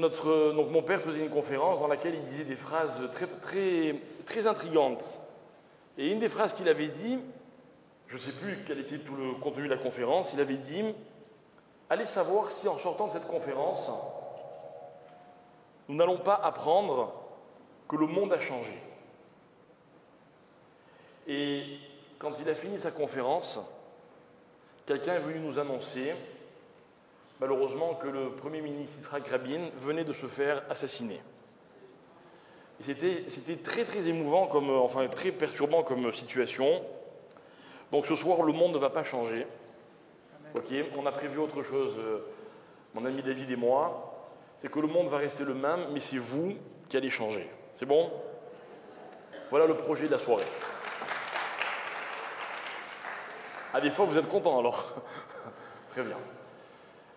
donc mon père faisait une conférence dans laquelle il disait des phrases très intrigantes. Et une des phrases qu'il avait dit, je ne sais plus quel était tout le contenu de la conférence, il avait dit « Allez savoir si en sortant de cette conférence, nous n'allons pas apprendre que le monde a changé. » Et quand il a fini sa conférence, quelqu'un est venu nous annoncer, malheureusement, que le Premier ministre Yitzhak Rabin venait de se faire assassiner. Et c'était très très émouvant, enfin très perturbant comme situation. Donc ce soir, le monde ne va pas changer. Ok, on a prévu autre chose, mon ami David et moi, c'est que le monde va rester le même, mais c'est vous qui allez changer. C'est bon? Voilà le projet de la soirée. Ah, des fois, vous êtes contents alors. Très bien.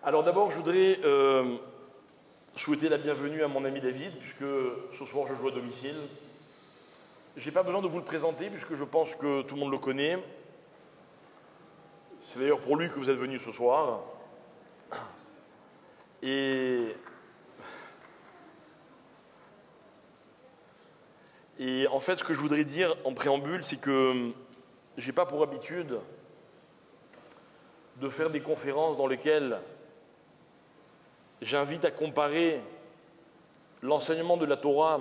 Alors d'abord, je voudrais souhaiter la bienvenue à mon ami David, puisque ce soir, je joue à domicile. Je n'ai pas besoin de vous le présenter, puisque je pense que tout le monde le connaît. C'est d'ailleurs pour lui que vous êtes venu ce soir. Et en fait, ce que je voudrais dire en préambule, c'est que je n'ai pas pour habitude de faire des conférences dans lesquelles j'invite à comparer l'enseignement de la Torah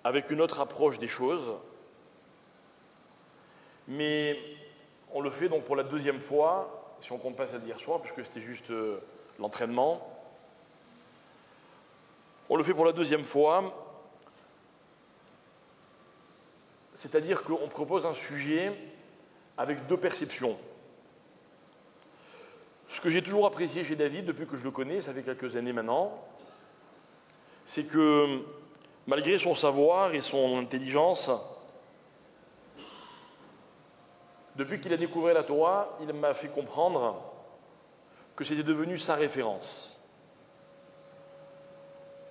avec une autre approche des choses. Mais on le fait donc pour la deuxième fois, si on compte pas celle d'hier soir, puisque c'était juste l'entraînement. On le fait pour la deuxième fois, c'est-à-dire qu'on propose un sujet avec deux perceptions. Ce que j'ai toujours apprécié chez David, depuis que je le connais, ça fait quelques années maintenant, c'est que malgré son savoir et son intelligence, depuis qu'il a découvert la Torah, il m'a fait comprendre que c'était devenu sa référence.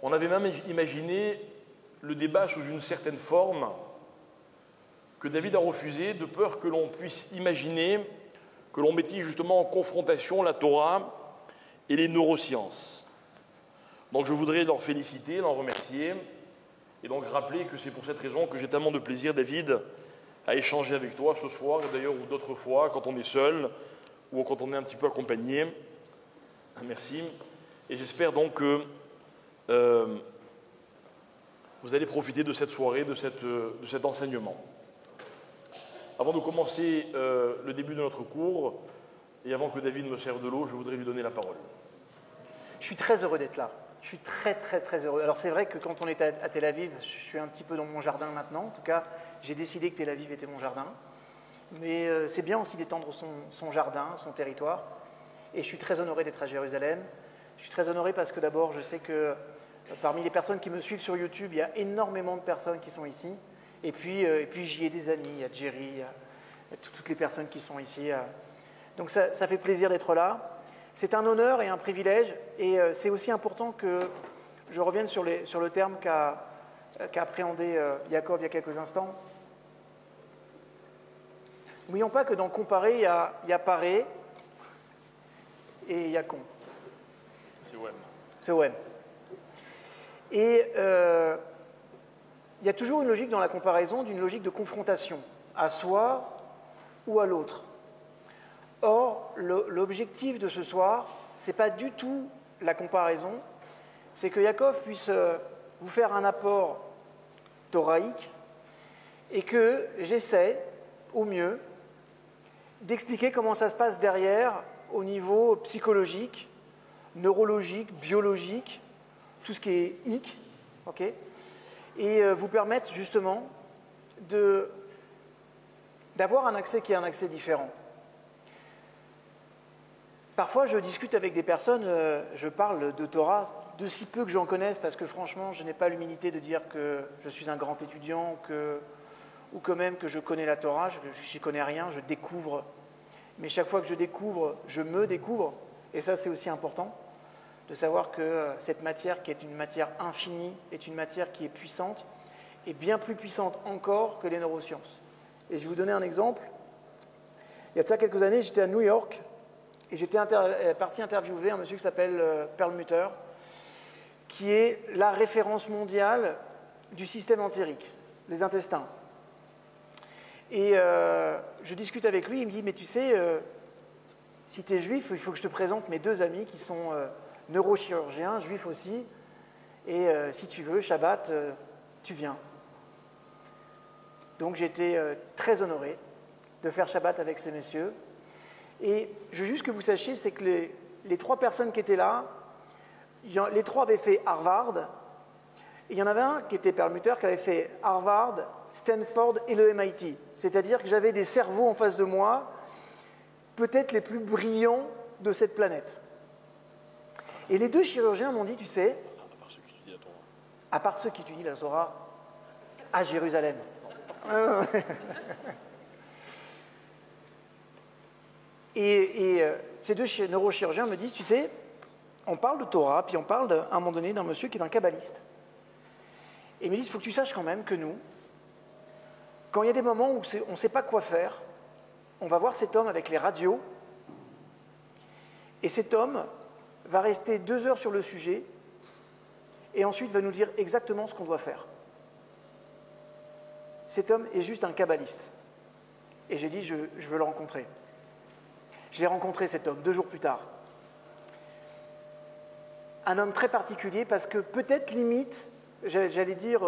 On avait même imaginé le débat sous une certaine forme que David a refusé, de peur que l'on puisse imaginer que l'on mettait justement en confrontation la Torah et les neurosciences. Donc je voudrais l'en féliciter, l'en remercier, et donc rappeler que c'est pour cette raison que j'ai tellement de plaisir, David, à échanger avec toi ce soir, et d'ailleurs ou d'autres fois, quand on est seul, ou quand on est un petit peu accompagné. Merci. Et j'espère donc que vous allez profiter de cette soirée, de cet enseignement. Avant de commencer le début de notre cours, et avant que David me serve de l'eau, je voudrais lui donner la parole. Je suis très heureux d'être là. Je suis très, très, très heureux. Alors c'est vrai que quand on était à Tel Aviv, je suis un petit peu dans mon jardin maintenant. En tout cas, j'ai décidé que Tel Aviv était mon jardin. Mais c'est bien aussi d'étendre son jardin, son territoire. Et je suis très honoré d'être à Jérusalem. Je suis très honoré parce que d'abord, je sais que parmi les personnes qui me suivent sur YouTube, il y a énormément de personnes qui sont ici. Et puis j'y ai des amis, il y a Jerry, il y a toutes les personnes qui sont ici. Donc ça fait plaisir d'être là. C'est un honneur et un privilège. Et c'est aussi important que je revienne sur le terme qu'a appréhendé Yaakov il y a quelques instants. N'oublions pas que dans comparer, il y a paré et il y a con. C'est OM. C'est OM. Et il y a toujours une logique dans la comparaison, d'une logique de confrontation, à soi ou à l'autre. Or, l'objectif de ce soir, ce n'est pas du tout la comparaison, c'est que Yaakov puisse vous faire un apport thoraïque et que j'essaie, au mieux, d'expliquer comment ça se passe derrière, au niveau psychologique, neurologique, biologique, tout ce qui est hic, ok, et vous permettre justement d'avoir un accès qui est un accès différent. Parfois, je discute avec des personnes, je parle de Torah, de si peu que j'en connaisse, parce que franchement, je n'ai pas l'humilité de dire que je suis un grand étudiant, ou que même que je connais la Torah, je n'y connais rien, je découvre. Mais chaque fois que je découvre, je me découvre, et ça c'est aussi important, de savoir que cette matière qui est une matière infinie, est une matière qui est puissante, et bien plus puissante encore que les neurosciences. Et je vais vous donner un exemple. Il y a de ça quelques années, j'étais à New York, et j'étais parti interviewer un monsieur qui s'appelle Perlmutter, qui est la référence mondiale du système entérique, les intestins. Et je discute avec lui, il me dit, mais tu sais, si tu es juif, il faut que je te présente mes 2 amis qui sont neurochirurgiens, juifs aussi, et si tu veux, Shabbat, tu viens. Donc j'étais très honoré de faire Shabbat avec ces messieurs. Et je veux juste que vous sachiez, c'est que les 3 personnes qui étaient là, les 3 avaient fait Harvard, et il y en avait un qui était permuteur, qui avait fait Harvard, Stanford et le MIT. C'est-à-dire que j'avais des cerveaux en face de moi, peut-être les plus brillants de cette planète. Et les 2 chirurgiens m'ont dit, tu sais, à part ceux qui étudient la Torah, à Jérusalem. Et ces 2 neurochirurgiens me disent, tu sais, on parle de Torah, puis on parle à un moment donné d'un monsieur qui est un kabbaliste. Et ils me disent, il faut que tu saches quand même que nous, quand il y a des moments où on ne sait pas quoi faire, on va voir cet homme avec les radios, et cet homme va rester 2 heures sur le sujet, et ensuite va nous dire exactement ce qu'on doit faire. Cet homme est juste un kabbaliste. Et j'ai dit, je veux le rencontrer. Je l'ai rencontré, cet homme, 2 jours plus tard. Un homme très particulier, parce que peut-être limite, j'allais dire,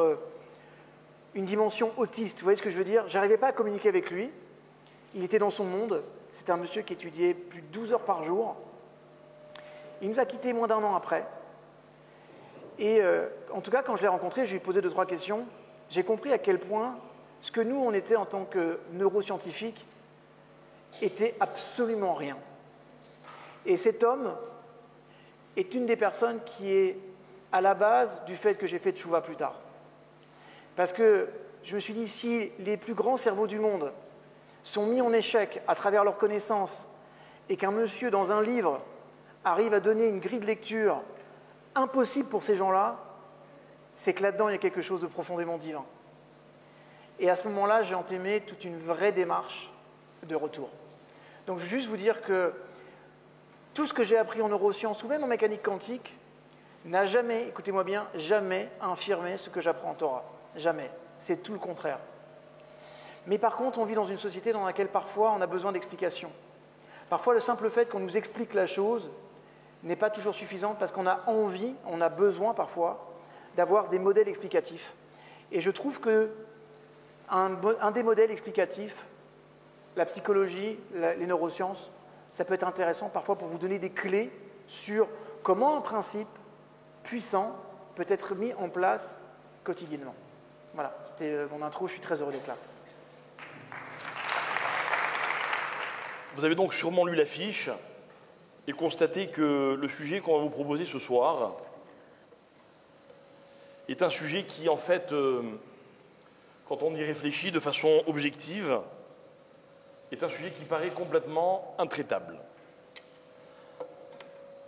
une dimension autiste. Vous voyez ce que je veux dire? Je n'arrivais pas à communiquer avec lui. Il était dans son monde. C'était un monsieur qui étudiait plus de 12 heures par jour. Il nous a quittés moins d'1 an après. Et en tout cas, quand je l'ai rencontré, je lui ai posé 2-3 questions. J'ai compris à quel point ce que nous, on était en tant que neuroscientifiques, était absolument rien. Et cet homme est une des personnes qui est à la base du fait que j'ai fait Tchouva plus tard. Parce que je me suis dit, si les plus grands cerveaux du monde sont mis en échec à travers leurs connaissances et qu'un monsieur dans un livre arrive à donner une grille de lecture impossible pour ces gens-là, c'est que là-dedans, il y a quelque chose de profondément divin. Et à ce moment-là, j'ai entamé toute une vraie démarche de retour. Donc, je veux juste vous dire que tout ce que j'ai appris en neurosciences ou même en mécanique quantique n'a jamais, écoutez-moi bien, jamais infirmé ce que j'apprends en Torah. Jamais. C'est tout le contraire. Mais par contre, on vit dans une société dans laquelle parfois on a besoin d'explications. Parfois, le simple fait qu'on nous explique la chose n'est pas toujours suffisant parce qu'on a envie, on a besoin parfois d'avoir des modèles explicatifs. Et je trouve que un des modèles explicatifs, la psychologie, les neurosciences, ça peut être intéressant parfois pour vous donner des clés sur comment un principe puissant peut être mis en place quotidiennement. Voilà, c'était mon intro, je suis très heureux d'être là. Vous avez donc sûrement lu l'affiche et constaté que le sujet qu'on va vous proposer ce soir est un sujet qui, en fait, quand on y réfléchit de façon objective, est un sujet qui paraît complètement intraitable.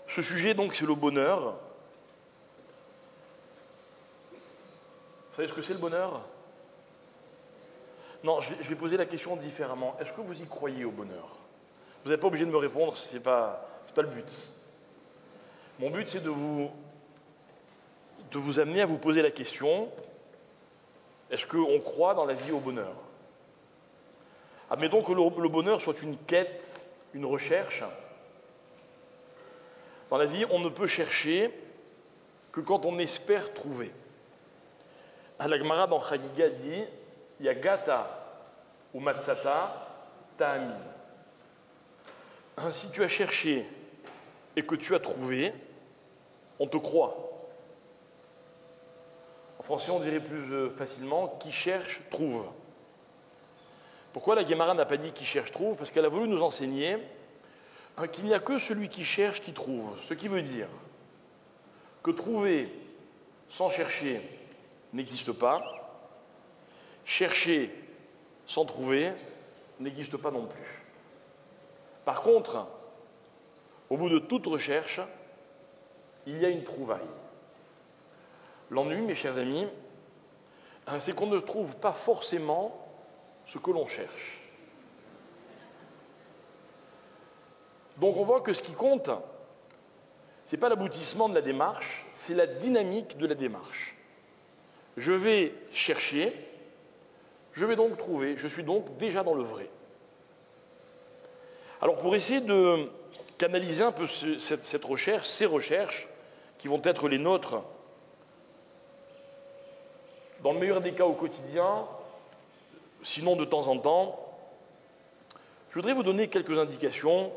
Ce sujet, donc, c'est le bonheur. Vous savez ce que c'est le bonheur? Non, je vais poser la question différemment. Est-ce que vous y croyez au bonheur? Vous n'êtes pas obligé de me répondre, ce n'est pas le but. Mon but, c'est de vous amener à vous poser la question, est-ce qu'on croit dans la vie au bonheur? Admettons que le bonheur soit une quête, une recherche. Dans la vie, on ne peut chercher que quand on espère trouver. La Gemara dans Chagiga dit « Yagata ou matzata ta'amin ». Si tu as cherché et que tu as trouvé, on te croit. En français, on dirait plus facilement « qui cherche, trouve ». Pourquoi la Gemara n'a pas dit « qui cherche, trouve » ? Parce qu'elle a voulu nous enseigner qu'il n'y a que celui qui cherche qui trouve. Ce qui veut dire que trouver sans chercher n'existe pas, chercher sans trouver n'existe pas non plus. Par contre, au bout de toute recherche, il y a une trouvaille. L'ennui, mes chers amis, c'est qu'on ne trouve pas forcément ce que l'on cherche. Donc on voit que ce qui compte, ce n'est pas l'aboutissement de la démarche, c'est la dynamique de la démarche. Je vais chercher, je vais donc trouver, je suis donc déjà dans le vrai. Alors pour essayer de canaliser un peu cette recherche, ces recherches, qui vont être les nôtres, dans le meilleur des cas au quotidien, sinon de temps en temps, je voudrais vous donner quelques indications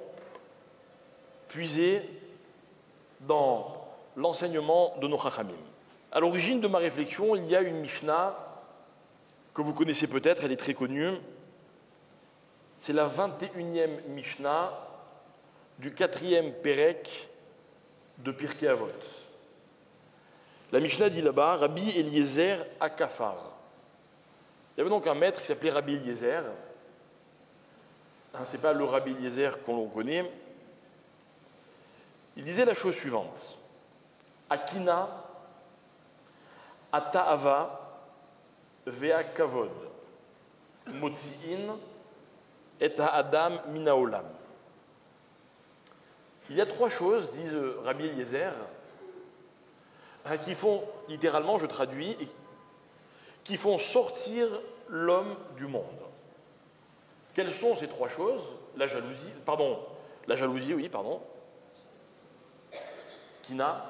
puisées dans l'enseignement de nos Chachamim. À l'origine de ma réflexion, il y a une Mishnah que vous connaissez peut-être, elle est très connue. C'est la 21e Mishnah du 4e Pérek de Pirkei Avot. La Mishnah dit là-bas, Rabbi Eliezer Akafar. Il y avait donc un maître qui s'appelait Rabbi Eliezer. Ce n'est pas le Rabbi Eliezer qu'on connaît. Il disait la chose suivante. Akina, Ata'ava, Vea Kavod, Motzi'in, et Adam Minaolam. Il y a trois choses, disent Rabbi Eliezer, qui font, littéralement, je traduis, qui font sortir l'homme du monde. Quelles sont ces trois choses? La jalousie, oui, pardon. Kina,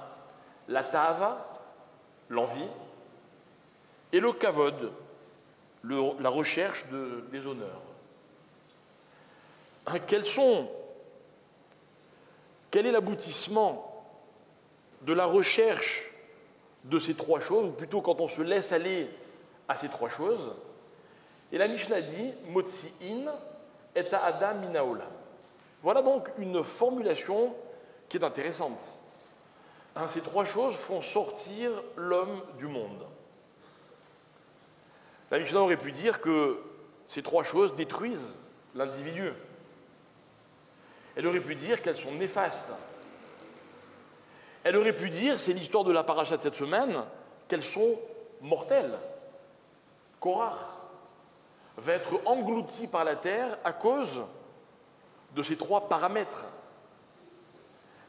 la tava, l'envie, et le kavod, la recherche des honneurs. Quel est l'aboutissement de la recherche de ces trois choses, ou plutôt quand on se laisse aller à ces trois choses? Et la Mishnah dit « Motzi'in et Adam minaolam ». Voilà donc une formulation qui est intéressante. Ces trois choses font sortir l'homme du monde. La Mishnah aurait pu dire que ces trois choses détruisent l'individu. Elle aurait pu dire qu'elles sont néfastes. Elle aurait pu dire, c'est l'histoire de la paracha de cette semaine, qu'elles sont mortelles. Korach va être englouti par la terre à cause de ces trois paramètres.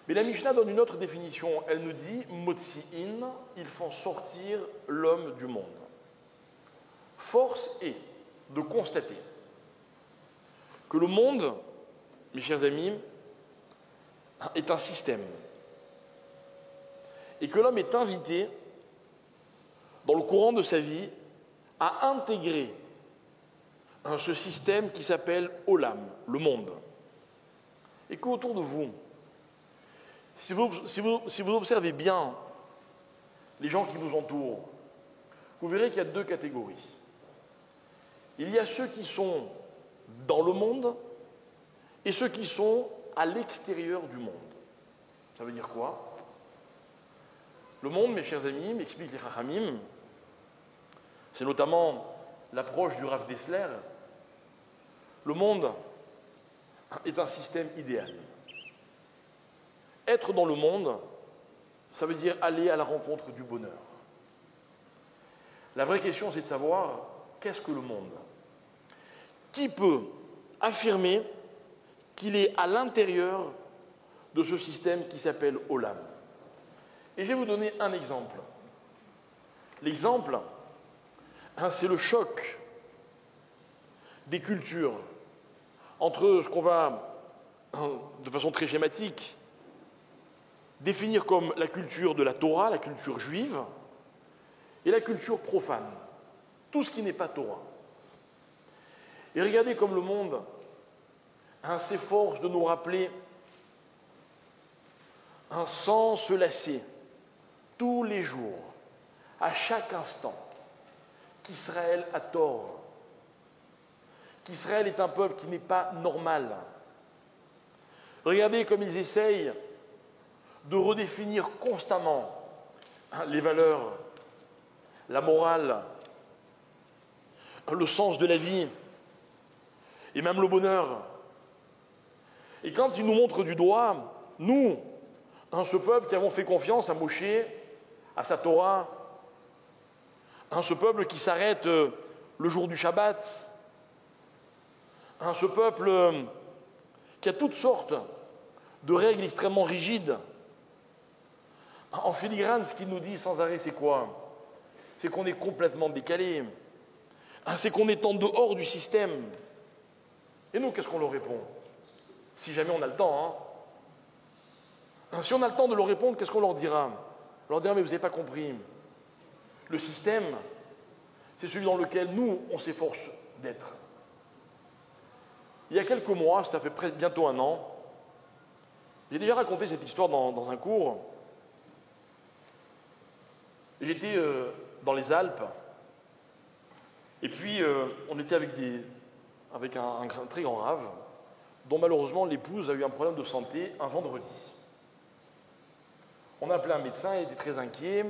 Mais la Mishnah donne une autre définition. Elle nous dit « Motzi'in », ils font sortir l'homme du monde. Force est de constater que le monde, mes chers amis, est un système. Et que l'homme est invité, dans le courant de sa vie, à intégrer ce système qui s'appelle Olam, le monde. Et qu'autour de vous, si vous observez bien les gens qui vous entourent, vous verrez qu'il y a deux catégories. Il y a ceux qui sont dans le monde et ceux qui sont à l'extérieur du monde. Ça veut dire quoi? Le monde, mes chers amis, m'explique les Chachamim, c'est notamment l'approche du Rav Dessler. Le monde est un système idéal. Être dans le monde, ça veut dire aller à la rencontre du bonheur. La vraie question, c'est de savoir qu'est-ce que le monde? Qui peut affirmer qu'il est à l'intérieur de ce système qui s'appelle Olam? Et je vais vous donner un exemple. L'exemple, c'est le choc des cultures entre ce qu'on va, de façon très schématique, définir comme la culture de la Torah, la culture juive, et la culture profane, tout ce qui n'est pas Torah. Et regardez comme le monde s'efforce de nous rappeler sans se lasser, tous les jours, à chaque instant, qu'Israël a tort, qu'Israël est un peuple qui n'est pas normal. Regardez comme ils essayent de redéfinir constamment les valeurs, la morale, le sens de la vie, et même le bonheur. Et quand ils nous montrent du doigt, nous, ce peuple qui avons fait confiance à Moshe, à sa Torah, ce peuple qui s'arrête le jour du Shabbat, ce peuple qui a toutes sortes de règles extrêmement rigides, En filigrane, ce qu'il nous dit sans arrêt, c'est quoi? C'est qu'on est complètement décalé. C'est qu'on est en dehors du système. Et nous, qu'est-ce qu'on leur répond? Si jamais on a le temps, Si on a le temps de leur répondre, qu'est-ce qu'on leur dira? On leur dira, mais vous n'avez pas compris. Le système, c'est celui dans lequel nous, on s'efforce d'être. Il y a quelques mois, ça fait bientôt un an, j'ai déjà raconté cette histoire dans un cours. J'étais dans les Alpes, et puis on était avec un très grand rave, dont malheureusement l'épouse a eu un problème de santé un vendredi. On a appelé un médecin, il était très inquiet.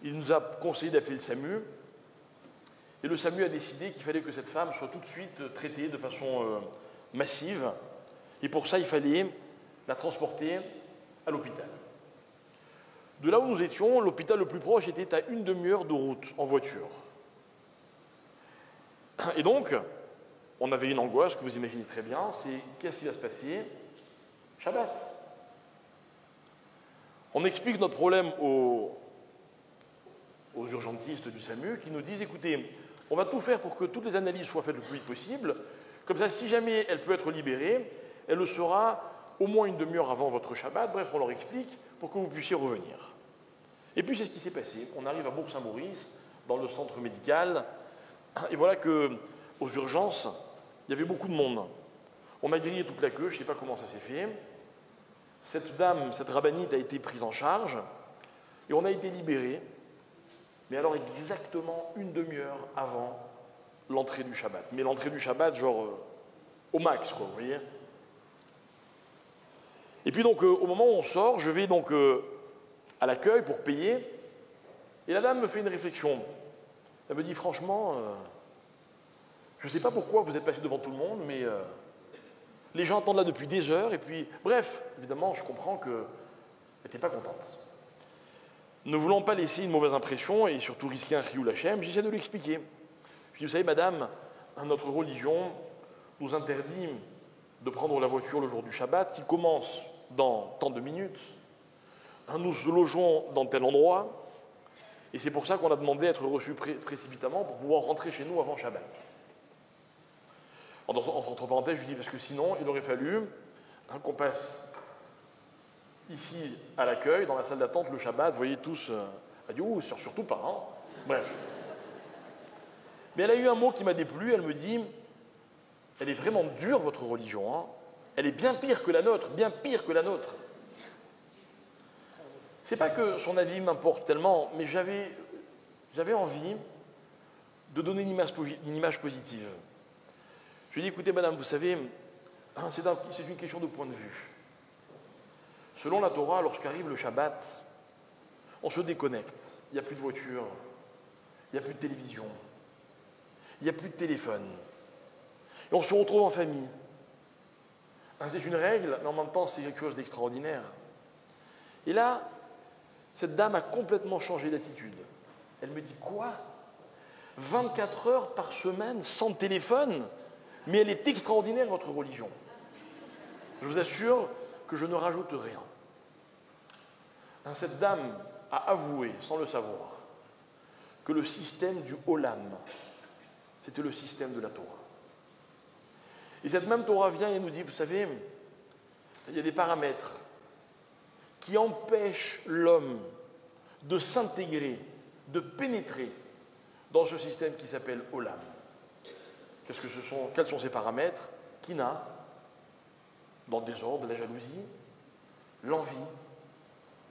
Il nous a conseillé d'appeler le SAMU. Et le SAMU a décidé qu'il fallait que cette femme soit tout de suite traitée de façon massive. Et pour ça, il fallait la transporter à l'hôpital. De là où nous étions, l'hôpital le plus proche était à une demi-heure de route en voiture. Et donc, on avait une angoisse que vous imaginez très bien, c'est qu'est-ce qui va se passer? Shabbat. On explique notre problème aux urgentistes du SAMU qui nous disent, écoutez, on va tout faire pour que toutes les analyses soient faites le plus vite possible, comme ça, si jamais elle peut être libérée, elle le sera au moins une demi-heure avant votre Shabbat. Bref, on leur explique pour que vous puissiez revenir. Et puis, c'est ce qui s'est passé. On arrive à Bourg-Saint-Maurice, dans le centre médical, et voilà qu'aux urgences, il y avait beaucoup de monde. On a grillé toute la queue, je ne sais pas comment ça s'est fait. Cette dame, cette rabbinite a été prise en charge, et on a été libérés, mais alors exactement une demi-heure avant l'entrée du Shabbat. Mais l'entrée du Shabbat, genre au max, quoi, vous voyez. Et puis donc, au moment où on sort, je vais donc à l'accueil pour payer, et la dame me fait une réflexion. Elle me dit, franchement, je ne sais pas pourquoi vous êtes passé devant tout le monde, mais les gens attendent là depuis des heures, et puis, bref, évidemment, je comprends qu'elle n'était pas contente. Ne voulant pas laisser une mauvaise impression, et surtout risquer un chiyuv Hashem, j'essaie de l'expliquer. Je dis, vous savez, madame, notre religion nous interdit de prendre la voiture le jour du Shabbat, qui commence dans tant de minutes. Nous logeons dans tel endroit, et c'est pour ça qu'on a demandé à être reçus précipitamment pour pouvoir rentrer chez nous avant Shabbat. Entre parenthèses, je dis parce que sinon, il aurait fallu qu'on passe ici à l'accueil, dans la salle d'attente, le Shabbat, vous voyez tous, elle dit, ouh, surtout pas, Bref. Mais elle a eu un mot qui m'a déplu, elle me dit, elle est vraiment dure, votre religion, elle est bien pire que la nôtre, bien pire que la nôtre. C'est pas que son avis m'importe tellement, mais j'avais envie de donner une image positive. Je lui ai dit, écoutez, madame, vous savez, c'est une question de point de vue. Selon la Torah, lorsqu'arrive le Shabbat, on se déconnecte. Il n'y a plus de voiture, il n'y a plus de télévision, il n'y a plus de téléphone. Et on se retrouve en famille. C'est une règle, mais en même temps, c'est quelque chose d'extraordinaire. Et là, cette dame a complètement changé d'attitude. Elle me dit, quoi? 24 heures par semaine sans téléphone? Mais elle est extraordinaire, votre religion. Je vous assure que je ne rajoute rien. Cette dame a avoué, sans le savoir, que le système du Olam, c'était le système de la Torah. Et cette même Torah vient et nous dit, vous savez, il y a des paramètres qui empêchent l'homme de s'intégrer, de pénétrer dans ce système qui s'appelle Olam. Quels sont ces paramètres? Kina, dans le désordre, la jalousie, l'envie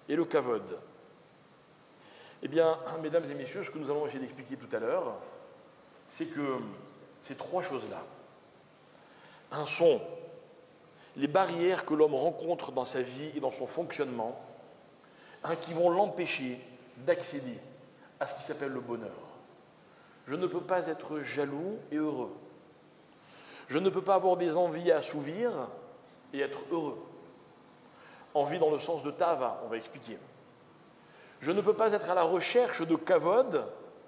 et le kavod. Eh bien, mesdames et messieurs, ce que nous allons essayer d'expliquer tout à l'heure, c'est que ces trois choses-là, sont les barrières que l'homme rencontre dans sa vie et dans son fonctionnement, qui vont l'empêcher d'accéder à ce qui s'appelle le bonheur. Je ne peux pas être jaloux et heureux. Je ne peux pas avoir des envies à assouvir et être heureux. Envie dans le sens de tava, on va expliquer. Je ne peux pas être à la recherche de kavod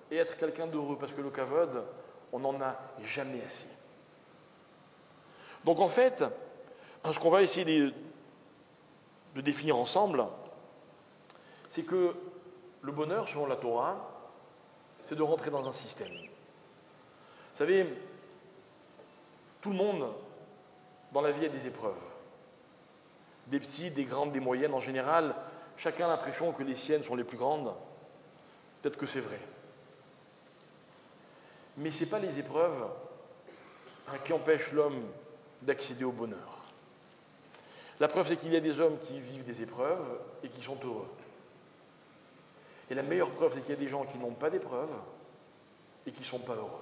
et être quelqu'un d'heureux, parce que le kavod, on n'en a jamais assez. Donc en fait, ce qu'on va essayer de définir ensemble, c'est que le bonheur, selon la Torah, c'est de rentrer dans un système. Vous savez, tout le monde, dans la vie, a des épreuves. Des petites, des grandes, des moyennes. En général, chacun a l'impression que les siennes sont les plus grandes. Peut-être que c'est vrai. Mais ce n'est pas les épreuves qui empêchent l'homme d'accéder au bonheur. La preuve, c'est qu'il y a des hommes qui vivent des épreuves et qui sont heureux. Et la meilleure preuve, c'est qu'il y a des gens qui n'ont pas d'épreuves et qui ne sont pas heureux.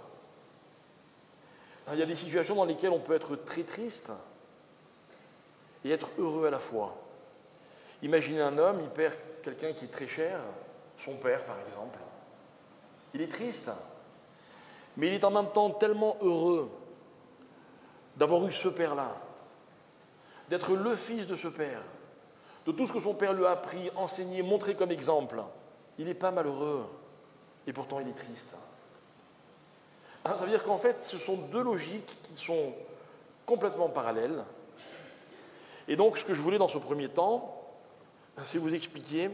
Alors, il y a des situations dans lesquelles on peut être très triste et être heureux à la fois. Imaginez un homme, il perd quelqu'un qui est très cher, son père par exemple. Il est triste, mais il est en même temps tellement heureux d'avoir eu ce père-là, d'être le fils de ce père, de tout ce que son père lui a appris, enseigné, montré comme exemple. Il n'est pas malheureux, et pourtant il est triste. Ça veut dire qu'en fait, ce sont deux logiques qui sont complètement parallèles. Et donc, ce que je voulais dans ce premier temps, c'est vous expliquer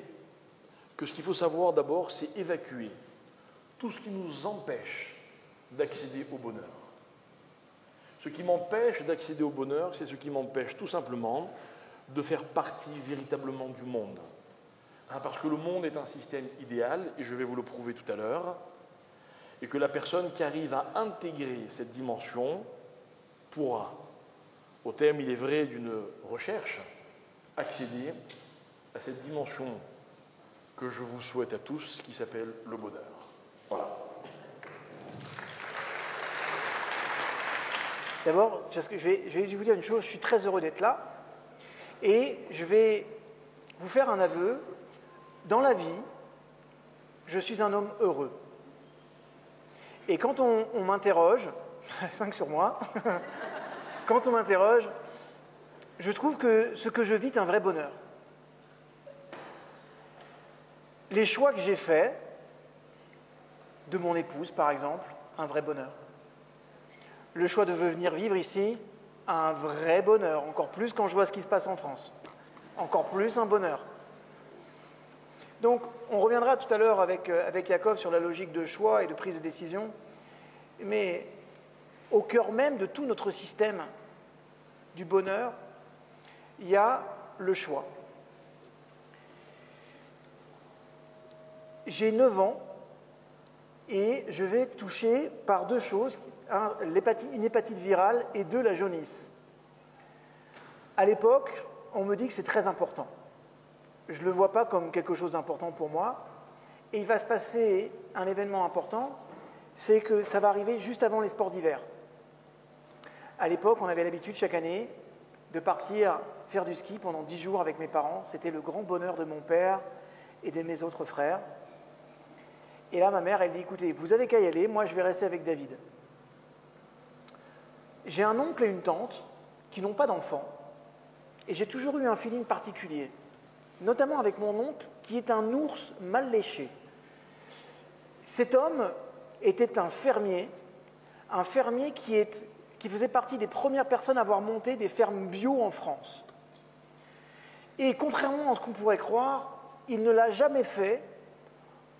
que ce qu'il faut savoir d'abord, c'est évacuer tout ce qui nous empêche d'accéder au bonheur. Ce qui m'empêche d'accéder au bonheur, c'est ce qui m'empêche tout simplement de faire partie véritablement du monde. Parce que le monde est un système idéal, et je vais vous le prouver tout à l'heure, et que la personne qui arrive à intégrer cette dimension pourra, au terme, il est vrai, d'une recherche, accéder à cette dimension que je vous souhaite à tous, qui s'appelle le bonheur. Voilà. D'abord, parce que je vais vous dire une chose, je suis très heureux d'être là, et je vais vous faire un aveu. Dans la vie, je suis un homme heureux. Et quand on m'interroge, 5 sur moi, quand on m'interroge, je trouve que ce que je vis est un vrai bonheur. Les choix que j'ai faits, de mon épouse par exemple, un vrai bonheur. Le choix de venir vivre ici, un vrai bonheur, encore plus quand je vois ce qui se passe en France. Encore plus un bonheur. Donc, on reviendra tout à l'heure avec Yaakov sur la logique de choix et de prise de décision, mais au cœur même de tout notre système du bonheur, il y a le choix. J'ai 9 ans et je vais toucher par deux choses, une hépatite virale et 2, la jaunisse. À l'époque, on me dit que c'est très important. Je ne le vois pas comme quelque chose d'important pour moi. Et il va se passer un événement important, c'est que ça va arriver juste avant les sports d'hiver. À l'époque, on avait l'habitude chaque année de partir faire du ski pendant 10 jours avec mes parents. C'était le grand bonheur de mon père et de mes autres frères. Et là, ma mère, elle dit, écoutez, vous avez qu'à y aller, moi je vais rester avec David. J'ai un oncle et une tante qui n'ont pas d'enfants, et j'ai toujours eu un feeling particulier, notamment avec mon oncle, qui est un ours mal léché. Cet homme était un fermier qui faisait partie des premières personnes à avoir monté des fermes bio en France. Et contrairement à ce qu'on pourrait croire, il ne l'a jamais fait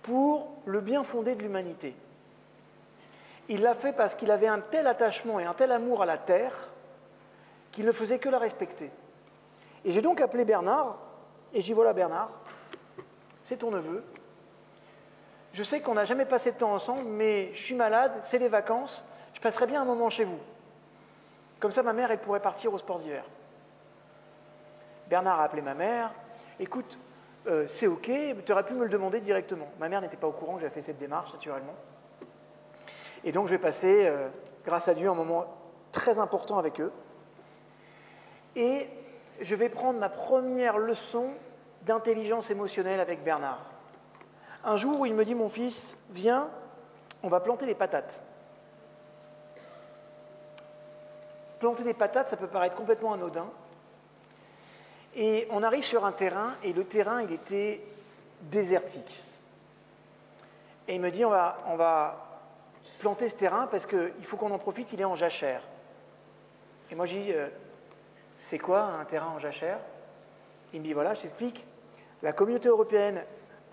pour le bien fondé de l'humanité. Il l'a fait parce qu'il avait un tel attachement et un tel amour à la terre qu'il ne faisait que la respecter. Et j'ai donc appelé Bernard, et j'ai dit, voilà Bernard, c'est ton neveu. Je sais qu'on n'a jamais passé de temps ensemble, mais je suis malade, c'est les vacances, je passerai bien un moment chez vous. Comme ça, ma mère, elle pourrait partir au sport d'hiver. Bernard a appelé ma mère, écoute, c'est ok, tu aurais pu me le demander directement. Ma mère n'était pas au courant que j'avais fait cette démarche, naturellement. Et donc, je vais passer, grâce à Dieu, un moment très important avec eux. Et je vais prendre ma première leçon d'intelligence émotionnelle avec Bernard. Un jour où il me dit, mon fils, viens, on va planter des patates. Planter des patates, ça peut paraître complètement anodin. Et on arrive sur un terrain, et le terrain, il était désertique. Et il me dit, on va planter ce terrain parce qu'il faut qu'on en profite, il est en jachère. Et moi, je dis, c'est quoi un terrain en jachère? Il me dit, voilà, je t'explique. La communauté européenne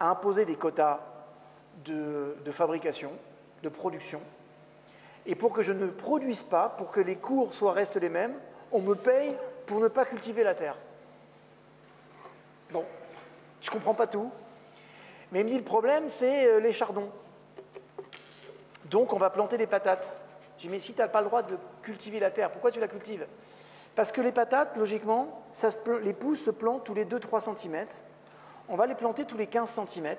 à imposer des quotas de fabrication, de production. Et pour que je ne produise pas, pour que les cours restent les mêmes, on me paye pour ne pas cultiver la terre. Bon, je ne comprends pas tout. Mais il me dit le problème, c'est les chardons. Donc on va planter des patates. Je dis mais si tu n'as pas le droit de cultiver la terre, pourquoi tu la cultives? Parce que les patates, logiquement, les pousses se plantent tous les 2-3 cm. On va les planter tous les 15 cm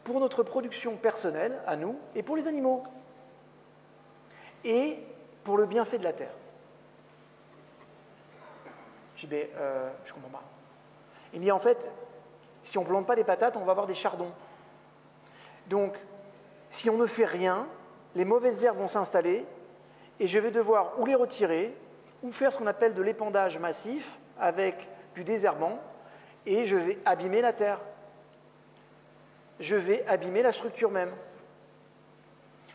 pour notre production personnelle, à nous, et pour les animaux. Et pour le bienfait de la terre. Je dis, je comprends pas. Il me dit, en fait, si on ne plante pas les patates, on va avoir des chardons. Donc, si on ne fait rien, les mauvaises herbes vont s'installer et je vais devoir ou les retirer ou faire ce qu'on appelle de l'épandage massif avec du désherbant et je vais abîmer la terre. Je vais abîmer la structure même.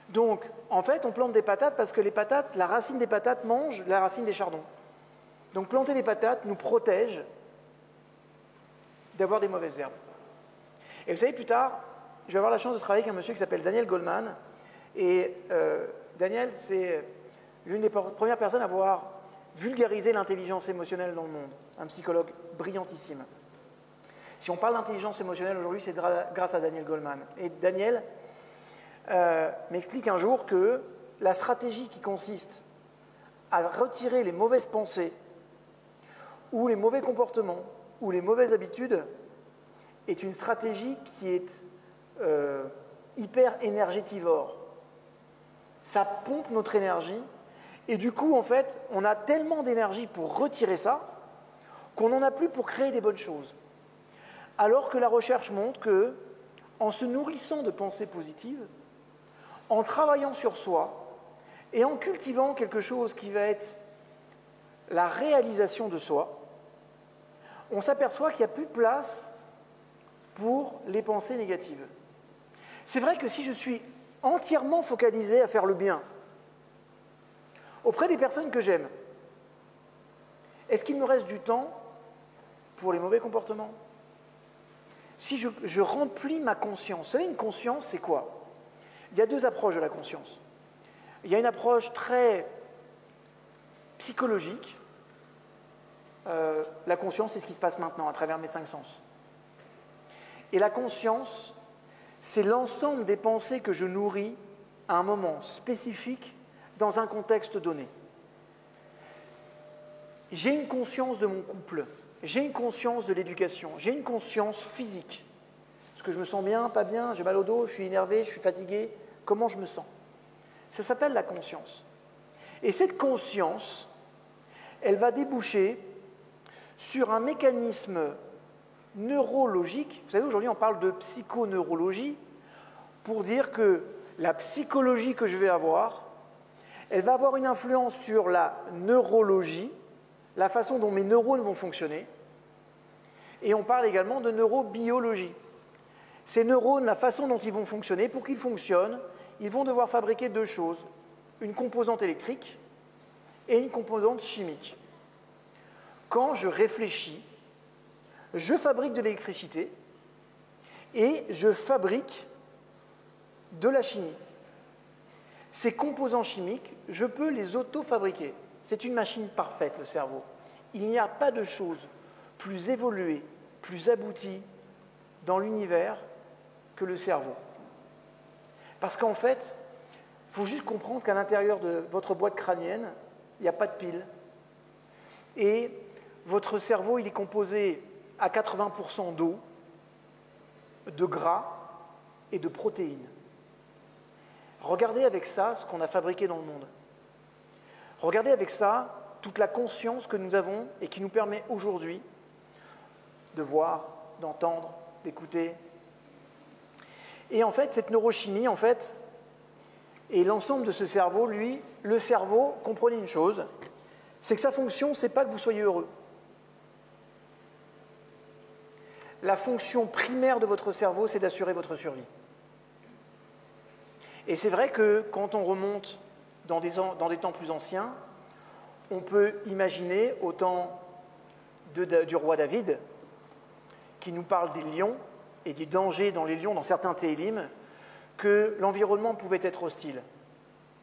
Donc, en fait, on plante des patates parce que les patates, la racine des patates mange la racine des chardons. Donc, planter les patates nous protège d'avoir des mauvaises herbes. Et vous savez, plus tard, je vais avoir la chance de travailler avec un monsieur qui s'appelle Daniel Goleman. Et Daniel, c'est l'une des premières personnes à avoir vulgarisé l'intelligence émotionnelle dans le monde. Un psychologue brillantissime. Si on parle d'intelligence émotionnelle aujourd'hui, c'est grâce à Daniel Goleman. Et Daniel m'explique un jour que la stratégie qui consiste à retirer les mauvaises pensées ou les mauvais comportements ou les mauvaises habitudes est une stratégie qui est hyper énergétivore. Ça pompe notre énergie et du coup, en fait, on a tellement d'énergie pour retirer ça qu'on n'en a plus pour créer des bonnes choses. Alors que la recherche montre que, en se nourrissant de pensées positives, en travaillant sur soi et en cultivant quelque chose qui va être la réalisation de soi, on s'aperçoit qu'il n'y a plus de place pour les pensées négatives. C'est vrai que si je suis entièrement focalisé à faire le bien auprès des personnes que j'aime, est-ce qu'il me reste du temps pour les mauvais comportements? Si je remplis ma conscience, vous savez, une conscience, c'est quoi? Il y a deux approches de la conscience. Il y a une approche très psychologique. La conscience, c'est ce qui se passe maintenant à travers mes 5 sens. Et la conscience, c'est l'ensemble des pensées que je nourris à un moment spécifique dans un contexte donné. J'ai une conscience de mon couple, j'ai une conscience de l'éducation, j'ai une conscience physique. Est-ce que je me sens bien, pas bien, j'ai mal au dos, je suis énervé, je suis fatigué, comment je me sens? Ça s'appelle la conscience. Et cette conscience, elle va déboucher sur un mécanisme neurologique. Vous savez, aujourd'hui, on parle de psychoneurologie pour dire que la psychologie que je vais avoir, elle va avoir une influence sur la neurologie, la façon dont mes neurones vont fonctionner. Et on parle également de neurobiologie. Ces neurones, la façon dont ils vont fonctionner, pour qu'ils fonctionnent, ils vont devoir fabriquer deux choses, une composante électrique et une composante chimique. Quand je réfléchis, je fabrique de l'électricité et je fabrique de la chimie. Ces composants chimiques, je peux les auto-fabriquer. C'est une machine parfaite, le cerveau. Il n'y a pas de chose plus évoluée, plus aboutie dans l'univers que le cerveau. Parce qu'en fait, il faut juste comprendre qu'à l'intérieur de votre boîte crânienne, il n'y a pas de pile. Et votre cerveau, il est composé à 80% d'eau, de gras et de protéines. Regardez avec ça ce qu'on a fabriqué dans le monde. Regardez avec ça toute la conscience que nous avons et qui nous permet aujourd'hui de voir, d'entendre, d'écouter. Et en fait, cette neurochimie, en fait, et l'ensemble de ce cerveau, lui, le cerveau, comprenez une chose, c'est que sa fonction, c'est pas que vous soyez heureux. La fonction primaire de votre cerveau, c'est d'assurer votre survie. Et c'est vrai que quand on remonte dans des temps plus anciens, on peut imaginer au temps du roi David, qui nous parle des lions, et du danger dans les lions, dans certains Télim, que l'environnement pouvait être hostile.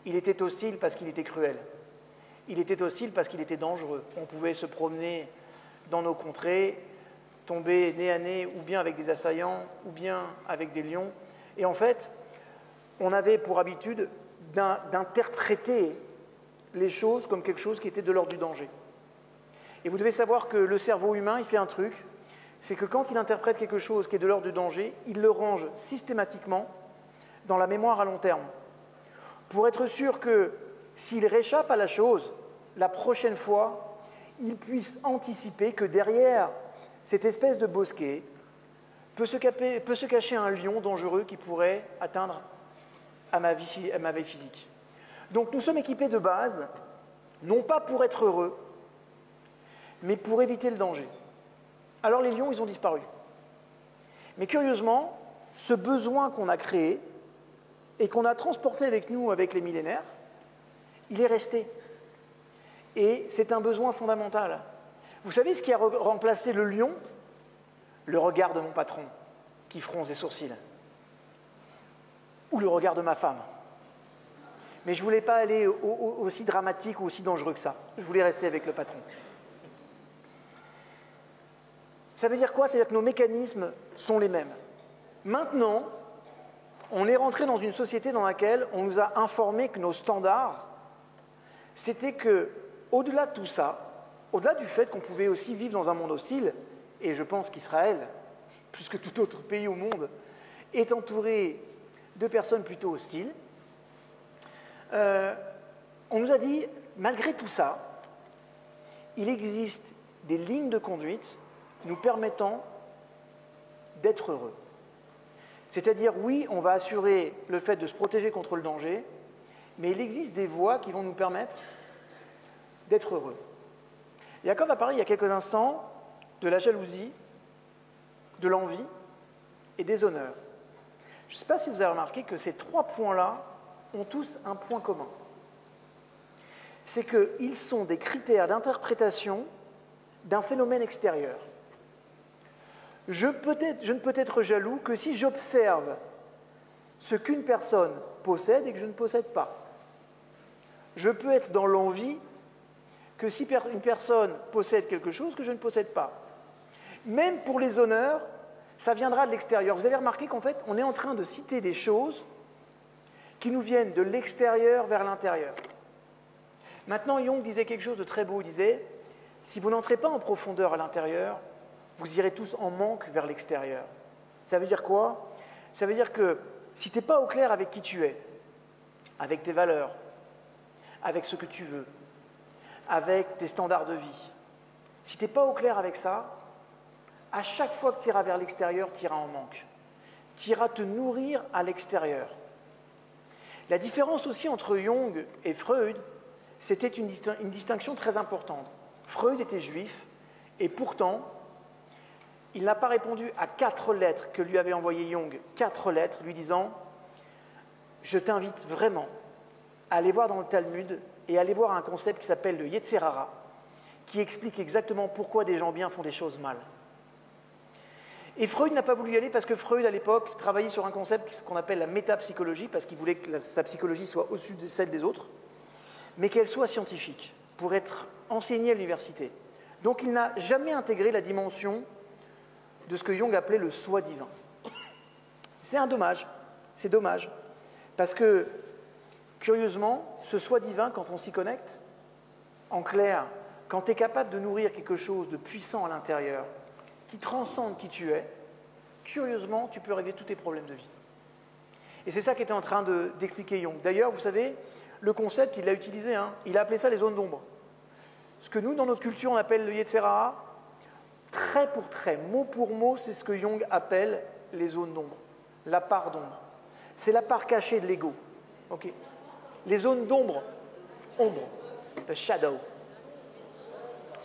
Il était hostile parce qu'il était cruel. Il était hostile parce qu'il était dangereux. On pouvait se promener dans nos contrées, tomber nez à nez, ou bien avec des assaillants, ou bien avec des lions. Et en fait, on avait pour habitude d'interpréter les choses comme quelque chose qui était de l'ordre du danger. Et vous devez savoir que le cerveau humain, il fait un truc, c'est que quand il interprète quelque chose qui est de l'ordre du danger, il le range systématiquement dans la mémoire à long terme, pour être sûr que s'il réchappe à la chose, la prochaine fois, il puisse anticiper que derrière cette espèce de bosquet peut se cacher un lion dangereux qui pourrait atteindre à ma vie physique. Donc nous sommes équipés de base, non pas pour être heureux, mais pour éviter le danger. Alors les lions, ils ont disparu. Mais curieusement, ce besoin qu'on a créé et qu'on a transporté avec nous avec les millénaires, il est resté. Et c'est un besoin fondamental. Vous savez ce qui a remplacé le lion? Le regard de mon patron, qui fronce des sourcils. Ou le regard de ma femme. Mais je ne voulais pas aller aussi dramatique ou aussi dangereux que ça. Je voulais rester avec le patron. Ça veut dire quoi? C'est-à-dire que nos mécanismes sont les mêmes. Maintenant, on est rentré dans une société dans laquelle on nous a informé que nos standards, c'était que, au-delà de tout ça, au-delà du fait qu'on pouvait aussi vivre dans un monde hostile, et je pense qu'Israël, plus que tout autre pays au monde, est entouré de personnes plutôt hostiles, on nous a dit, malgré tout ça, il existe des lignes de conduite nous permettant d'être heureux. C'est-à-dire, oui, on va assurer le fait de se protéger contre le danger, mais il existe des voies qui vont nous permettre d'être heureux. Jacob a parlé il y a quelques instants de la jalousie, de l'envie et des honneurs. Je ne sais pas si vous avez remarqué que ces trois points-là ont tous un point commun. C'est qu'ils sont des critères d'interprétation d'un phénomène extérieur. Je ne peux être jaloux que si j'observe ce qu'une personne possède et que je ne possède pas. Je peux être dans l'envie que si une personne possède quelque chose que je ne possède pas. Même pour les honneurs, ça viendra de l'extérieur. Vous avez remarqué qu'en fait, on est en train de citer des choses qui nous viennent de l'extérieur vers l'intérieur. Maintenant, Jung disait quelque chose de très beau. Il disait, si vous n'entrez pas en profondeur à l'intérieur, vous irez tous en manque vers l'extérieur. Ça veut dire quoi? Ça veut dire que si tu n'es pas au clair avec qui tu es, avec tes valeurs, avec ce que tu veux, avec tes standards de vie, si tu n'es pas au clair avec ça, à chaque fois que tu iras vers l'extérieur, tu iras en manque. Tu iras te nourrir à l'extérieur. La différence aussi entre Jung et Freud, c'était une distinction très importante. Freud était juif, et pourtant, il n'a pas répondu à 4 lettres que lui avait envoyées Jung, 4 lettres lui disant « Je t'invite vraiment à aller voir dans le Talmud et à aller voir un concept qui s'appelle le Yetzer Hara, qui explique exactement pourquoi des gens bien font des choses mal. » Et Freud n'a pas voulu y aller parce que Freud, à l'époque, travaillait sur un concept qu'on appelle la métapsychologie, parce qu'il voulait que sa psychologie soit au-dessus de celle des autres, mais qu'elle soit scientifique, pour être enseignée à l'université. Donc il n'a jamais intégré la dimension de ce que Jung appelait le soi divin. C'est un dommage, c'est dommage, parce que, curieusement, ce soi divin, quand on s'y connecte, en clair, quand tu es capable de nourrir quelque chose de puissant à l'intérieur, qui transcende qui tu es, curieusement, tu peux régler tous tes problèmes de vie. Et c'est ça qu'était en train d'expliquer Jung. D'ailleurs, vous savez, le concept, il l'a utilisé, il a appelé ça les zones d'ombre. Ce que nous, dans notre culture, on appelle le Yetzer Hara, trait pour trait, mot pour mot, c'est ce que Jung appelle les zones d'ombre, la part d'ombre. C'est la part cachée de l'ego. Okay. Les zones d'ombre, ombre, the shadow.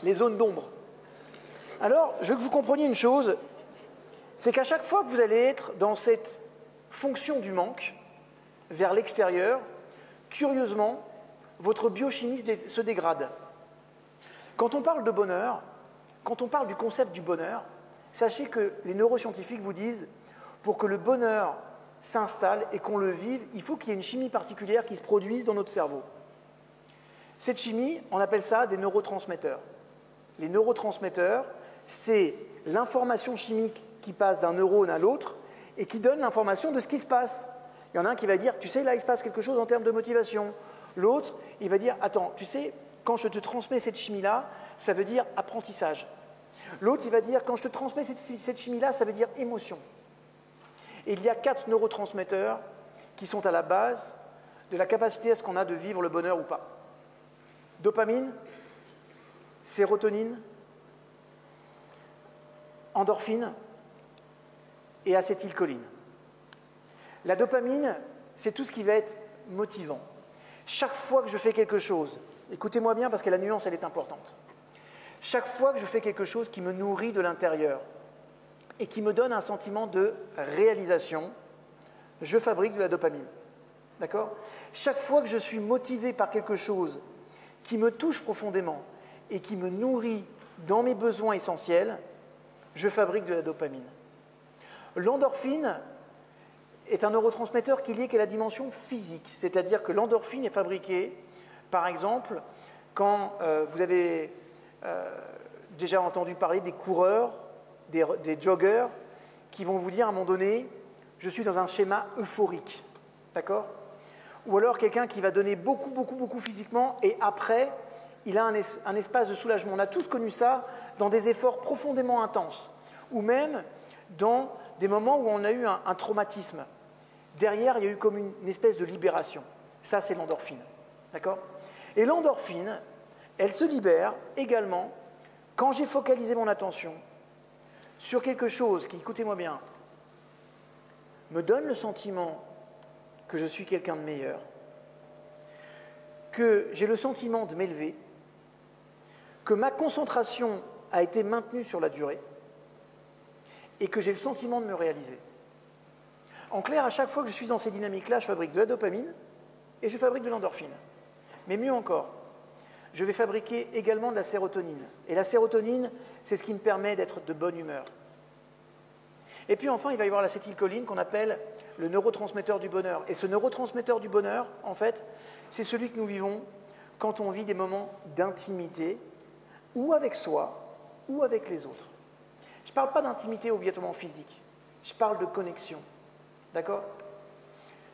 Les zones d'ombre. Alors, je veux que vous compreniez une chose, c'est qu'à chaque fois que vous allez être dans cette fonction du manque, vers l'extérieur, curieusement, votre biochimie se dégrade. Quand on parle de bonheur, quand on parle du concept du bonheur, sachez que les neuroscientifiques vous disent pour que le bonheur s'installe et qu'on le vive, il faut qu'il y ait une chimie particulière qui se produise dans notre cerveau. Cette chimie, on appelle ça des neurotransmetteurs. Les neurotransmetteurs, c'est l'information chimique qui passe d'un neurone à l'autre et qui donne l'information de ce qui se passe. Il y en a un qui va dire, tu sais, là, il se passe quelque chose en termes de motivation. L'autre, il va dire, attends, tu sais, quand je te transmets cette chimie-là, ça veut dire apprentissage. L'autre, il va dire, quand je te transmets cette chimie-là, ça veut dire émotion. Et il y a 4 neurotransmetteurs qui sont à la base de la capacité à ce qu'on a de vivre le bonheur ou pas. Dopamine, sérotonine, endorphine et acétylcholine. La dopamine, c'est tout ce qui va être motivant. Chaque fois que je fais quelque chose, écoutez-moi bien parce que la nuance, elle est importante. Chaque fois que je fais quelque chose qui me nourrit de l'intérieur et qui me donne un sentiment de réalisation, je fabrique de la dopamine. D'accord ? Chaque fois que je suis motivé par quelque chose qui me touche profondément et qui me nourrit dans mes besoins essentiels, je fabrique de la dopamine. L'endorphine est un neurotransmetteur qui est lié à la dimension physique, c'est-à-dire que l'endorphine est fabriquée, par exemple, quand vous avez déjà entendu parler des coureurs, des joggers, qui vont vous dire à un moment donné, je suis dans un schéma euphorique, d'accord ? Ou alors quelqu'un qui va donner beaucoup physiquement et après, il a un espace de soulagement. On a tous connu ça dans des efforts profondément intenses ou même dans des moments où on a eu un traumatisme. Derrière, il y a eu comme une espèce de libération. Ça, c'est l'endorphine, d'accord ? Et l'endorphine, elle se libère également quand j'ai focalisé mon attention sur quelque chose qui, écoutez-moi bien, me donne le sentiment que je suis quelqu'un de meilleur, que j'ai le sentiment de m'élever, que ma concentration a été maintenue sur la durée et que j'ai le sentiment de me réaliser. En clair, à chaque fois que je suis dans ces dynamiques-là, je fabrique de la dopamine et je fabrique de l'endorphine. Mais mieux encore, je vais fabriquer également de la sérotonine. Et la sérotonine, c'est ce qui me permet d'être de bonne humeur. Et puis enfin, il va y avoir l'acétylcholine qu'on appelle le neurotransmetteur du bonheur. Et ce neurotransmetteur du bonheur, en fait, c'est celui que nous vivons quand on vit des moments d'intimité, ou avec soi, ou avec les autres. Je ne parle pas d'intimité obligatoirement physique, je parle de connexion. D'accord ?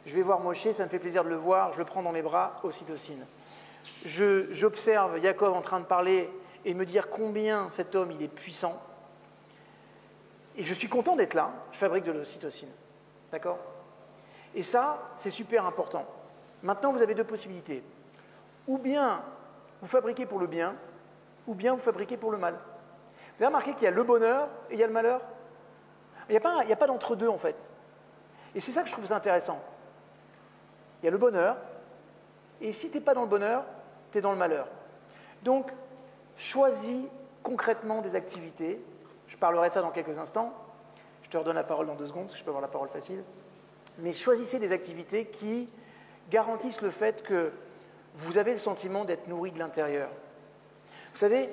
Je vais voir Moshe, ça me fait plaisir de le voir, je le prends dans mes bras, ocytocine. J'observe Yaakov en train de parler et me dire combien cet homme il est puissant. Et je suis content d'être là, je fabrique de l'ocytocine. D'accord ? Et ça, c'est super important. Maintenant, vous avez 2 possibilités. Ou bien vous fabriquez pour le bien, ou bien vous fabriquez pour le mal. Vous avez remarqué qu'il y a le bonheur et il y a le malheur ? Il n'y a pas d'entre-deux, en fait. Et c'est ça que je trouve intéressant. Il y a le bonheur, et si tu n'es pas dans le bonheur, tu es dans le malheur. Donc, choisis concrètement des activités. Je parlerai de ça dans quelques instants. Je te redonne la parole dans 2 secondes, parce que je peux avoir la parole facile. Mais choisissez des activités qui garantissent le fait que vous avez le sentiment d'être nourri de l'intérieur. Vous savez,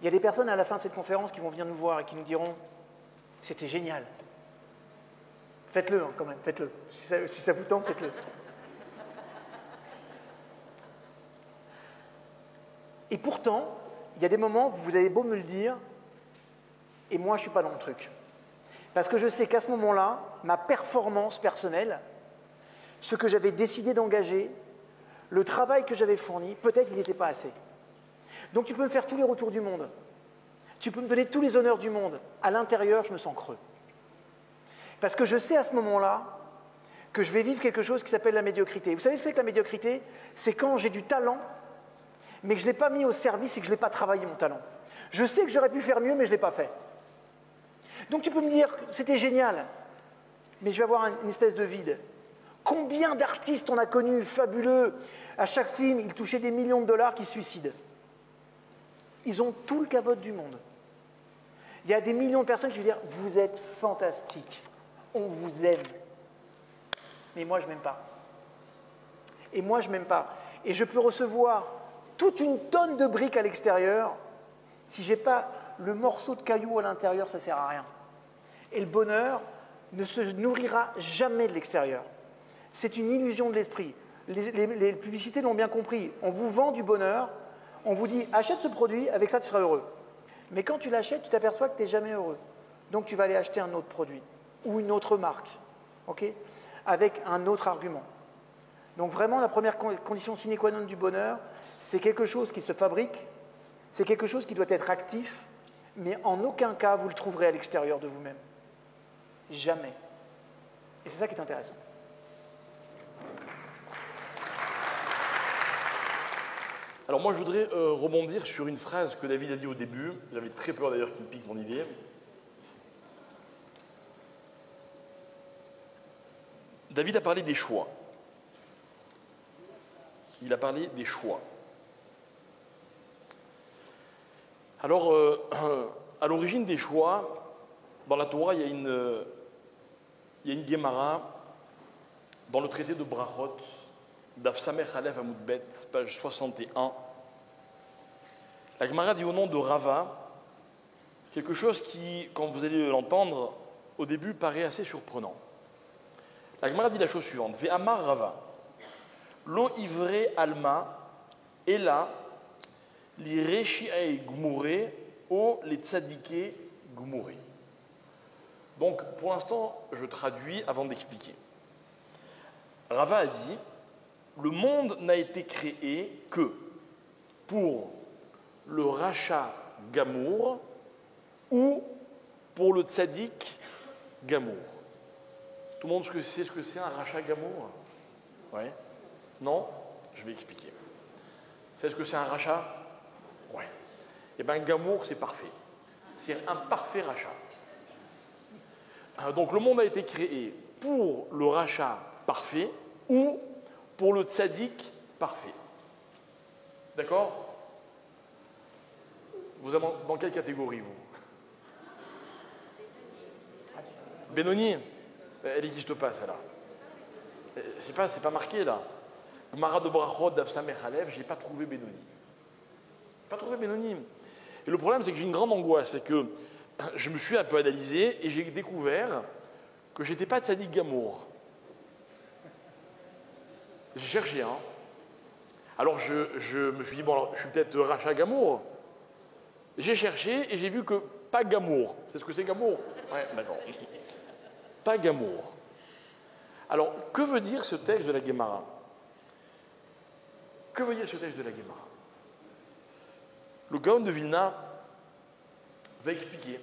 il y a des personnes à la fin de cette conférence qui vont venir nous voir et qui nous diront « C'était génial ». Faites-le quand même, faites-le. Si ça vous tente, faites-le. Et pourtant, il y a des moments où vous avez beau me le dire, et moi je ne suis pas dans le truc. Parce que je sais qu'à ce moment-là, ma performance personnelle, ce que j'avais décidé d'engager, le travail que j'avais fourni, peut-être il n'était pas assez. Donc tu peux me faire tous les retours du monde, tu peux me donner tous les honneurs du monde, à l'intérieur je me sens creux. Parce que je sais à ce moment-là que je vais vivre quelque chose qui s'appelle la médiocrité. Vous savez ce que c'est que la médiocrité ? C'est quand j'ai du talent, mais que je ne l'ai pas mis au service et que je ne l'ai pas travaillé mon talent. Je sais que j'aurais pu faire mieux, mais je ne l'ai pas fait. Donc tu peux me dire que c'était génial, mais je vais avoir une espèce de vide. Combien d'artistes on a connus, fabuleux, à chaque film, ils touchaient des millions de dollars qui se suicident. Ils ont tout le cavote du monde. Il y a des millions de personnes qui vont dire « Vous êtes fantastique, on vous aime. » Mais moi, je ne m'aime pas. Et moi, je ne m'aime pas. Et je peux recevoir toute une tonne de briques à l'extérieur. Si je n'ai pas le morceau de caillou à l'intérieur, ça ne sert à rien. Et le bonheur ne se nourrira jamais de l'extérieur. C'est une illusion de l'esprit. Les publicités l'ont bien compris. On vous vend du bonheur, on vous dit « achète ce produit, avec ça tu seras heureux ». Mais quand tu l'achètes, tu t'aperçois que tu n'es jamais heureux. Donc tu vas aller acheter un autre produit ou une autre marque, okay, avec un autre argument. Donc vraiment, la première condition sine qua non du bonheur, c'est quelque chose qui se fabrique, c'est quelque chose qui doit être actif, mais en aucun cas vous le trouverez à l'extérieur de vous-même. Jamais. Et c'est ça qui est intéressant. Alors moi, je voudrais rebondir sur une phrase que David a dit au début. J'avais très peur d'ailleurs qu'il me pique mon idée. David a parlé des choix. Il a parlé des choix. Alors, à l'origine des choix, dans la Torah, il y a une Gemara dans le traité de Brachot, Daf Samech Aleph Amud Bet, page 61. La Gemara dit au nom de Rava quelque chose qui, quand vous allez l'entendre, au début paraît assez surprenant. La Gemara dit la chose suivante: Ve'amar Rava, lo ivre alma, ela, li reshi'ei gmure, o les tzadike gmure. Donc, pour l'instant, je traduis avant d'expliquer. Rava a dit: le monde n'a été créé que pour le rachat gamour ou pour le tzaddik gamour. Tout le monde sait ce que c'est un rachat gamour? Oui? Non? Je vais expliquer. Vous savez ce que c'est un rachat? Oui. Eh bien, gamour, c'est parfait. C'est un parfait rachat. Donc, le monde a été créé pour le rachat parfait ou pour le tzaddik parfait. D'accord? Vous êtes dans quelle catégorie, vous? Benoni? Elle n'existe pas, celle-là. Je ne sais pas, c'est pas marqué, là. Gemara de Brachot, Daf Samech Aleph, je n'ai pas trouvé Benoni. Pas trouvé Benoni. Et le problème, c'est que j'ai une grande angoisse, c'est que je me suis un peu analysé et j'ai découvert que je n'étais pas tzaddik gamour. J'ai cherché, hein. Alors je me suis dit, bon, alors, je suis peut-être rachat gamour. J'ai cherché et j'ai vu que pas gamour. C'est ce que c'est gamour? Ouais, d'accord. Pas gamour. Alors, que veut dire ce texte de la Gemara? Que veut dire ce texte de la Gemara? Le Gaon de Vilna va expliquer.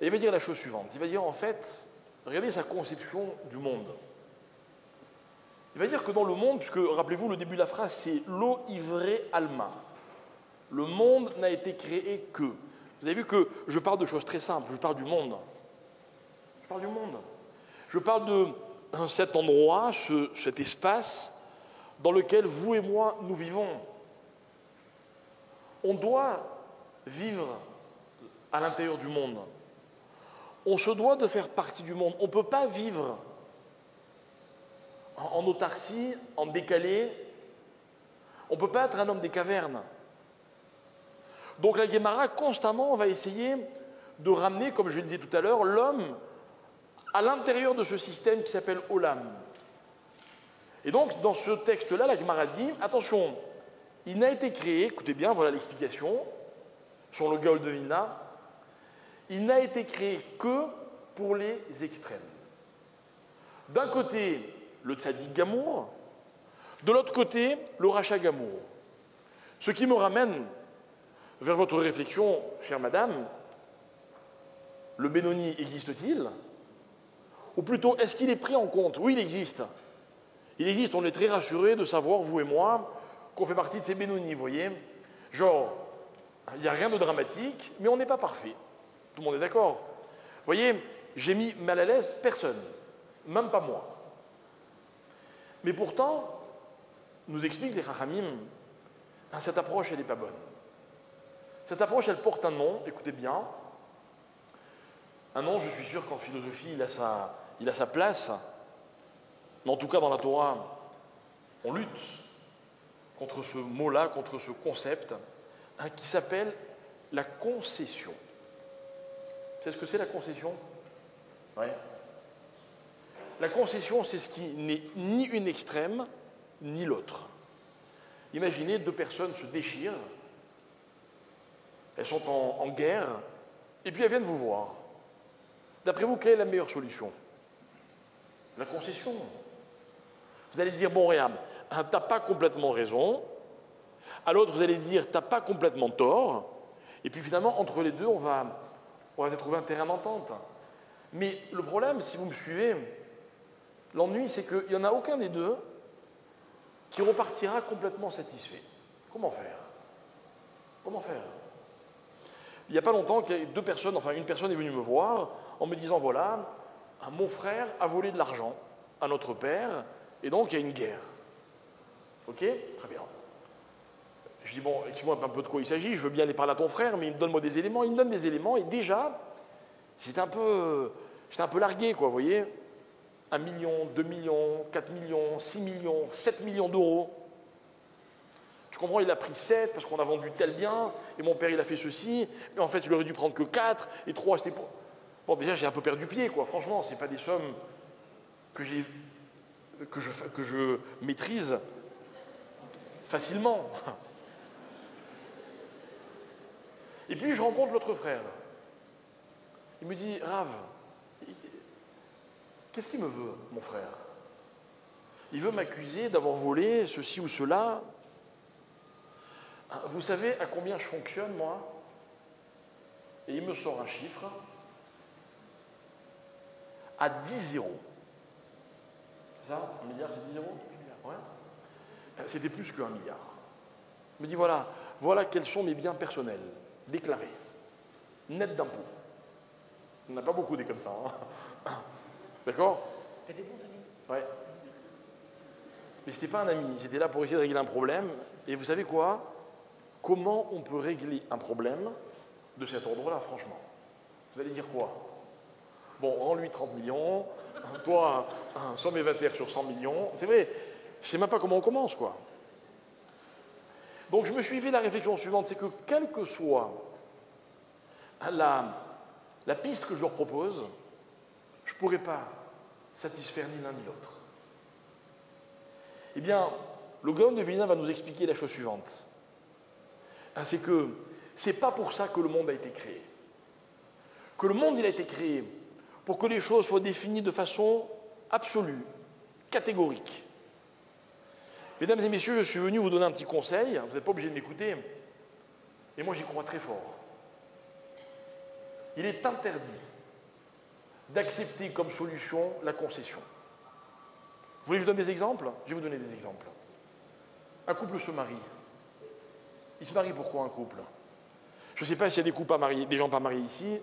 Et il va dire la chose suivante. Il va dire, en fait, regardez sa conception du monde. Il va dire que dans le monde, puisque, rappelez-vous, le début de la phrase, c'est « lo ivré alma ». Le monde n'a été créé que. Vous avez vu que je parle de choses très simples, je parle du monde. Je parle du monde. Je parle de cet endroit, cet espace dans lequel vous et moi, nous vivons. On doit vivre à l'intérieur du monde. On se doit de faire partie du monde. On ne peut pas vivre en autarcie, en décalé. On ne peut pas être un homme des cavernes. Donc la Gemara, constamment, va essayer de ramener, comme je le disais tout à l'heure, l'homme à l'intérieur de ce système qui s'appelle Olam. Et donc, dans ce texte-là, la Gemara dit, attention, il n'a été créé, écoutez bien, voilà l'explication, sur le Gaon de Vilna, il n'a été créé que pour les extrêmes. D'un côté, le tzaddik gamour, de l'autre côté, le rachat gamour. Ce qui me ramène vers votre réflexion, chère madame, le Benoni existe-t-il? Ou plutôt, est-ce qu'il est pris en compte? Oui, il existe. Il existe, on est très rassurés de savoir, vous et moi, qu'on fait partie de ces Benoni, vous voyez? Genre, il n'y a rien de dramatique, mais on n'est pas parfait. Tout le monde est d'accord? Vous voyez, j'ai mis mal à l'aise personne, même pas moi. Mais pourtant, nous expliquent les Chachamim, cette approche, elle n'est pas bonne. Cette approche, elle porte un nom, écoutez bien. Un nom, je suis sûr qu'en philosophie, il a sa place. Mais en tout cas, dans la Torah, on lutte contre ce mot-là, contre ce concept, qui s'appelle la concession. C'est ce que c'est la concession? Ouais. La concession, c'est ce qui n'est ni une extrême, ni l'autre. Imaginez, deux personnes se déchirent, elles sont en guerre, et puis elles viennent vous voir. D'après vous, quelle est la meilleure solution? La concession. Vous allez dire, bon, regarde, t'as pas complètement raison. À l'autre, vous allez dire, t'as pas complètement tort. Et puis finalement, entre les deux, on va trouver un terrain d'entente. Mais le problème, si vous me suivez, l'ennui, c'est qu'il n'y en a aucun des deux qui repartira complètement satisfait. Comment faire? Comment faire? Il n'y a pas longtemps, une personne est venue me voir en me disant, voilà, mon frère a volé de l'argent à notre père, et donc il y a une guerre. Ok? Très bien. Je dis, bon, explique-moi un peu de quoi il s'agit, je veux bien aller parler à ton frère, mais donne-moi des éléments. Il me donne des éléments, et déjà, j'étais un peu largué, quoi, vous voyez? 1 million, 2 millions, 4 millions, 6 millions, 7 millions d'euros. Tu comprends, il a pris 7 parce qu'on a vendu tel bien, et mon père, il a fait ceci, mais en fait, il aurait dû prendre que 4, et 3, c'était pour... Bon, déjà, j'ai un peu perdu pied, quoi. Franchement, ce n'est pas des sommes que je maîtrise facilement. Et puis, je rencontre l'autre frère. Il me dit, Rav, qu'est-ce qu'il me veut, mon frère? Il veut m'accuser d'avoir volé ceci ou cela. Vous savez à combien je fonctionne, moi? Et il me sort un chiffre à 10 euros. C'est ça? 1 milliard, c'est 10 euros? Ouais. C'était plus qu'1 milliard. Il me dit, voilà quels sont mes biens personnels, déclarés, nets d'impôts. Il n'y en a pas beaucoup des comme ça. Hein. D'accord? T'as des bons amis? Ouais. Mais je n'étais pas un ami, j'étais là pour essayer de régler un problème. Et vous savez quoi? Comment on peut régler un problème de cet ordre-là, franchement? Vous allez dire quoi? Bon, rends-lui 30 millions, toi, somme évataire sur 100 millions. C'est vrai, je ne sais même pas comment on commence, quoi. Donc je me suis fait la réflexion suivante, c'est que quelle que soit la piste que je leur propose, je ne pourrais pas satisfaire ni l'un ni l'autre. Eh bien, le Gaon de Vilna va nous expliquer la chose suivante. C'est que ce n'est pas pour ça que le monde a été créé. Que le monde, il a été créé pour que les choses soient définies de façon absolue, catégorique. Mesdames et messieurs, je suis venu vous donner un petit conseil, vous n'êtes pas obligés de m'écouter, et moi j'y crois très fort. Il est interdit d'accepter comme solution la concession. Vous voulez que je donne des exemples? Je vais vous donner des exemples. Un couple se marie. Il se marie pourquoi un couple? Je ne sais pas s'il y a des couples pas mariés, des gens pas mariés ici.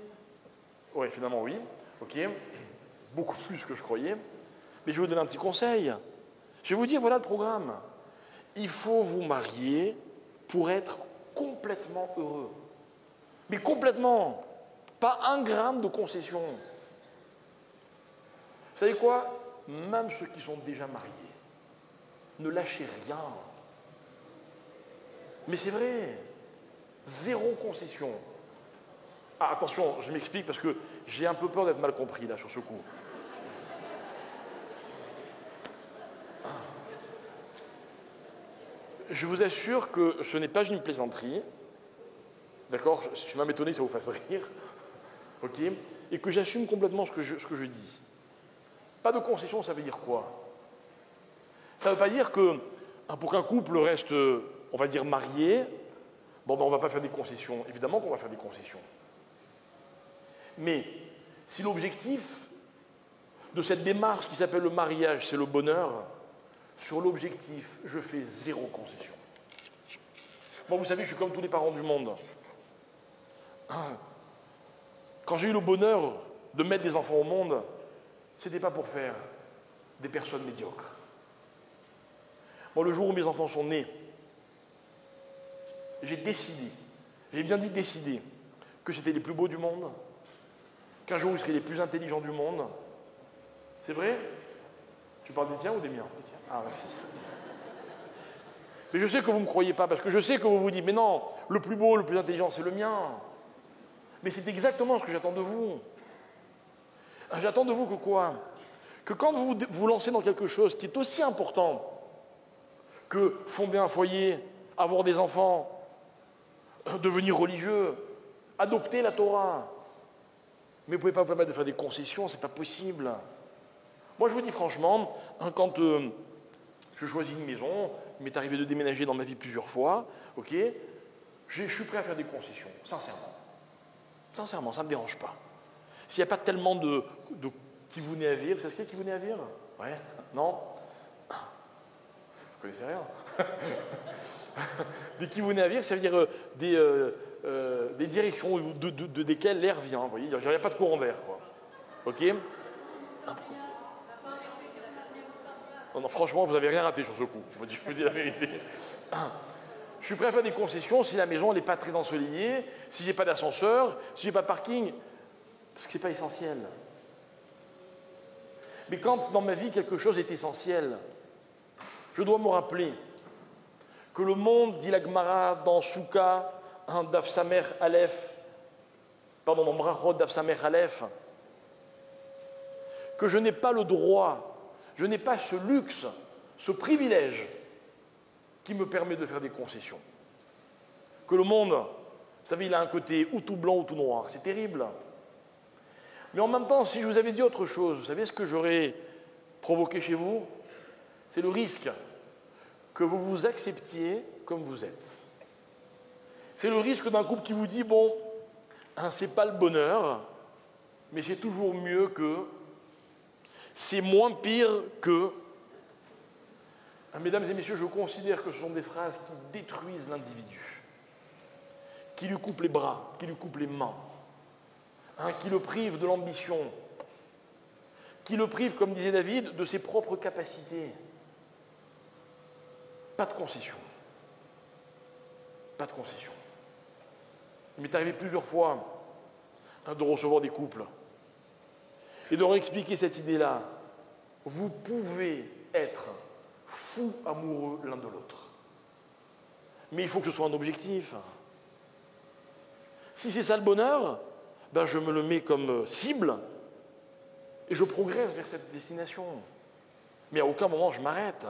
Oui, finalement oui. Ok. Beaucoup plus que je croyais. Mais je vais vous donner un petit conseil. Je vais vous dire, voilà le programme. Il faut vous marier pour être complètement heureux. Mais complètement. Pas un gramme de concession. Vous savez quoi? Même ceux qui sont déjà mariés, ne lâchez rien. Mais c'est vrai. Zéro concession. Ah, attention, je m'explique parce que j'ai un peu peur d'être mal compris là sur ce coup. Je vous assure que ce n'est pas une plaisanterie, d'accord? Je suis même étonné que ça vous fasse rire, ok? Et que j'assume complètement ce que je dis. Pas de concession, ça veut dire quoi? Ça ne veut pas dire que pour qu'un couple reste, on va dire, marié, bon, ben, on ne va pas faire des concessions. Évidemment qu'on va faire des concessions. Mais si l'objectif de cette démarche qui s'appelle le mariage, c'est le bonheur, sur l'objectif, je fais zéro concession. Moi, vous savez, je suis comme tous les parents du monde. Quand j'ai eu le bonheur de mettre des enfants au monde, ce n'était pas pour faire des personnes médiocres. Moi, le jour où mes enfants sont nés, j'ai décidé, j'ai bien dit décidé, que c'était les plus beaux du monde, qu'un jour ils seraient les plus intelligents du monde. C'est vrai? Tu parles des tiens ou des miens? Des tiens. Ah, merci. Mais je sais que vous ne me croyez pas, parce que je sais que vous vous dites, mais non, le plus beau, le plus intelligent, c'est le mien. Mais c'est exactement ce que j'attends de vous. J'attends de vous que quoi? Que quand vous vous lancez dans quelque chose qui est aussi important que fonder un foyer, avoir des enfants, devenir religieux, adopter la Torah, mais vous ne pouvez pas vous permettre de faire des concessions, ce n'est pas possible. Moi, je vous dis franchement, quand je choisis une maison, il m'est arrivé de déménager dans ma vie plusieurs fois, ok, je suis prêt à faire des concessions, sincèrement. Sincèrement, ça ne me dérange pas. S'il n'y a pas tellement de qui vous venez à vivre, c'est ce qu'il y a qui vous venez à vivre? Ouais? Non? Vous connaissez rien? Des qui vous venez à vivre, ça veut dire des directions desquelles l'air vient. Vous voyez, il n'y a pas de courant d'air, quoi. Ok? Non, franchement, vous n'avez rien raté sur ce coup. Je vous dis la vérité. Je suis prêt à faire des concessions si la maison n'est pas très ensoleillée, si j'ai pas d'ascenseur, si j'ai pas de parking, parce que c'est pas essentiel. Mais quand dans ma vie quelque chose est essentiel, je dois me rappeler que le monde, dit la Gemara dans Souka, dans Brachot Daf Samer Aleph, que je n'ai pas le droit, je n'ai pas ce luxe, ce privilège qui me permet de faire des concessions. Que le monde, vous savez, il a un côté ou tout blanc ou tout noir, c'est terrible. Mais en même temps, si je vous avais dit autre chose, vous savez ce que j'aurais provoqué chez vous? C'est le risque que vous vous acceptiez comme vous êtes. C'est le risque d'un couple qui vous dit, bon, c'est pas le bonheur, mais c'est toujours mieux que, c'est moins pire que. Mesdames et messieurs, je considère que ce sont des phrases qui détruisent l'individu, qui lui coupent les bras, qui lui coupent les mains, qui le privent de l'ambition, qui le privent, comme disait David, de ses propres capacités. Pas de concession. Pas de concession. Il m'est arrivé plusieurs fois de recevoir des couples et de leur expliquer cette idée-là. Vous pouvez être fous amoureux l'un de l'autre. Mais il faut que ce soit un objectif. Si c'est ça le bonheur, ben je me le mets comme cible et je progresse vers cette destination. Mais à aucun moment je m'arrête.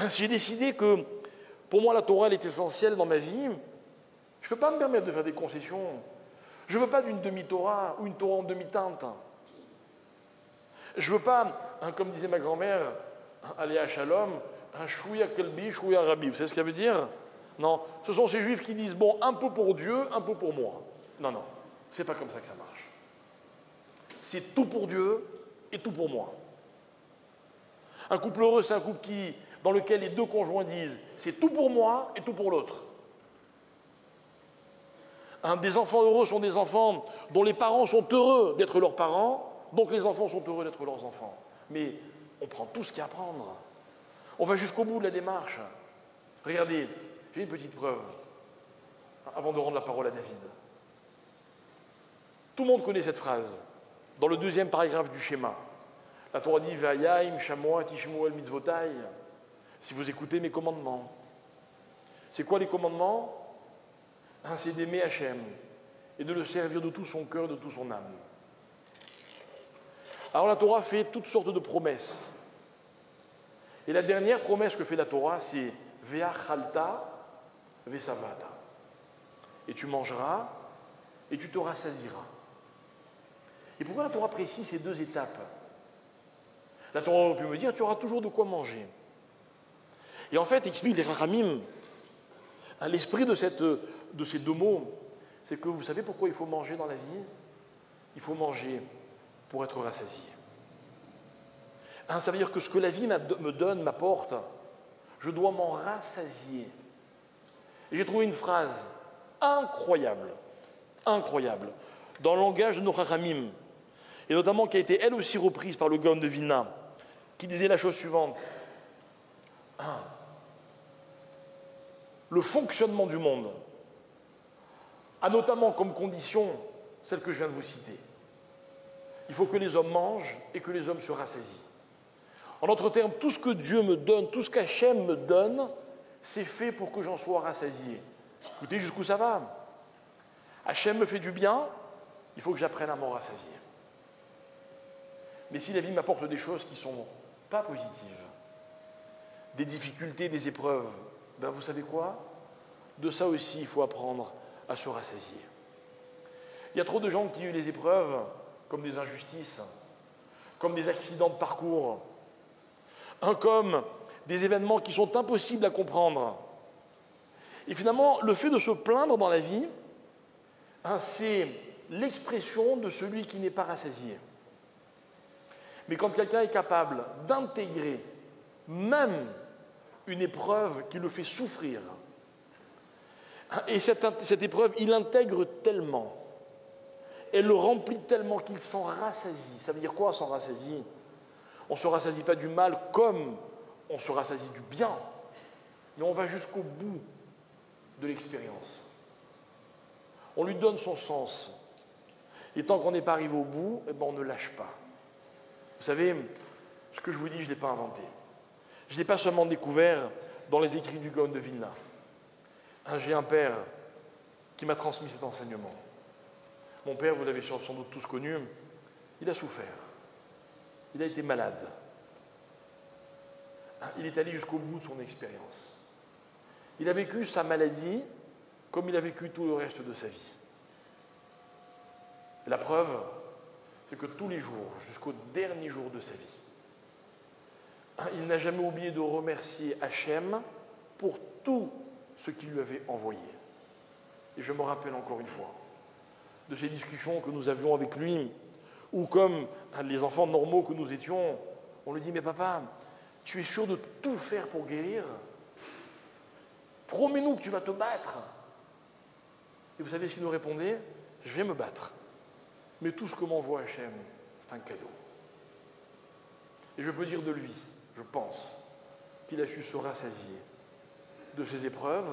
Si j'ai décidé que pour moi la Torah elle est essentielle dans ma vie, je ne peux pas me permettre de faire des concessions. Je ne veux pas d'une demi-Torah ou une Torah en demi-teinte. Je ne veux pas, comme disait ma grand-mère, aller à Shalom, un chouïa kelbi, chouïa rabbi. Vous savez ce que ça veut dire? Non, ce sont ces juifs qui disent, bon, un peu pour Dieu, un peu pour moi. Non, non, c'est pas comme ça que ça marche. C'est tout pour Dieu et tout pour moi. Un couple heureux, c'est un couple dans lequel les deux conjoints disent, c'est tout pour moi et tout pour l'autre. Des enfants heureux sont des enfants dont les parents sont heureux d'être leurs parents, donc les enfants sont heureux d'être leurs enfants. Mais on prend tout ce qu'il y a à prendre. On va jusqu'au bout de la démarche. Regardez, j'ai une petite preuve, avant de rendre la parole à David. Tout le monde connaît cette phrase, dans le deuxième paragraphe du schéma. La Torah dit « Va'yaim shamoa tishmu el mitzvotai » si vous écoutez mes commandements. C'est quoi les commandements? C'est d'aimer Hachem et de le servir de tout son cœur, de toute son âme. Alors la Torah fait toutes sortes de promesses. Et la dernière promesse que fait la Torah, c'est Ve'achalta ve'savata. Et tu mangeras et tu te rassasieras. Et pourquoi la Torah précise ces deux étapes? La Torah aurait pu me dire, tu auras toujours de quoi manger. Et en fait, explique les Rachamim, l'esprit de ces deux mots, c'est que vous savez pourquoi il faut manger dans la vie? Il faut manger pour être rassasié. Ça veut dire que ce que la vie me donne, m'apporte, je dois m'en rassasier. Et j'ai trouvé une phrase incroyable, incroyable, dans le langage de nos Rachamim, et notamment qui a été elle aussi reprise par le Gaon de Vilna, qui disait la chose suivante. Le fonctionnement du monde a notamment comme condition celle que je viens de vous citer. Il faut que les hommes mangent et que les hommes se rassasient. En d'autres termes, tout ce que Dieu me donne, tout ce qu'Hachem me donne, c'est fait pour que j'en sois rassasié. Écoutez jusqu'où ça va. Hachem me fait du bien, il faut que j'apprenne à m'en rassasier. Mais si la vie m'apporte des choses qui ne sont pas positives, des difficultés, des épreuves, ben vous savez quoi? De ça aussi, il faut apprendre à se rassasier. Il y a trop de gens qui ont eu les épreuves comme des injustices, comme des accidents de parcours, comme des événements qui sont impossibles à comprendre. Et finalement, le fait de se plaindre dans la vie, c'est l'expression de celui qui n'est pas rassasié. Mais quand quelqu'un est capable d'intégrer même une épreuve qui le fait souffrir, et cette épreuve, il l'intègre tellement, elle le remplit tellement qu'il s'en rassasie. Ça veut dire quoi, s'en rassasie? On ne se rassasie pas du mal comme on se rassasie du bien, mais on va jusqu'au bout de l'expérience. On lui donne son sens. Et tant qu'on n'est pas arrivé au bout, on ne lâche pas. Vous savez, ce que je vous dis, je ne l'ai pas inventé. Je ne l'ai pas seulement découvert dans les écrits du Gaon de Vilna. J'ai un père qui m'a transmis cet enseignement. Mon père, vous l'avez sans doute tous connu, il a souffert. Il a été malade. Il est allé jusqu'au bout de son expérience. Il a vécu sa maladie comme il a vécu tout le reste de sa vie. La preuve, c'est que tous les jours, jusqu'au dernier jour de sa vie, il n'a jamais oublié de remercier Hachem pour tout ce qu'il lui avait envoyé. Et je me rappelle encore une fois de ces discussions que nous avions avec lui, où comme les enfants normaux que nous étions, on lui dit « Mais papa, tu es sûr de tout faire pour guérir? Promets-nous que tu vas te battre. » Et vous savez ce qu'il nous répondait? « Je vais me battre. Mais tout ce que m'envoie Hachem, c'est un cadeau. » Et je peux dire de lui, je pense, qu'il a su se rassasier de ses épreuves,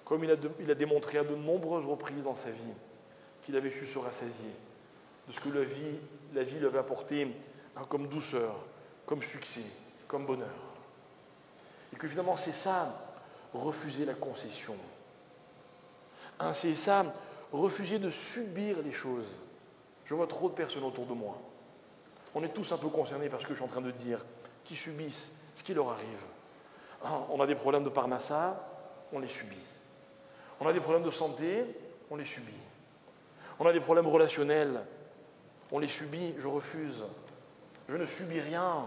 comme il a démontré à de nombreuses reprises dans sa vie qu'il avait su se rassasier de ce que la vie lui avait apporté comme douceur, comme succès, comme bonheur. Et que finalement, c'est ça, refuser la concession. C'est ça, refuser de subir les choses. Je vois trop de personnes autour de moi. On est tous un peu concernés par ce que je suis en train de dire, qui subissent ce qui leur arrive. On a des problèmes de parnassa, on les subit. On a des problèmes de santé, on les subit. On a des problèmes relationnels, on les subit, je refuse. Je ne subis rien.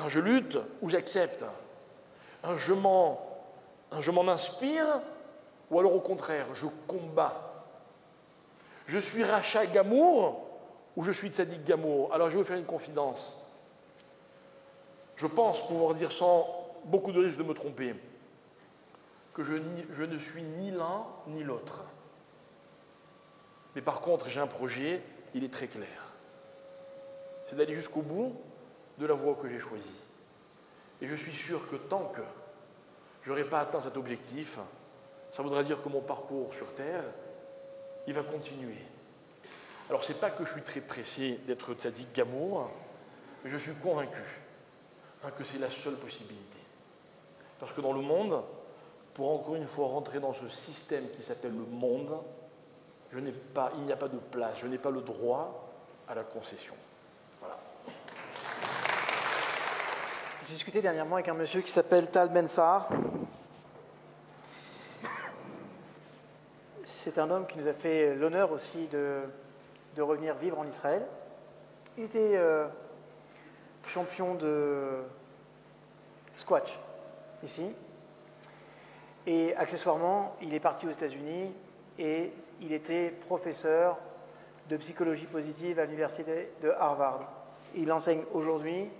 Je lutte ou j'accepte. Je m'en inspire ou alors au contraire, je combats. Je suis Racha Gamour ou je suis Tzadik Gamour. Alors je vais vous faire une confidence. Je pense pouvoir dire sans beaucoup de risque de me tromper que je ne suis ni l'un ni l'autre. Mais par contre, j'ai un projet, il est très clair. C'est d'aller jusqu'au bout de la voie que j'ai choisie. Et je suis sûr que tant que je n'aurai pas atteint cet objectif, ça voudra dire que mon parcours sur Terre, il va continuer. Alors, ce n'est pas que je suis très pressé d'être Tzadik Gamour, mais je suis convaincu que c'est la seule possibilité. Parce que dans le monde, pour encore une fois rentrer dans ce système qui s'appelle le monde, il n'y a pas de place, je n'ai pas le droit à la concession. Voilà. J'ai discuté dernièrement avec un monsieur qui s'appelle Tal Ben Sahar. C'est un homme qui nous a fait l'honneur aussi de revenir vivre en Israël. Il était champion de squash ici. Et accessoirement, il est parti aux États-Unis et il était professeur de psychologie positive à l'université de Harvard. Il enseigne aujourd'hui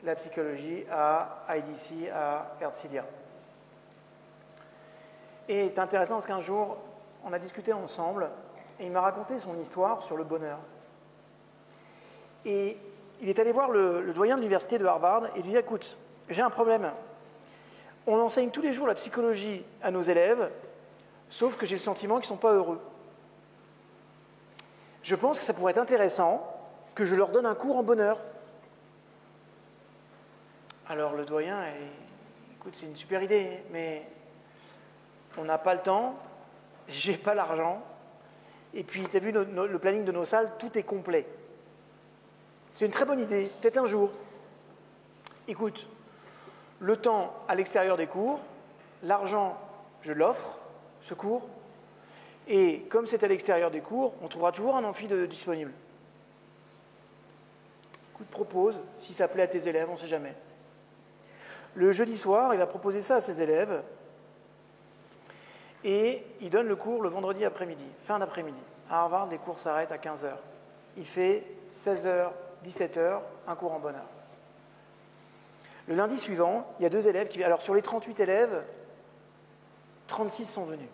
la psychologie à IDC à Herzliya. Et c'est intéressant parce qu'un jour, on a discuté ensemble et il m'a raconté son histoire sur le bonheur. Et il est allé voir le doyen de l'université de Harvard et lui dit « Écoute, j'ai un problème. On enseigne tous les jours la psychologie à nos élèves, sauf que j'ai le sentiment qu'ils ne sont pas heureux. Je pense que ça pourrait être intéressant que je leur donne un cours en bonheur. » Alors le doyen, écoute, c'est une super idée, mais on n'a pas le temps, j'ai pas l'argent. Et puis, tu as vu le planning de nos salles, tout est complet. C'est une très bonne idée, peut-être un jour. Écoute, le temps à l'extérieur des cours, l'argent, je l'offre, ce cours, et comme c'est à l'extérieur des cours, on trouvera toujours un amphi disponible. Écoute, propose, si ça plaît à tes élèves, on ne sait jamais. Le jeudi soir, il va proposer ça à ses élèves, et il donne le cours le vendredi après-midi, fin d'après-midi. À Harvard, les cours s'arrêtent à 15h. Il fait 16h, 17h, un cours en bonne heure. Le lundi suivant, il y a 2 élèves qui... Alors, sur les 38 élèves, 36 sont venus.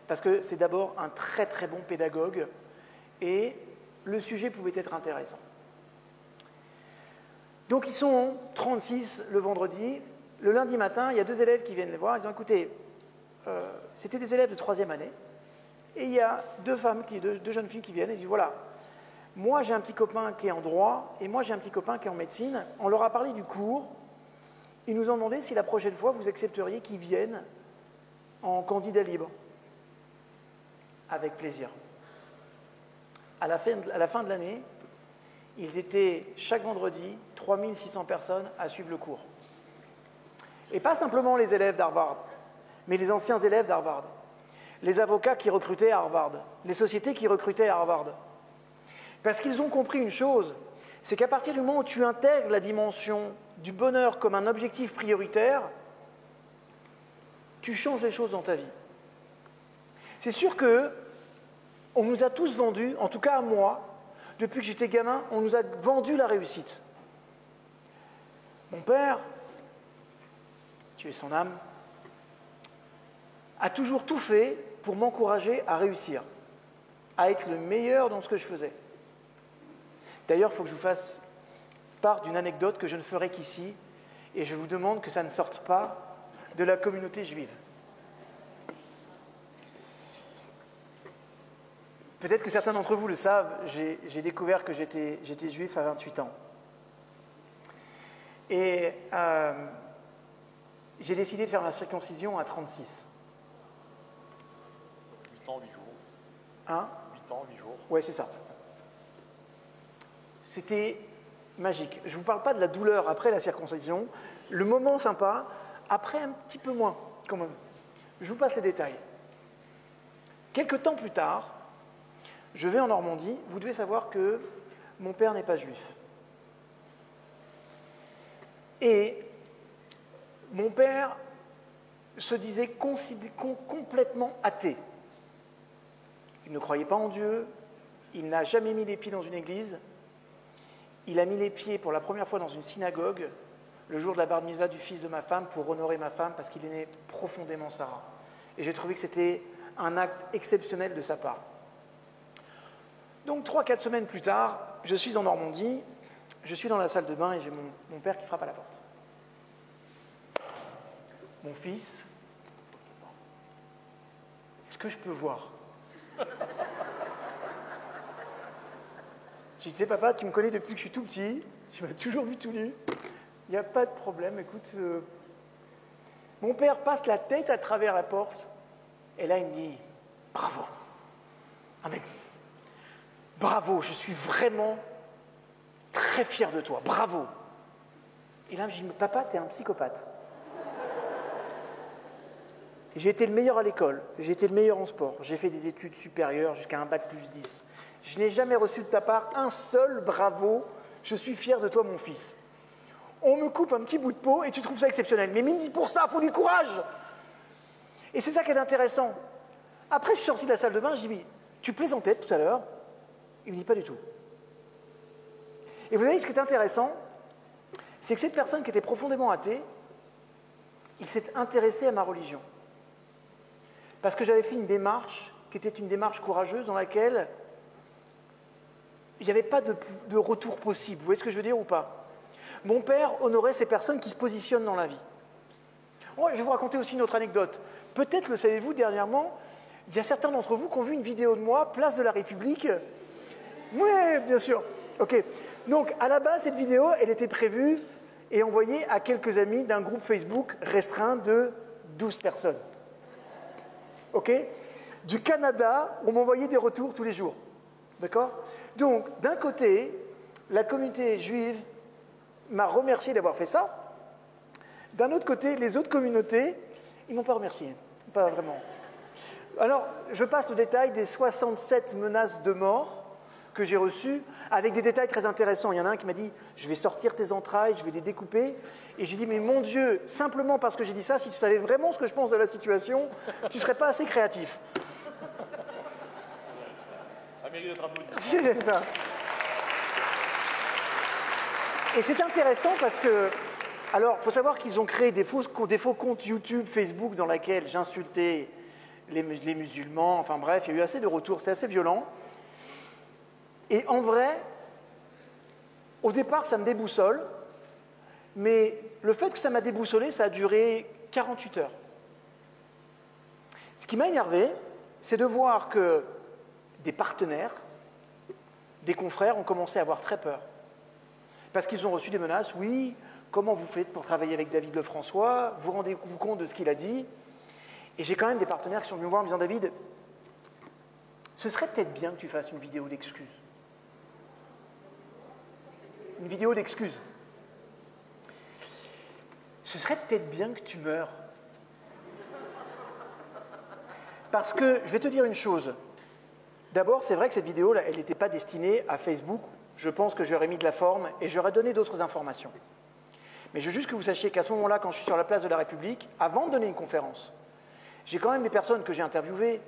Parce que c'est d'abord un très très bon pédagogue et le sujet pouvait être intéressant. Donc, ils sont 36 le vendredi. Le lundi matin, il y a 2 élèves qui viennent les voir. Ils ont écouté, c'était des élèves de 3e année. Et il y a 2 jeunes filles qui viennent et disent, voilà, moi j'ai un petit copain qui est en droit et moi j'ai un petit copain qui est en médecine. On leur a parlé du cours. Ils nous ont demandé si la prochaine fois vous accepteriez qu'ils viennent en candidat libre. Avec plaisir. À la fin de l'année, ils étaient chaque vendredi 3600 personnes à suivre le cours. Et pas simplement les élèves d'Harvard, mais les anciens élèves d'Harvard, les avocats qui recrutaient à Harvard, les sociétés qui recrutaient à Harvard. Parce qu'ils ont compris une chose, c'est qu'à partir du moment où tu intègres la dimension du bonheur comme un objectif prioritaire, tu changes les choses dans ta vie. C'est sûr qu'on nous a tous vendu, en tout cas à moi, depuis que j'étais gamin, on nous a vendu la réussite. Mon père, tu es son âme, a toujours tout fait pour m'encourager à réussir, à être le meilleur dans ce que je faisais. D'ailleurs, il faut que je vous fasse part d'une anecdote que je ne ferai qu'ici, et je vous demande que ça ne sorte pas de la communauté juive. Peut-être que certains d'entre vous le savent, j'ai découvert que j'étais juif à 28 ans. Et j'ai décidé de faire ma circoncision à 36. 8 ans, 8 jours. Hein ? 8 ans, 8 jours. Ouais, c'est ça. C'était magique. Je ne vous parle pas de la douleur après la circoncision, le moment sympa, après un petit peu moins, quand même. Je vous passe les détails. Quelque temps plus tard, je vais en Normandie. Vous devez savoir que mon père n'est pas juif. Et mon père se disait complètement athée. Il ne croyait pas en Dieu, il n'a jamais mis les pieds dans une église, il a mis les pieds pour la première fois dans une synagogue le jour de la bar mitzvah du fils de ma femme pour honorer ma femme parce qu'il aimait profondément Sarah. Et j'ai trouvé que c'était un acte exceptionnel de sa part. Donc 3-4 semaines plus tard, je suis en Normandie, je suis dans la salle de bain et j'ai mon père qui frappe à la porte. Mon fils, est-ce que je peux voir ? J'ai dit, tu sais papa, tu me connais depuis que je suis tout petit, tu m'as toujours vu tout nu, il n'y a pas de problème, écoute. Mon père passe la tête à travers la porte, et là il me dit, bravo. Ah mais, bravo, je suis vraiment très fier de toi, bravo. Et là je dis, papa, t'es un psychopathe. J'ai été le meilleur à l'école, j'ai été le meilleur en sport, j'ai fait des études supérieures jusqu'à un bac plus 10. Je n'ai jamais reçu de ta part un seul bravo, je suis fier de toi mon fils. On me coupe un petit bout de peau et tu trouves ça exceptionnel. Mais il me dit pour ça, il faut du courage. Et c'est ça qui est intéressant. Après, je suis sorti de la salle de bain, je dis, mais tu plaisantais tout à l'heure ? Il me dit, pas du tout. Et vous voyez, ce qui est intéressant, c'est que cette personne qui était profondément athée, il s'est intéressé à ma religion. Parce que j'avais fait une démarche qui était une démarche courageuse dans laquelle il n'y avait pas de retour possible. Vous voyez ce que je veux dire ou pas ? Mon père honorait ces personnes qui se positionnent dans la vie. Oh, je vais vous raconter aussi une autre anecdote. Peut-être le savez-vous, dernièrement, il y a certains d'entre vous qui ont vu une vidéo de moi, Place de la République. Oui, bien sûr. Ok. Donc, à la base, cette vidéo, elle était prévue et envoyée à quelques amis d'un groupe Facebook restreint de 12 personnes. Ok ? du Canada, on m'envoyait des retours tous les jours. D'accord? Donc, d'un côté, la communauté juive m'a remercié d'avoir fait ça. D'un autre côté, les autres communautés, ils ne m'ont pas remercié. Pas vraiment. Alors, je passe au détail des 67 menaces de mort que j'ai reçues, avec des détails très intéressants. Il y en a un qui m'a dit « Je vais sortir tes entrailles, je vais les découper ». Et j'ai dit « Mais mon Dieu, simplement parce que j'ai dit ça, si tu savais vraiment ce que je pense de la situation, tu ne serais pas assez créatif. » C'est ça. Et c'est intéressant parce que, alors, il faut savoir qu'ils ont créé des faux comptes YouTube, Facebook, dans lesquels j'insultais les musulmans, enfin bref, il y a eu assez de retours, c'était assez violent. Et en vrai, au départ, ça me déboussole, mais le fait que ça m'a déboussolé, ça a duré 48 heures. Ce qui m'a énervé, c'est de voir que des partenaires, des confrères ont commencé à avoir très peur. Parce qu'ils ont reçu des menaces, oui, comment vous faites pour travailler avec David Lefrançois? Vous rendez-vous compte de ce qu'il a dit? Et j'ai quand même des partenaires qui sont venus me voir en me disant, David, ce serait peut-être bien que tu fasses une vidéo d'excuses. Une vidéo d'excuses. Ce serait peut-être bien que tu meurs. Parce que, je vais te dire une chose. D'abord, c'est vrai que cette vidéo, elle n'était pas destinée à Facebook. Je pense que j'aurais mis de la forme et j'aurais donné d'autres informations. Mais je veux juste que vous sachiez qu'à ce moment-là, quand je suis sur la place de la République, avant de donner une conférence, j'ai quand même des personnes que j'ai interviewées.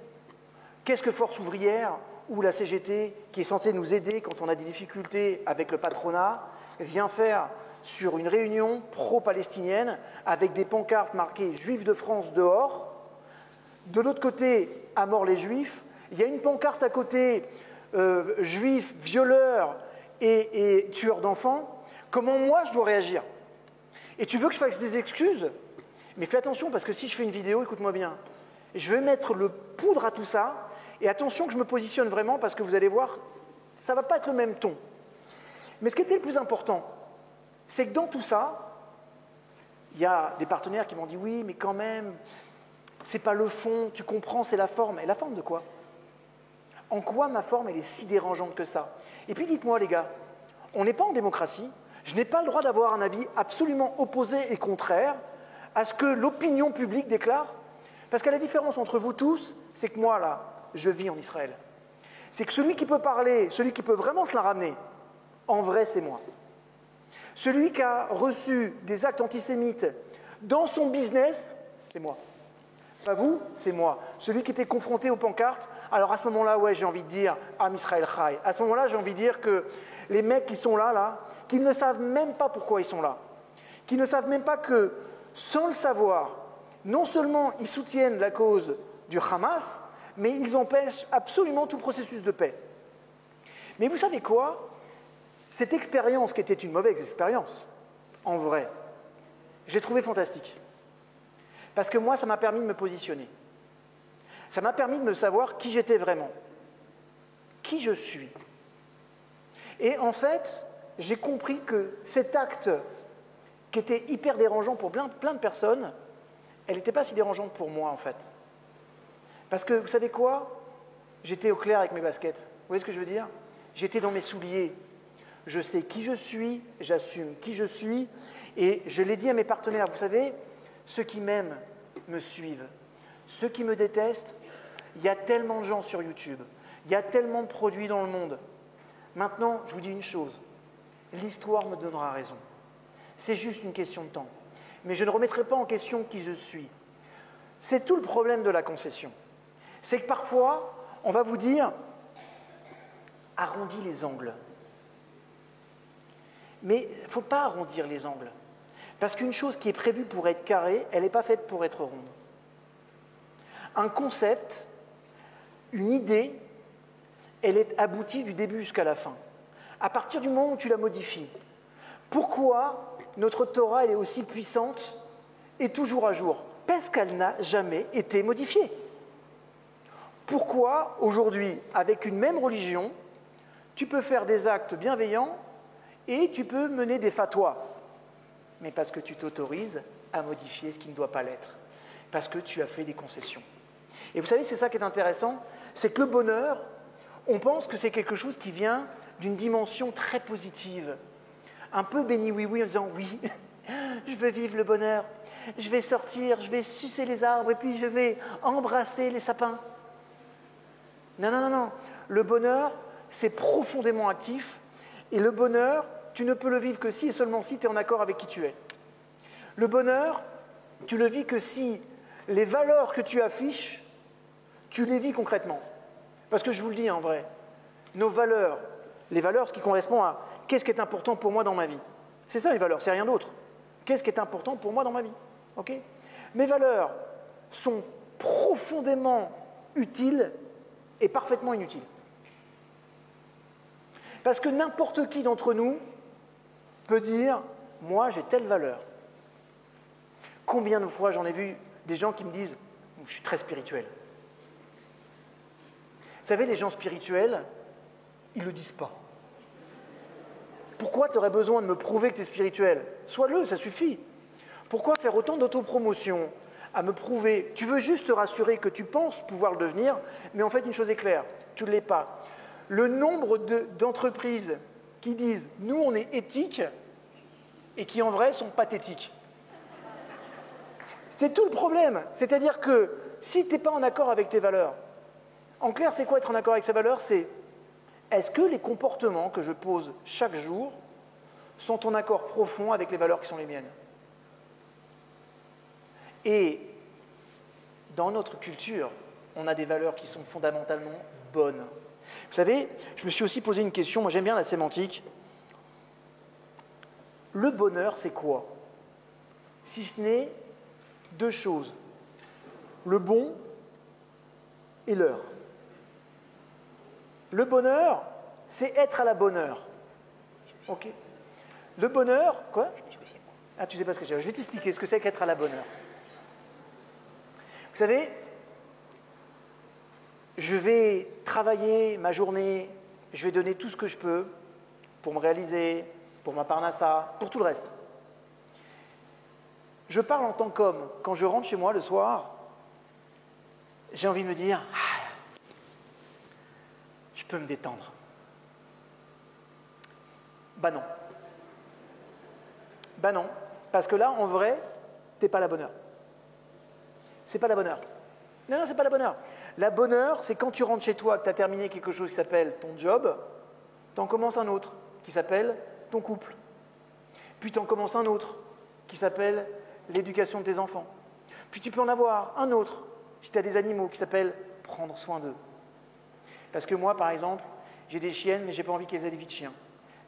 Qu'est-ce que Force ouvrière ou la CGT, qui est censée nous aider quand on a des difficultés avec le patronat, vient faire sur une réunion pro-palestinienne avec des pancartes marquées « Juifs de France dehors ». De l'autre côté, à mort les Juifs. Il y a une pancarte à côté « Juifs, violeurs et tueurs d'enfants ». Comment moi je dois réagir? Et tu veux que je fasse des excuses? Mais fais attention, parce que si je fais une vidéo, écoute-moi bien, je vais mettre le poudre à tout ça, et attention que je me positionne vraiment, parce que vous allez voir, ça ne va pas être le même ton. Mais ce qui était le plus important, c'est que dans tout ça, il y a des partenaires qui m'ont dit « Oui, mais quand même, c'est pas le fond, tu comprends, c'est la forme. » Et la forme de quoi? En quoi ma forme, elle est si dérangeante que ça? Et puis dites-moi, les gars, on n'est pas en démocratie, je n'ai pas le droit d'avoir un avis absolument opposé et contraire à ce que l'opinion publique déclare? Parce que la différence entre vous tous, c'est que moi, là, je vis en Israël. C'est que celui qui peut parler, celui qui peut vraiment se la ramener, en vrai, c'est moi. Celui qui a reçu des actes antisémites dans son business, c'est moi. Pas vous, c'est moi. Celui qui était confronté aux pancartes, alors à ce moment-là, ouais, j'ai envie de dire « Am Israël Chai ». À ce moment-là, j'ai envie de dire que les mecs qui sont là, qui ne savent même pas pourquoi ils sont là, qui ne savent même pas que, sans le savoir, non seulement ils soutiennent la cause du Hamas, mais ils empêchent absolument tout processus de paix. Mais vous savez quoi? Cette expérience, qui était une mauvaise expérience, en vrai, j'ai trouvé fantastique. Parce que moi, ça m'a permis de me positionner. Ça m'a permis de me savoir qui j'étais vraiment, qui je suis. Et en fait, j'ai compris que cet acte, qui était hyper dérangeant pour plein de personnes, elle n'était pas si dérangeante pour moi, en fait. Parce que, vous savez quoi? J'étais au clair avec mes baskets. Vous voyez ce que je veux dire? J'étais dans mes souliers. Je sais qui je suis, j'assume qui je suis, et je l'ai dit à mes partenaires, vous savez, ceux qui m'aiment me suivent. Ceux qui me détestent, il y a tellement de gens sur YouTube, il y a tellement de produits dans le monde. Maintenant, je vous dis une chose, l'histoire me donnera raison. C'est juste une question de temps. Mais je ne remettrai pas en question qui je suis. C'est tout le problème de la concession. C'est que parfois, on va vous dire « arrondis les angles ». Mais il ne faut pas arrondir les angles. Parce qu'une chose qui est prévue pour être carrée, elle n'est pas faite pour être ronde. Un concept, une idée, elle est aboutie du début jusqu'à la fin. À partir du moment où tu la modifies, pourquoi notre Torah elle est aussi puissante et toujours à jour? Parce qu'elle n'a jamais été modifiée. Pourquoi, aujourd'hui, avec une même religion, tu peux faire des actes bienveillants et tu peux mener des fatwas? Mais parce que tu t'autorises à modifier ce qui ne doit pas l'être. Parce que tu as fait des concessions. Et vous savez, c'est ça qui est intéressant, c'est que le bonheur, on pense que c'est quelque chose qui vient d'une dimension très positive, un peu béni oui-oui en disant oui, je veux vivre le bonheur, je vais sortir, je vais sucer les arbres et puis je vais embrasser les sapins. Non, non, non, non. Le bonheur, c'est profondément actif et le bonheur, tu ne peux le vivre que si et seulement si tu es en accord avec qui tu es. Le bonheur, tu le vis que si les valeurs que tu affiches, tu les vis concrètement. Parce que je vous le dis en vrai, nos valeurs, les valeurs, ce qui correspond à qu'est-ce qui est important pour moi dans ma vie. C'est ça les valeurs, c'est rien d'autre. Qu'est-ce qui est important pour moi dans ma vie? Okay? Mes valeurs sont profondément utiles et parfaitement inutiles. Parce que n'importe qui d'entre nous peut dire « moi j'ai telle valeur ». Combien de fois j'en ai vu des gens qui me disent « je suis très spirituel ». Vous savez, les gens spirituels, ils ne le disent pas. Pourquoi tu aurais besoin de me prouver que tu es spirituel? Sois-le, ça suffit. Pourquoi faire autant d'autopromotion à me prouver? Tu veux juste te rassurer que tu penses pouvoir le devenir, mais en fait, une chose est claire, tu ne l'es pas. Le nombre d'entreprises qui disent « nous, on est éthiques » et qui, en vrai, sont pathétiques. C'est tout le problème. C'est-à-dire que si tu n'es pas en accord avec tes valeurs, en clair, c'est quoi être en accord avec ses valeurs? C'est est-ce que les comportements que je pose chaque jour sont en accord profond avec les valeurs qui sont les miennes? Et dans notre culture, on a des valeurs qui sont fondamentalement bonnes. Vous savez, je me suis aussi posé une question, moi j'aime bien la sémantique. Le bonheur, c'est quoi? Si ce n'est deux choses, le bon et l'heure. Le bonheur, c'est être à la bonne heure. Ok. Le bonheur, quoi? Ah, tu sais pas ce que c'est. Je vais t'expliquer ce que c'est qu'être à la bonne heure. Vous savez, je vais travailler ma journée, je vais donner tout ce que je peux pour me réaliser, pour ma parnassa, pour tout le reste. Je parle en tant qu'homme. Quand je rentre chez moi le soir, j'ai envie de me dire je peux me détendre. Bah non. Bah non. Parce que là, en vrai, t'es pas à la bonne heure. C'est pas la bonne heure. Non, non, c'est pas la bonne heure. La bonne heure, c'est quand tu rentres chez toi, que tu as terminé quelque chose qui s'appelle ton job, tu en commences un autre qui s'appelle ton couple. Puis tu en commences un autre qui s'appelle l'éducation de tes enfants. Puis tu peux en avoir un autre, si tu as des animaux, qui s'appelle prendre soin d'eux. Parce que moi, par exemple, j'ai des chiennes, mais je n'ai pas envie qu'elles aient des vies de chiens.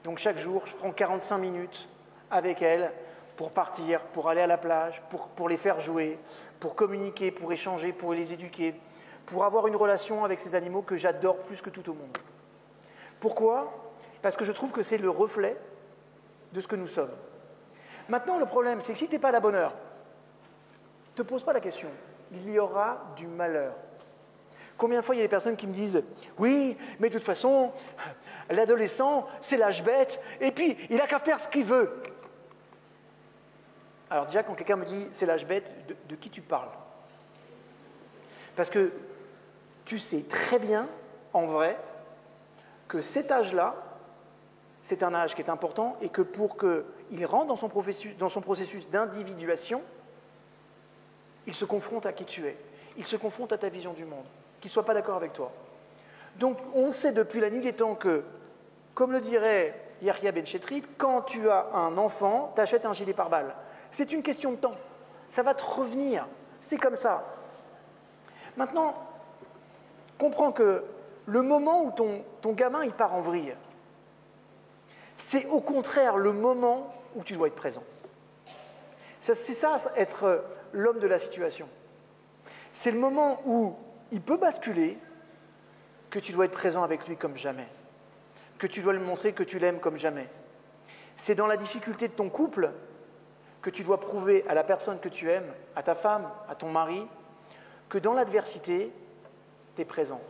Donc chaque jour, je prends 45 minutes avec elles pour partir, pour aller à la plage, pour les faire jouer, pour communiquer, pour échanger, pour les éduquer, pour avoir une relation avec ces animaux que j'adore plus que tout au monde. Pourquoi? Parce que je trouve que c'est le reflet de ce que nous sommes. Maintenant, le problème, c'est que si tu n'es pas à la bonne heure, ne te pose pas la question. Il y aura du malheur. Combien de fois il y a des personnes qui me disent « Oui, mais de toute façon, l'adolescent, c'est l'âge bête, et puis il n'a qu'à faire ce qu'il veut. » Alors déjà, quand quelqu'un me dit « c'est l'âge bête », de qui tu parles? Parce que tu sais très bien, en vrai, que cet âge-là, c'est un âge qui est important et que pour qu'il rentre dans son processus d'individuation, il se confronte à qui tu es, il se confronte à ta vision du monde, qu'il ne soit pas d'accord avec toi. Donc on sait depuis la nuit des temps que, comme le dirait Yahya Ben Chetrit, quand tu as un enfant, tu achètes un gilet pare-balles. C'est une question de temps, ça va te revenir, c'est comme ça. Maintenant, comprends que le moment où ton gamin il part en vrille, c'est au contraire le moment où tu dois être présent. C'est ça, être l'homme de la situation. C'est le moment où il peut basculer, que tu dois être présent avec lui comme jamais, que tu dois lui montrer que tu l'aimes comme jamais. C'est dans la difficulté de ton couple que tu dois prouver à la personne que tu aimes, à ta femme, à ton mari, que dans l'adversité, tu es présent.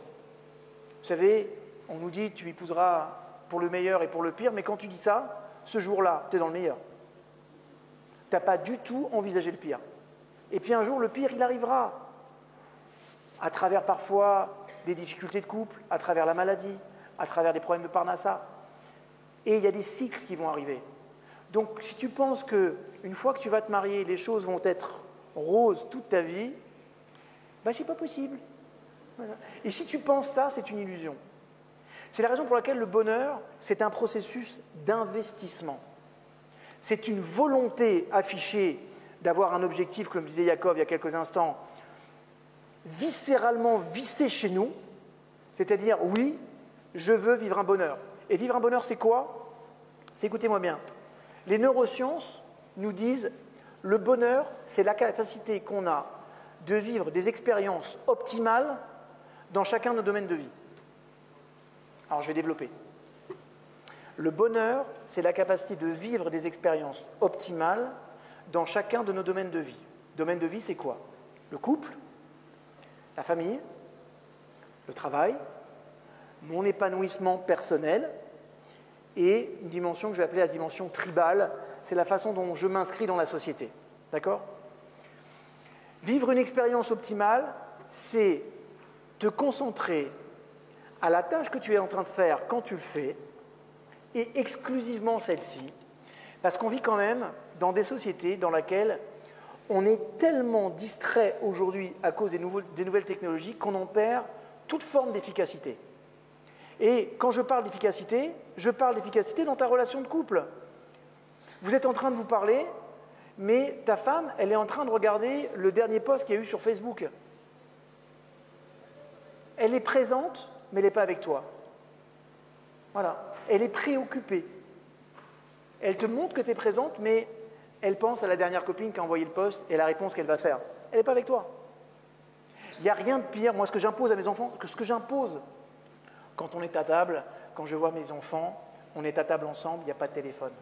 Vous savez, on nous dit tu épouseras pour le meilleur et pour le pire, mais quand tu dis ça, ce jour-là, tu es dans le meilleur. Tu n'as pas du tout envisagé le pire. Et puis un jour, le pire, il arrivera. à travers parfois des difficultés de couple, à travers la maladie, à travers des problèmes de parnassa. Et il y a des cycles qui vont arriver. Donc, si tu penses qu'une fois que tu vas te marier, les choses vont être roses toute ta vie, ben, c'est pas possible. Voilà. Et si tu penses ça, c'est une illusion. C'est la raison pour laquelle le bonheur, c'est un processus d'investissement. C'est une volonté affichée d'avoir un objectif, comme disait Jacob il y a quelques instants, viscéralement vissé chez nous, c'est-à-dire, oui, je veux vivre un bonheur. Et vivre un bonheur, c'est quoi? C'est, écoutez-moi bien, les neurosciences nous disent, le bonheur, c'est la capacité qu'on a de vivre des expériences optimales dans chacun de nos domaines de vie. Alors, je vais développer. Le bonheur, c'est la capacité de vivre des expériences optimales dans chacun de nos domaines de vie. Domaine de vie, c'est quoi? Le couple, la famille, le travail, mon épanouissement personnel et une dimension que je vais appeler la dimension tribale, c'est la façon dont je m'inscris dans la société. D'accord? Vivre une expérience optimale, c'est te concentrer à la tâche que tu es en train de faire quand tu le fais, et exclusivement celle-ci, parce qu'on vit quand même dans des sociétés dans lesquelles on est tellement distrait aujourd'hui à cause des nouvelles technologies qu'on en perd toute forme d'efficacité. Et quand je parle d'efficacité dans ta relation de couple. Vous êtes en train de vous parler, mais ta femme, elle est en train de regarder le dernier post qu'il y a eu sur Facebook. Elle est présente, mais elle n'est pas avec toi. Voilà. Elle est préoccupée. Elle te montre que tu es présente, mais elle pense à la dernière copine qui a envoyé le post et la réponse qu'elle va faire. Elle n'est pas avec toi. Il n'y a rien de pire. Moi, ce que j'impose à mes enfants, ce que j'impose quand on est à table, quand je vois mes enfants, on est à table ensemble, il n'y a pas de téléphone.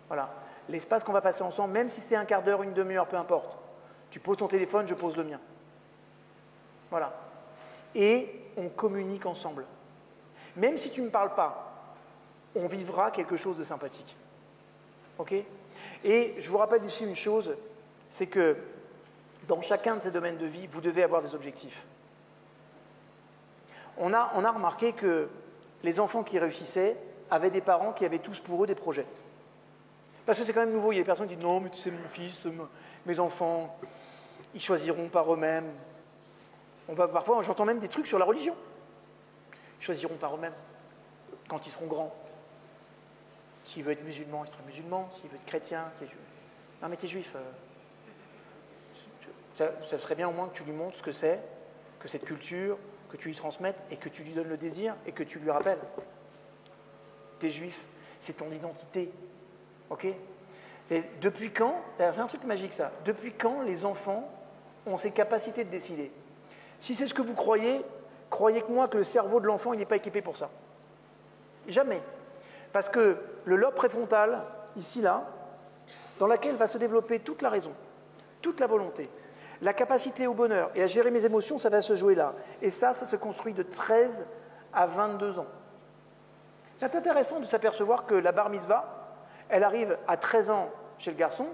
Voilà. L'espace qu'on va passer ensemble, même si c'est un quart d'heure, une demi-heure, peu importe. Tu poses ton téléphone, je pose le mien. Voilà. Et on communique ensemble. Même si tu ne me parles pas, on vivra quelque chose de sympathique. Ok? Et je vous rappelle ici une chose, c'est que dans chacun de ces domaines de vie, vous devez avoir des objectifs. On a remarqué que les enfants qui réussissaient avaient des parents qui avaient tous pour eux des projets. Parce que c'est quand même nouveau, il y a des personnes qui disent « Non, mais tu sais, mon fils, mes enfants, ils choisiront par eux-mêmes. » Parfois, j'entends même des trucs sur la religion. Ils choisiront par eux-mêmes, quand ils seront grands. S'il veut être musulman, il sera musulman. S'il veut être chrétien, non mais t'es juif. Ça serait bien au moins que tu lui montres ce que c'est, que cette culture, que tu lui transmettes et que tu lui donnes le désir et que tu lui rappelles. T'es juif, c'est ton identité. Ok? Depuis quand, c'est un truc magique ça, depuis quand les enfants ont ces capacités de décider? Si c'est ce que vous croyez, croyez que moi que le cerveau de l'enfant il n'est pas équipé pour ça. Jamais. Parce que le lobe préfrontal, ici, là, dans laquelle va se développer toute la raison, toute la volonté, la capacité au bonheur et à gérer mes émotions, ça va se jouer là. Et ça se construit de 13 à 22 ans. C'est intéressant de s'apercevoir que la bar mitzvah, elle arrive à 13 ans chez le garçon,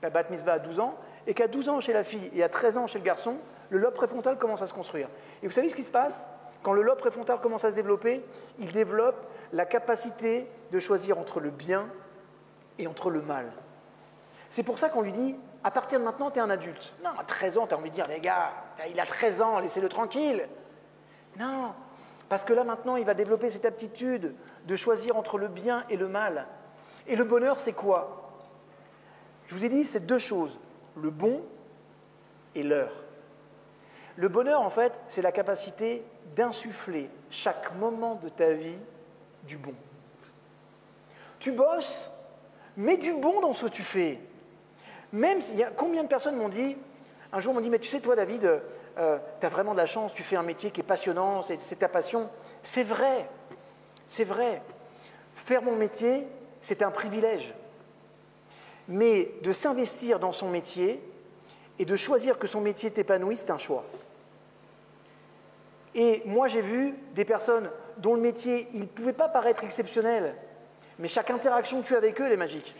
la bat mitzvah à 12 ans, et qu'à 12 ans chez la fille et à 13 ans chez le garçon, le lobe préfrontal commence à se construire. Et vous savez ce qui se passe? Quand le lobe préfrontal commence à se développer, il développe la capacité de choisir entre le bien et entre le mal. C'est pour ça qu'on lui dit, à partir de maintenant, tu es un adulte. Non, à 13 ans, tu as envie de dire, les gars, il a 13 ans, laissez-le tranquille. Non, parce que là, maintenant, il va développer cette aptitude de choisir entre le bien et le mal. Et le bonheur, c'est quoi? Je vous ai dit, c'est deux choses, le bon et l'heure. Le bonheur, en fait, c'est la capacité d'insuffler chaque moment de ta vie du bon. Tu bosses, mets du bon dans ce que tu fais. Même il y a combien de personnes m'ont dit, un jour m'ont dit, mais tu sais toi David, tu as vraiment de la chance, tu fais un métier qui est passionnant, c'est ta passion. C'est vrai, c'est vrai. Faire mon métier, c'est un privilège. Mais de s'investir dans son métier et de choisir que son métier t'épanouisse, c'est un choix. Et moi, j'ai vu des personnes dont le métier, il ne pouvait pas paraître exceptionnel, mais chaque interaction que tu as avec eux, elle est magique.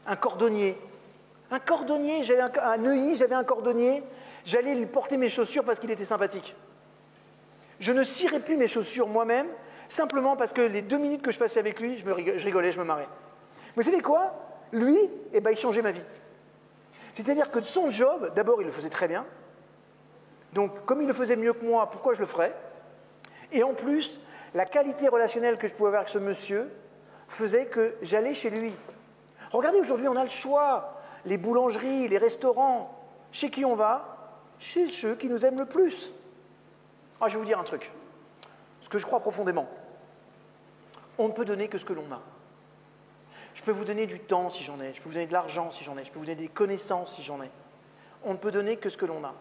Un cordonnier, à Neuilly, j'avais un cordonnier, j'allais lui porter mes chaussures parce qu'il était sympathique. Je ne cirais plus mes chaussures moi-même, simplement parce que les 2 minutes que je passais avec lui, je rigolais, je me marrais. Mais vous savez quoi? Lui, il changeait ma vie. C'est-à-dire que son job, d'abord, il le faisait très bien. Donc, comme il le faisait mieux que moi, pourquoi je le ferais? Et en plus, la qualité relationnelle que je pouvais avoir avec ce monsieur faisait que j'allais chez lui. Regardez, aujourd'hui, on a le choix. Les boulangeries, les restaurants, chez qui on va? Chez ceux qui nous aiment le plus. Ah, je vais vous dire un truc, ce que je crois profondément. On ne peut donner que ce que l'on a. Je peux vous donner du temps si j'en ai, je peux vous donner de l'argent si j'en ai, je peux vous donner des connaissances si j'en ai. On ne peut donner que ce que l'on a.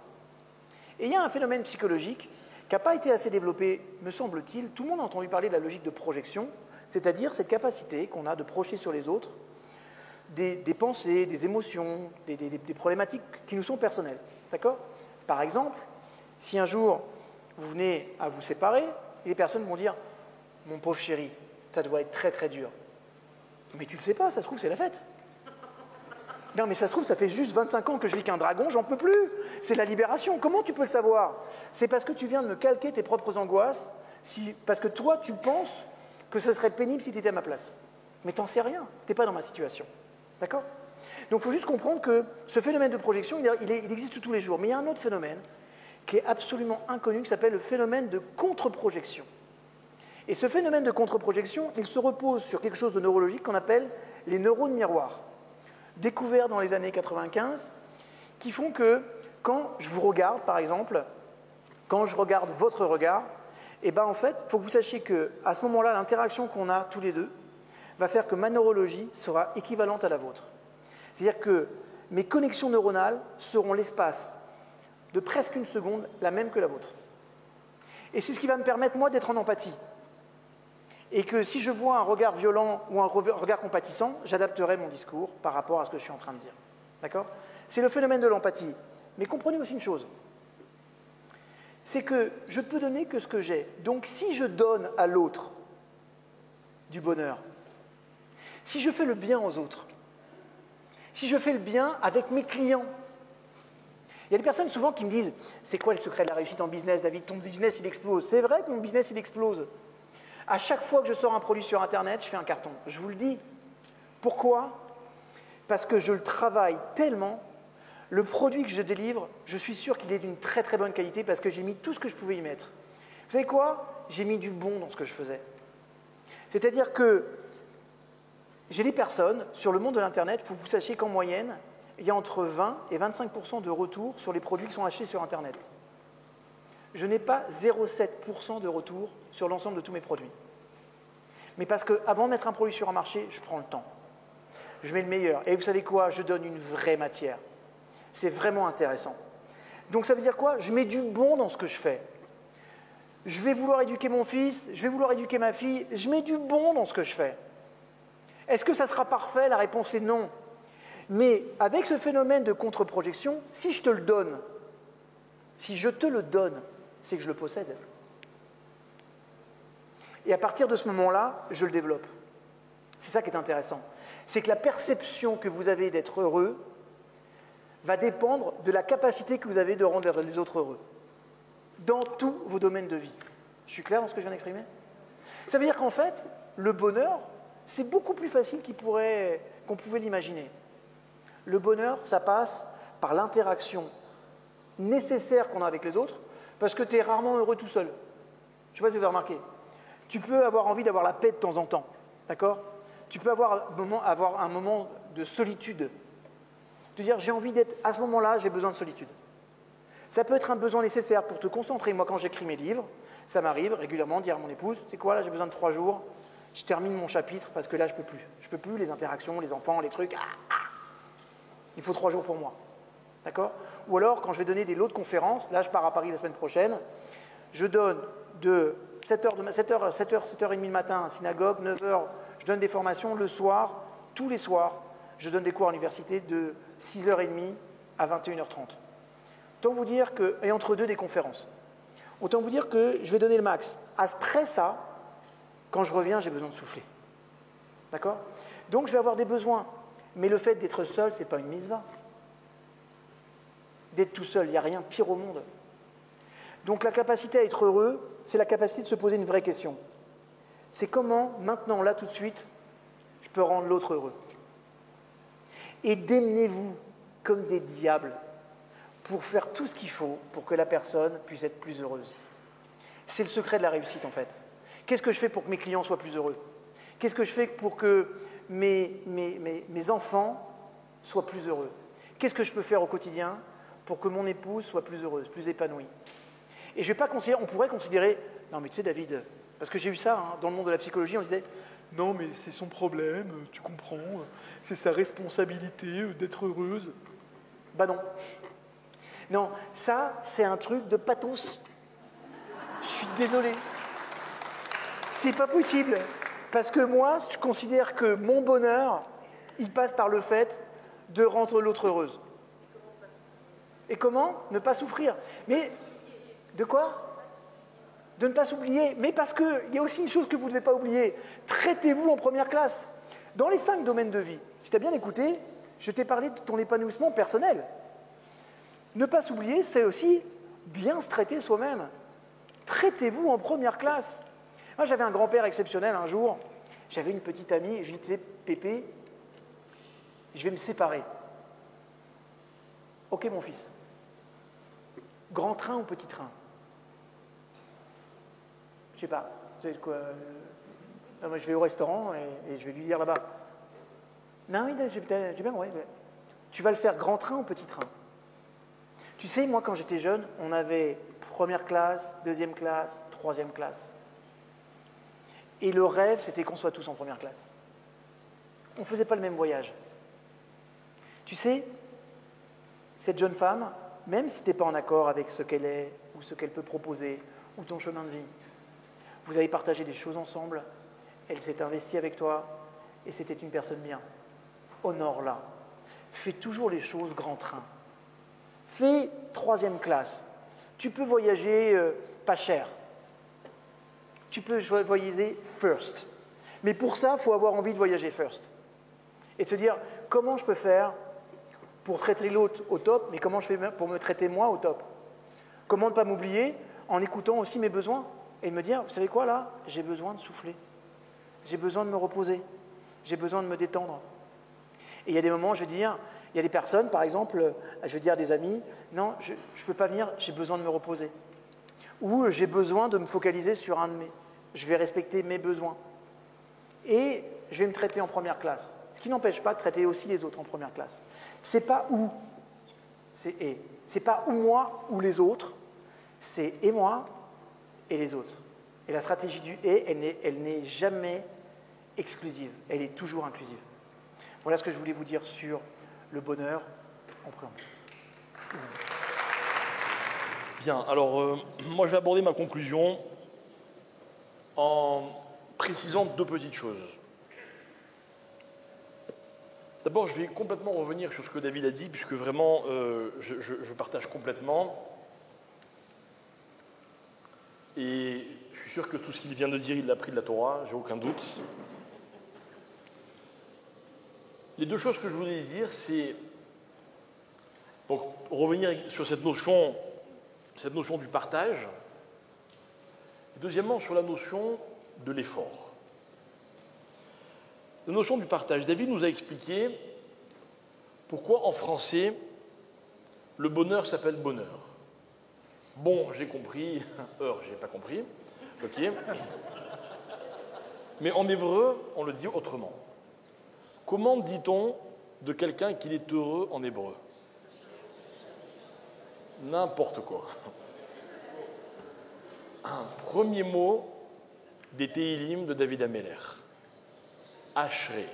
Et il y a un phénomène psychologique qui n'a pas été assez développé, me semble-t-il. Tout le monde a entendu parler de la logique de projection, c'est-à-dire cette capacité qu'on a de projeter sur les autres des pensées, des émotions, des problématiques qui nous sont personnelles. D'accord? Par exemple, si un jour vous venez à vous séparer, et les personnes vont dire « Mon pauvre chéri, ça doit être très très dur. » Mais tu ne le sais pas, ça se trouve, c'est la fête. Non, mais ça se trouve, ça fait juste 25 ans que je vis qu'un dragon, j'en peux plus. C'est la libération. Comment tu peux le savoir? C'est parce que tu viens de me calquer tes propres angoisses, parce que toi, tu penses que ce serait pénible si tu étais à ma place. Mais t'en sais rien, tu n'es pas dans ma situation. D'accord? Donc il faut juste comprendre que ce phénomène de projection, il existe tous les jours. Mais il y a un autre phénomène qui est absolument inconnu, qui s'appelle le phénomène de contre-projection. Et ce phénomène de contre-projection, il se repose sur quelque chose de neurologique qu'on appelle les neurones miroirs, découverts dans les années 95, qui font que quand je vous regarde, par exemple, quand je regarde votre regard, eh ben en fait, il faut que vous sachiez qu'à ce moment-là, l'interaction qu'on a tous les deux va faire que ma neurologie sera équivalente à la vôtre. C'est-à-dire que mes connexions neuronales seront l'espace de presque 1 seconde la même que la vôtre. Et c'est ce qui va me permettre, moi, d'être en empathie. Et que si je vois un regard violent ou un regard compatissant, j'adapterai mon discours par rapport à ce que je suis en train de dire. D'accord? C'est le phénomène de l'empathie. Mais comprenez aussi une chose, c'est que je peux donner que ce que j'ai. Donc si je donne à l'autre du bonheur, si je fais le bien aux autres, si je fais le bien avec mes clients, il y a des personnes souvent qui me disent « C'est quoi le secret de la réussite en business, David? Ton business, il explose. » C'est vrai que mon business, il explose. À chaque fois que je sors un produit sur Internet, je fais un carton. Je vous le dis. Pourquoi? Parce que je le travaille tellement. Le produit que je délivre, je suis sûr qu'il est d'une très très bonne qualité parce que j'ai mis tout ce que je pouvais y mettre. Vous savez quoi? J'ai mis du bon dans ce que je faisais. C'est-à-dire que j'ai des personnes, sur le monde de l'Internet, il faut que vous sachiez qu'en moyenne, il y a entre 20 et 25% de retour sur les produits qui sont achetés sur Internet. Je n'ai pas 0,7% de retour sur l'ensemble de tous mes produits. Mais parce qu'avant de mettre un produit sur un marché, je prends le temps. Je mets le meilleur. Et vous savez quoi? Je donne une vraie matière. C'est vraiment intéressant. Donc ça veut dire quoi? Je mets du bon dans ce que je fais. Je vais vouloir éduquer mon fils, je vais vouloir éduquer ma fille, je mets du bon dans ce que je fais. Est-ce que ça sera parfait? La réponse est non. Mais avec ce phénomène de contre-projection, si je te le donne, si je te le donne, c'est que je le possède. Et à partir de ce moment-là, je le développe. C'est ça qui est intéressant. C'est que la perception que vous avez d'être heureux va dépendre de la capacité que vous avez de rendre les autres heureux. Dans tous vos domaines de vie. Je suis clair dans ce que je viens d'exprimer? Ça veut dire qu'en fait, le bonheur, c'est beaucoup plus facile qu'on pouvait l'imaginer. Le bonheur, ça passe par l'interaction nécessaire qu'on a avec les autres, parce que tu es rarement heureux tout seul. Je ne sais pas si vous avez remarqué. Tu peux avoir envie d'avoir la paix de temps en temps, d'accord? Tu peux avoir un moment de solitude. Te dire, j'ai envie d'être, à ce moment-là, j'ai besoin de solitude. Ça peut être un besoin nécessaire pour te concentrer. Moi, quand j'écris mes livres, ça m'arrive régulièrement de dire à mon épouse, c'est quoi, là, j'ai besoin de 3 jours, je termine mon chapitre, parce que là, je peux plus. Je peux plus, les interactions, les enfants, les trucs, il faut 3 jours pour moi. D'accord? Ou alors, quand je vais donner des lots de conférences, là, je pars à Paris la semaine prochaine, je donne de 7h30 le matin à synagogue, 9h, je donne des formations le soir, tous les soirs, je donne des cours à l'université de 6h30 à 21h30. Autant vous dire que, et entre deux, des conférences. Autant vous dire que je vais donner le max. Après ça, quand je reviens, j'ai besoin de souffler. D'accord? Donc, je vais avoir des besoins. Mais le fait d'être seul, ce n'est pas une mitzvah. d'être tout seul. Il n'y a rien de pire au monde. Donc la capacité à être heureux, c'est la capacité de se poser une vraie question. C'est comment, maintenant, là, tout de suite, je peux rendre l'autre heureux. Et démenez-vous comme des diables pour faire tout ce qu'il faut pour que la personne puisse être plus heureuse. C'est le secret de la réussite, en fait. Qu'est-ce que je fais pour que mes clients soient plus heureux? Qu'est-ce que je fais pour que mes enfants soient plus heureux? Qu'est-ce que je peux faire au quotidien pour que mon épouse soit plus heureuse, plus épanouie? Et je vais pas considérer, on pourrait considérer, non mais tu sais David, parce que j'ai eu ça hein, dans le monde de la psychologie, on disait, non mais c'est son problème, tu comprends, c'est sa responsabilité d'être heureuse. Bah non. Non, ça c'est un truc de pathos. Je suis désolé. C'est pas possible. Parce que moi, je considère que mon bonheur, il passe par le fait de rendre l'autre heureuse. Et comment? Ne pas souffrir. Mais de quoi? De ne pas s'oublier. Mais parce qu'il y a aussi une chose que vous ne devez pas oublier. Traitez-vous en première classe. Dans les 5 domaines de vie, si tu as bien écouté, je t'ai parlé de ton épanouissement personnel. Ne pas s'oublier, c'est aussi bien se traiter soi-même. Traitez-vous en première classe. Moi, j'avais un grand-père exceptionnel un jour. J'avais une petite amie, je lui disais, Pépé, je vais me séparer. Ok, mon fils. Grand train ou petit train? Je sais pas. Vous savez quoi non, moi, je vais au restaurant et je vais lui dire là-bas. Non, oui, j'ai bien, ouais. Tu vas le faire grand train ou petit train? Tu sais, moi, quand j'étais jeune, on avait première classe, deuxième classe, troisième classe. Et le rêve, c'était qu'on soit tous en première classe. On ne faisait pas le même voyage. Tu sais, cette jeune femme, même si tu n'es pas en accord avec ce qu'elle est, ou ce qu'elle peut proposer, ou ton chemin de vie, vous avez partagé des choses ensemble, elle s'est investie avec toi, et c'était une personne bien. Honore-la. Fais toujours les choses grand train. Fais troisième classe. Tu peux voyager pas cher. Tu peux voyager first. Mais pour ça, il faut avoir envie de voyager first. Et de se dire, comment je peux faire pour traiter l'autre au top, mais comment je fais pour me traiter moi au top? Comment ne pas m'oublier en écoutant aussi mes besoins et me dire, vous savez quoi là? J'ai besoin de souffler. J'ai besoin de me reposer. J'ai besoin de me détendre. Et il y a des moments, je vais dire, il y a des personnes, par exemple, je vais dire à des amis, non, je ne peux pas venir, j'ai besoin de me reposer. Ou j'ai besoin de me focaliser sur un de mes. Je vais respecter mes besoins. Et je vais me traiter en première classe. Ce qui n'empêche pas de traiter aussi les autres en première classe. C'est pas ou, c'est et. C'est pas ou moi ou les autres, c'est et moi et les autres. Et la stratégie du et, elle n'est jamais exclusive, elle est toujours inclusive. Voilà ce que je voulais vous dire sur le bonheur en préambule. Bien, alors moi je vais aborder ma conclusion en précisant 2 petites choses. D'abord, je vais complètement revenir sur ce que David a dit, puisque vraiment je partage complètement. Et je suis sûr que tout ce qu'il vient de dire, il l'a pris de la Torah, j'ai aucun doute. Les 2 choses que je voulais dire, c'est donc revenir sur cette notion du partage, et deuxièmement sur la notion de l'effort. La notion du partage. David nous a expliqué pourquoi en français le bonheur s'appelle bonheur. Bon, j'ai compris, j'ai pas compris, ok. Mais en hébreu, on le dit autrement. Comment dit-on de quelqu'un qu'il est heureux en hébreu? N'importe quoi. Un premier mot des Téhilim de David Ameller. Ashré.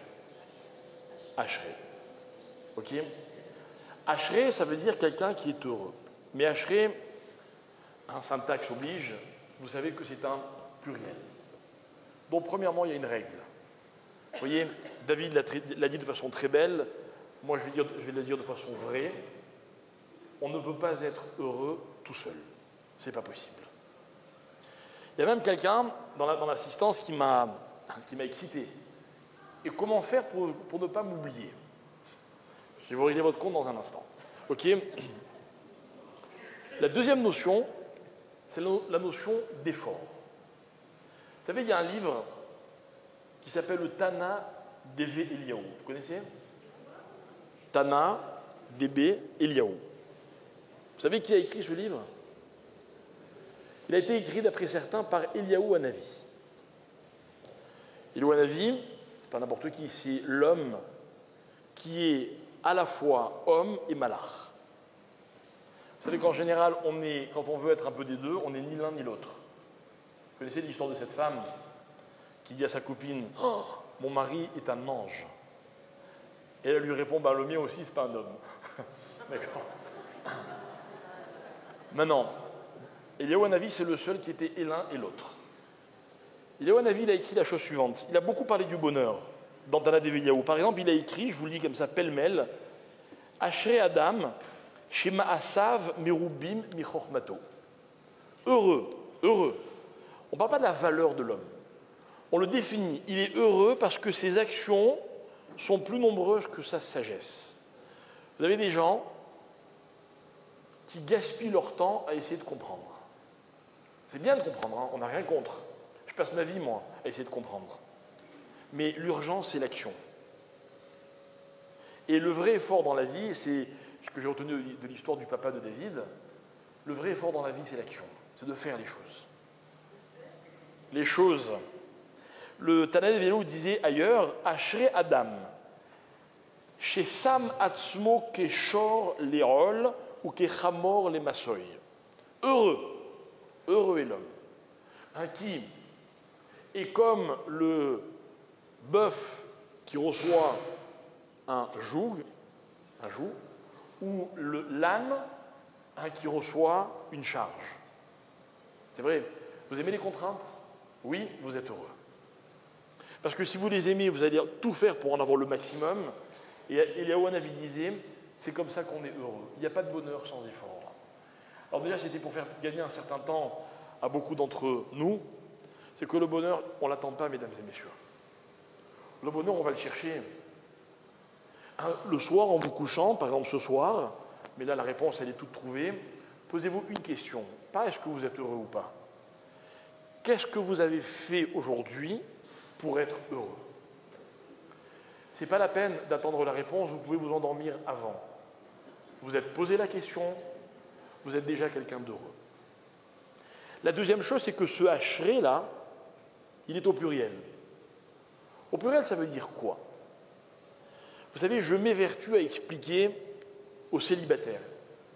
Ashré. Ok? Ashré, ça veut dire quelqu'un qui est heureux. Mais Ashré, un syntaxe oblige, vous savez que c'est un pluriel. Donc, premièrement, il y a une règle. Vous voyez, David l'a dit de façon très belle, moi je vais le dire de façon vraie. On ne peut pas être heureux tout seul. Ce n'est pas possible. Il y a même quelqu'un dans l'assistance qui m'a excité. Et comment faire pour ne pas m'oublier? Je vais vous régler votre compte dans un instant. Ok? La deuxième notion, c'est la notion d'effort. Vous savez, il y a un livre qui s'appelle le Tana Deve Eliyahu. Vous connaissez? Tana Deve Eliyahu. Vous savez qui a écrit ce livre? Il a été écrit, d'après certains, par Eliyahu Hanavi. Eliyahu Hanavi, c'est pas n'importe qui, c'est l'homme qui est à la fois homme et malach. Vous savez qu'en général, quand on veut être un peu des deux, on n'est ni l'un ni l'autre. Vous connaissez l'histoire de cette femme qui dit à sa copine « Oh, mon mari est un ange ». Et elle lui répond « Le mien aussi, c'est pas un homme ». D'accord. Maintenant, Eliyahu Hanavi, c'est le seul qui était et l'un et l'autre. Eliyahu Hanavi, il a écrit la chose suivante. Il a beaucoup parlé du bonheur dans Tana Deve Eliyahu. Par exemple, il a écrit, je vous le dis comme ça, pêle-mêle, « Ashrei Adam, Shema Asav, Merubim, Michochmato ». Heureux, heureux. On ne parle pas de la valeur de l'homme. On le définit. Il est heureux parce que ses actions sont plus nombreuses que sa sagesse. Vous avez des gens qui gaspillent leur temps à essayer de comprendre. C'est bien de comprendre, hein, on n'a rien contre. Je passe ma vie, moi, à essayer de comprendre. Mais l'urgence, c'est l'action. Et le vrai effort dans la vie, c'est ce que j'ai retenu de l'histoire du papa de David, le vrai effort dans la vie, c'est l'action. C'est de faire les choses. Les choses. Le Tana Deve Eliyahu disait ailleurs, Ashrei Adam, chez Sam Atzmo Keshor Lerol ou Kechamor les Massoy. Heureux, heureux est l'homme, qui est comme le bœuf qui reçoit un joug, ou l'âne qui reçoit une charge. C'est vrai, vous aimez les contraintes? Oui, vous êtes heureux. Parce que si vous les aimez, vous allez tout faire pour en avoir le maximum. Et Eliyahu Hanavi disait, c'est comme ça qu'on est heureux. Il n'y a pas de bonheur sans effort. Alors déjà, c'était pour faire gagner un certain temps à beaucoup d'entre nous. C'est que le bonheur, on ne l'attend pas, mesdames et messieurs. Le bonheur, on va le chercher. Le soir, en vous couchant, par exemple ce soir, mais là la réponse, elle est toute trouvée, posez-vous une question. Pas est-ce que vous êtes heureux ou pas. Qu'est-ce que vous avez fait aujourd'hui pour être heureux? Ce n'est pas la peine d'attendre la réponse, vous pouvez vous endormir avant. Vous êtes posé la question, vous êtes déjà quelqu'un d'heureux. La deuxième chose, c'est que ce Ashrei là, il est au pluriel. Au pluriel, ça veut dire quoi? Vous savez, je m'évertue à expliquer aux célibataires.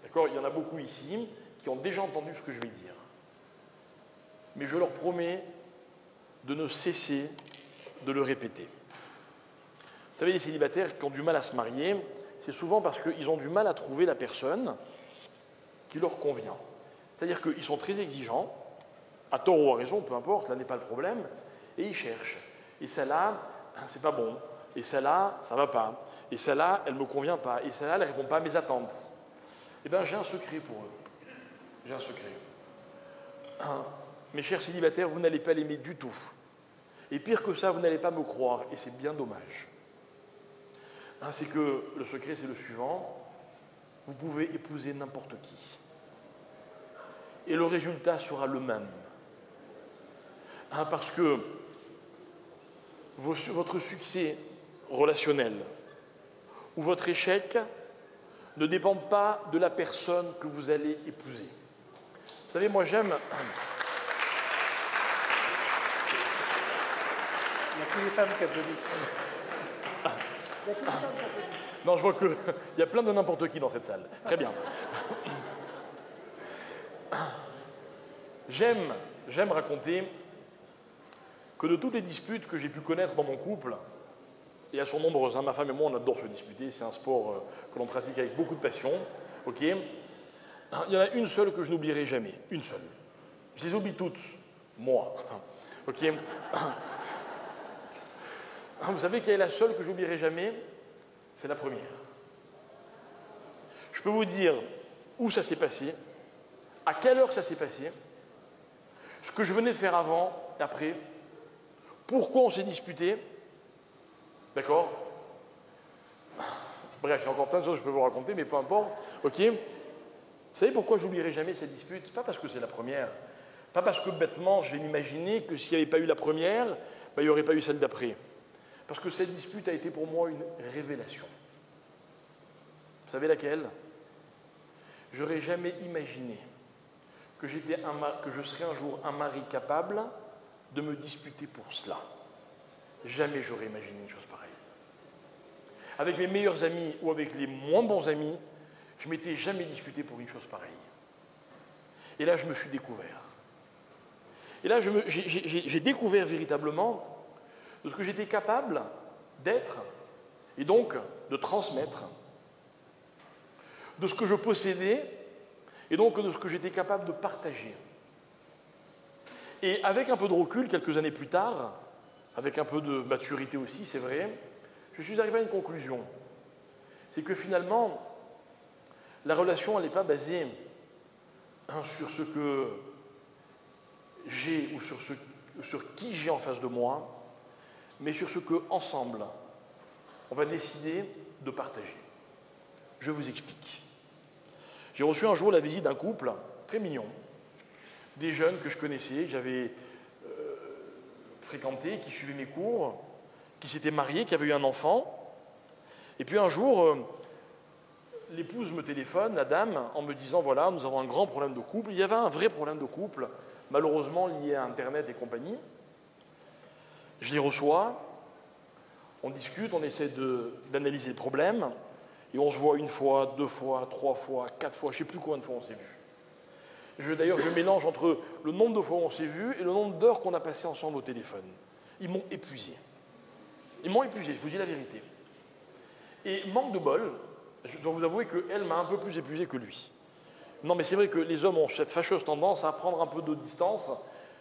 D'accord? Il y en a beaucoup ici qui ont déjà entendu ce que je vais dire. Mais je leur promets de ne cesser de le répéter. Vous savez, les célibataires qui ont du mal à se marier, c'est souvent parce qu'ils ont du mal à trouver la personne qui leur convient. C'est-à-dire qu'ils sont très exigeants, à tort ou à raison, peu importe, là n'est pas le problème, et ils cherchent. Et celle-là, c'est pas bon. Et celle-là, ça va pas. Et celle-là, elle me convient pas. Et celle-là, elle ne répond pas à mes attentes. Eh bien, j'ai un secret pour eux. J'ai un secret. Mes chers célibataires, vous n'allez pas l'aimer du tout. Et pire que ça, vous n'allez pas me croire. Et c'est bien dommage. C'est que le secret, c'est le suivant. Vous pouvez épouser n'importe qui. Et le résultat sera le même. Parce que votre succès relationnel ou votre échec ne dépendent pas de la personne que vous allez épouser. Vous savez, moi j'aime... Il n'y a que les femmes qui applaudissent. Non, je vois qu'il y a plein de n'importe qui dans cette salle. Très bien. J'aime raconter que de toutes les disputes que j'ai pu connaître dans mon couple, et elles sont nombreuses, ma femme et moi on adore se disputer, c'est un sport que l'on pratique avec beaucoup de passion, ok. Il y en a une seule que je n'oublierai jamais, une seule. Je les oublie toutes, moi, ok. Vous savez quelle est la seule que j'oublierai jamais? C'est la première. Je peux vous dire où ça s'est passé, à quelle heure ça s'est passé, ce que je venais de faire avant et après, pourquoi on s'est disputé, d'accord? Bref, il y a encore plein de choses que je peux vous raconter, mais peu importe, ok? Vous savez pourquoi j'oublierai jamais cette dispute? Pas parce que c'est la première, pas parce que bêtement je vais m'imaginer que s'il n'y avait pas eu la première, il n'y aurait pas eu celle d'après. Parce que cette dispute a été pour moi une révélation. Vous savez laquelle? J'aurais jamais imaginé que je serais un jour un mari capable de me disputer pour cela. Jamais j'aurais imaginé une chose pareille. Avec mes meilleurs amis ou avec les moins bons amis, je ne m'étais jamais disputé pour une chose pareille. Et là, je me suis découvert. Et là, j'ai découvert véritablement de ce que j'étais capable d'être et donc de transmettre, de ce que je possédais et donc de ce que j'étais capable de partager. Et avec un peu de recul, quelques années plus tard, avec un peu de maturité aussi, c'est vrai, je suis arrivé à une conclusion. C'est que finalement, la relation, elle n'est pas basée sur ce que j'ai ou sur qui j'ai en face de moi, mais sur ce qu'ensemble, on va décider de partager. Je vous explique. J'ai reçu un jour la visite d'un couple très mignon, des jeunes que je connaissais, que j'avais fréquentés, qui suivaient mes cours, qui s'étaient mariés, qui avaient eu un enfant. Et puis un jour, l'épouse me téléphone, la dame, en me disant « Voilà, nous avons un grand problème de couple ». Il y avait un vrai problème de couple, malheureusement lié à Internet et compagnie. Je les reçois, on discute, on essaie d'analyser le problème, et on se voit une fois, 2 fois, 3 fois, 4 fois, je ne sais plus combien de fois on s'est vu. D'ailleurs, je mélange entre le nombre de fois où on s'est vu et le nombre d'heures qu'on a passé ensemble au téléphone. Ils m'ont épuisé. Ils m'ont épuisé, je vous dis la vérité. Et manque de bol, je dois vous avouer qu'elle m'a un peu plus épuisé que lui. Non, mais c'est vrai que les hommes ont cette fâcheuse tendance à prendre un peu de distance,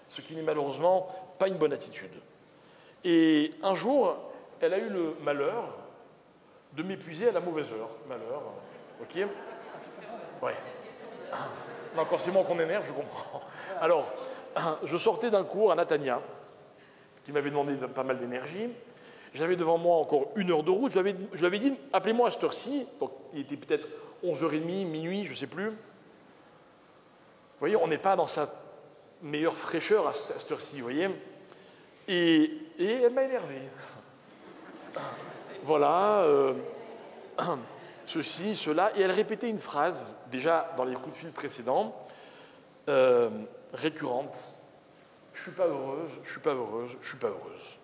ce qui n'est malheureusement pas une bonne attitude. Et un jour, elle a eu le malheur de m'épuiser à la mauvaise heure. Malheur, ok? Ouais. Non, quand c'est moi qu'on m'énerve, je comprends. Alors, je sortais d'un cours à Natania, qui m'avait demandé pas mal d'énergie. J'avais devant moi encore 1 heure de route. Je lui avais dit, appelez-moi à cette heure-ci. Donc, il était peut-être 11h30, minuit, je ne sais plus. Vous voyez, on n'est pas dans sa meilleure fraîcheur à cette heure-ci, vous voyez. Et elle m'a énervé. Voilà, ceci, cela. Et elle répétait une phrase, déjà dans les coups de fil précédents, récurrente. Je ne suis pas heureuse, je ne suis pas heureuse, je ne suis pas heureuse.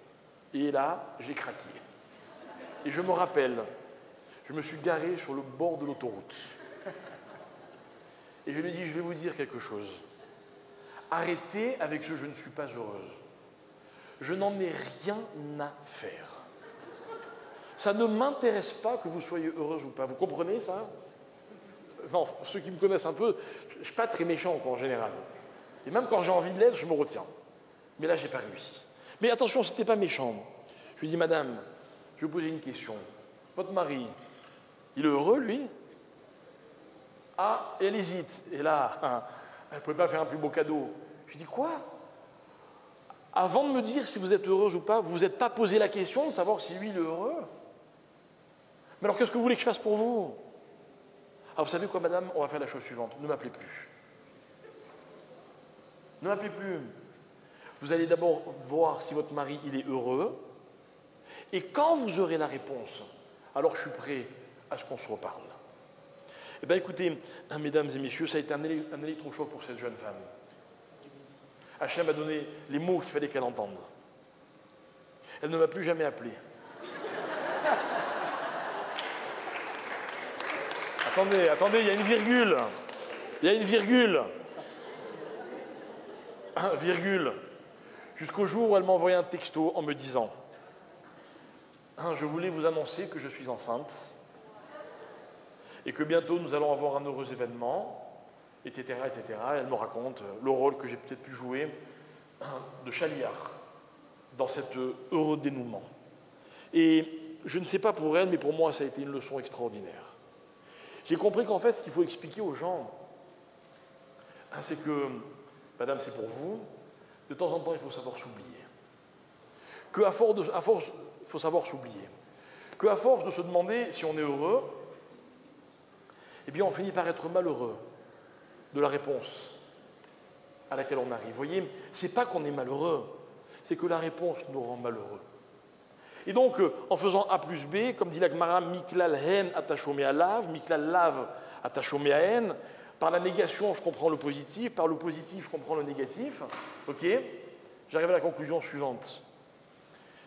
Et là, j'ai craqué. Et je me rappelle, je me suis garé sur le bord de l'autoroute. Et je lui ai dit, je vais vous dire quelque chose. Arrêtez avec ce « je ne suis pas heureuse ». Je n'en ai rien à faire. Ça ne m'intéresse pas que vous soyez heureuse ou pas. Vous comprenez ça? Non, ceux qui me connaissent un peu, je ne suis pas très méchant en général. Et même quand j'ai envie de l'être, je me retiens. Mais là, je n'ai pas réussi. Mais attention, ce n'était pas méchant. Je lui ai dit, madame, je vais vous poser une question. Votre mari, il est heureux, lui? Ah, et elle hésite. Et là, elle ne pouvait pas faire un plus beau cadeau. Je lui ai dit, quoi? Avant de me dire si vous êtes heureuse ou pas, vous ne vous êtes pas posé la question de savoir si lui, il est heureux? Mais alors, qu'est-ce que vous voulez que je fasse pour vous? Ah, vous savez quoi, madame? On va faire la chose suivante. Ne m'appelez plus. Ne m'appelez plus. Vous allez d'abord voir si votre mari, il est heureux. Et quand vous aurez la réponse, alors je suis prêt à ce qu'on se reparle. Eh bien, écoutez, mesdames et messieurs, ça a été un électrochoc pour cette jeune femme. Hachem a donné les mots qu'il fallait qu'elle entende. Elle ne m'a plus jamais appelé. Attendez, il y a une virgule. Il y a une virgule. Virgule. Jusqu'au jour où elle m'a envoyé un texto en me disant « Je voulais vous annoncer que je suis enceinte et que bientôt nous allons avoir un heureux événement, etc. etc. » Elle me raconte le rôle que j'ai peut-être pu jouer de chaliard dans cet heureux dénouement. Et je ne sais pas pour elle, mais pour moi, ça a été une leçon extraordinaire. J'ai compris qu'en fait, ce qu'il faut expliquer aux gens, c'est que, madame, c'est pour vous, de temps en temps, il faut savoir s'oublier. Qu'à force, il faut savoir s'oublier. Qu'à force de se demander si on est heureux, eh bien, on finit par être malheureux. de la réponse à laquelle on arrive. Vous voyez, ce n'est pas qu'on est malheureux, c'est que la réponse nous rend malheureux. Et donc, en faisant A plus B, comme dit la Gemara, Miklal hen atachomé à lave, Miklal lave atachomé à hen, par la négation, je comprends le positif, par le positif, je comprends le négatif. Ok ? J'arrive à la conclusion suivante.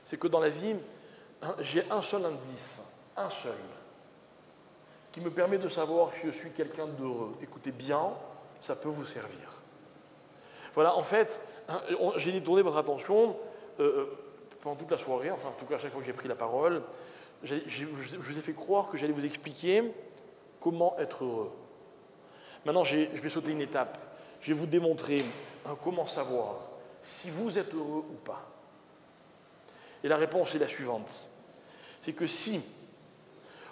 C'est que dans la vie, j'ai un seul indice, un seul, qui me permet de savoir si je suis quelqu'un d'heureux. Écoutez bien, ça peut vous servir. Voilà, en fait, j'ai détourné votre attention pendant toute la soirée, enfin en tout cas à chaque fois que j'ai pris la parole, je vous ai fait croire que j'allais vous expliquer comment être heureux. Maintenant, je vais sauter une étape. Je vais vous démontrer comment savoir si vous êtes heureux ou pas. Et la réponse est la suivante. C'est que si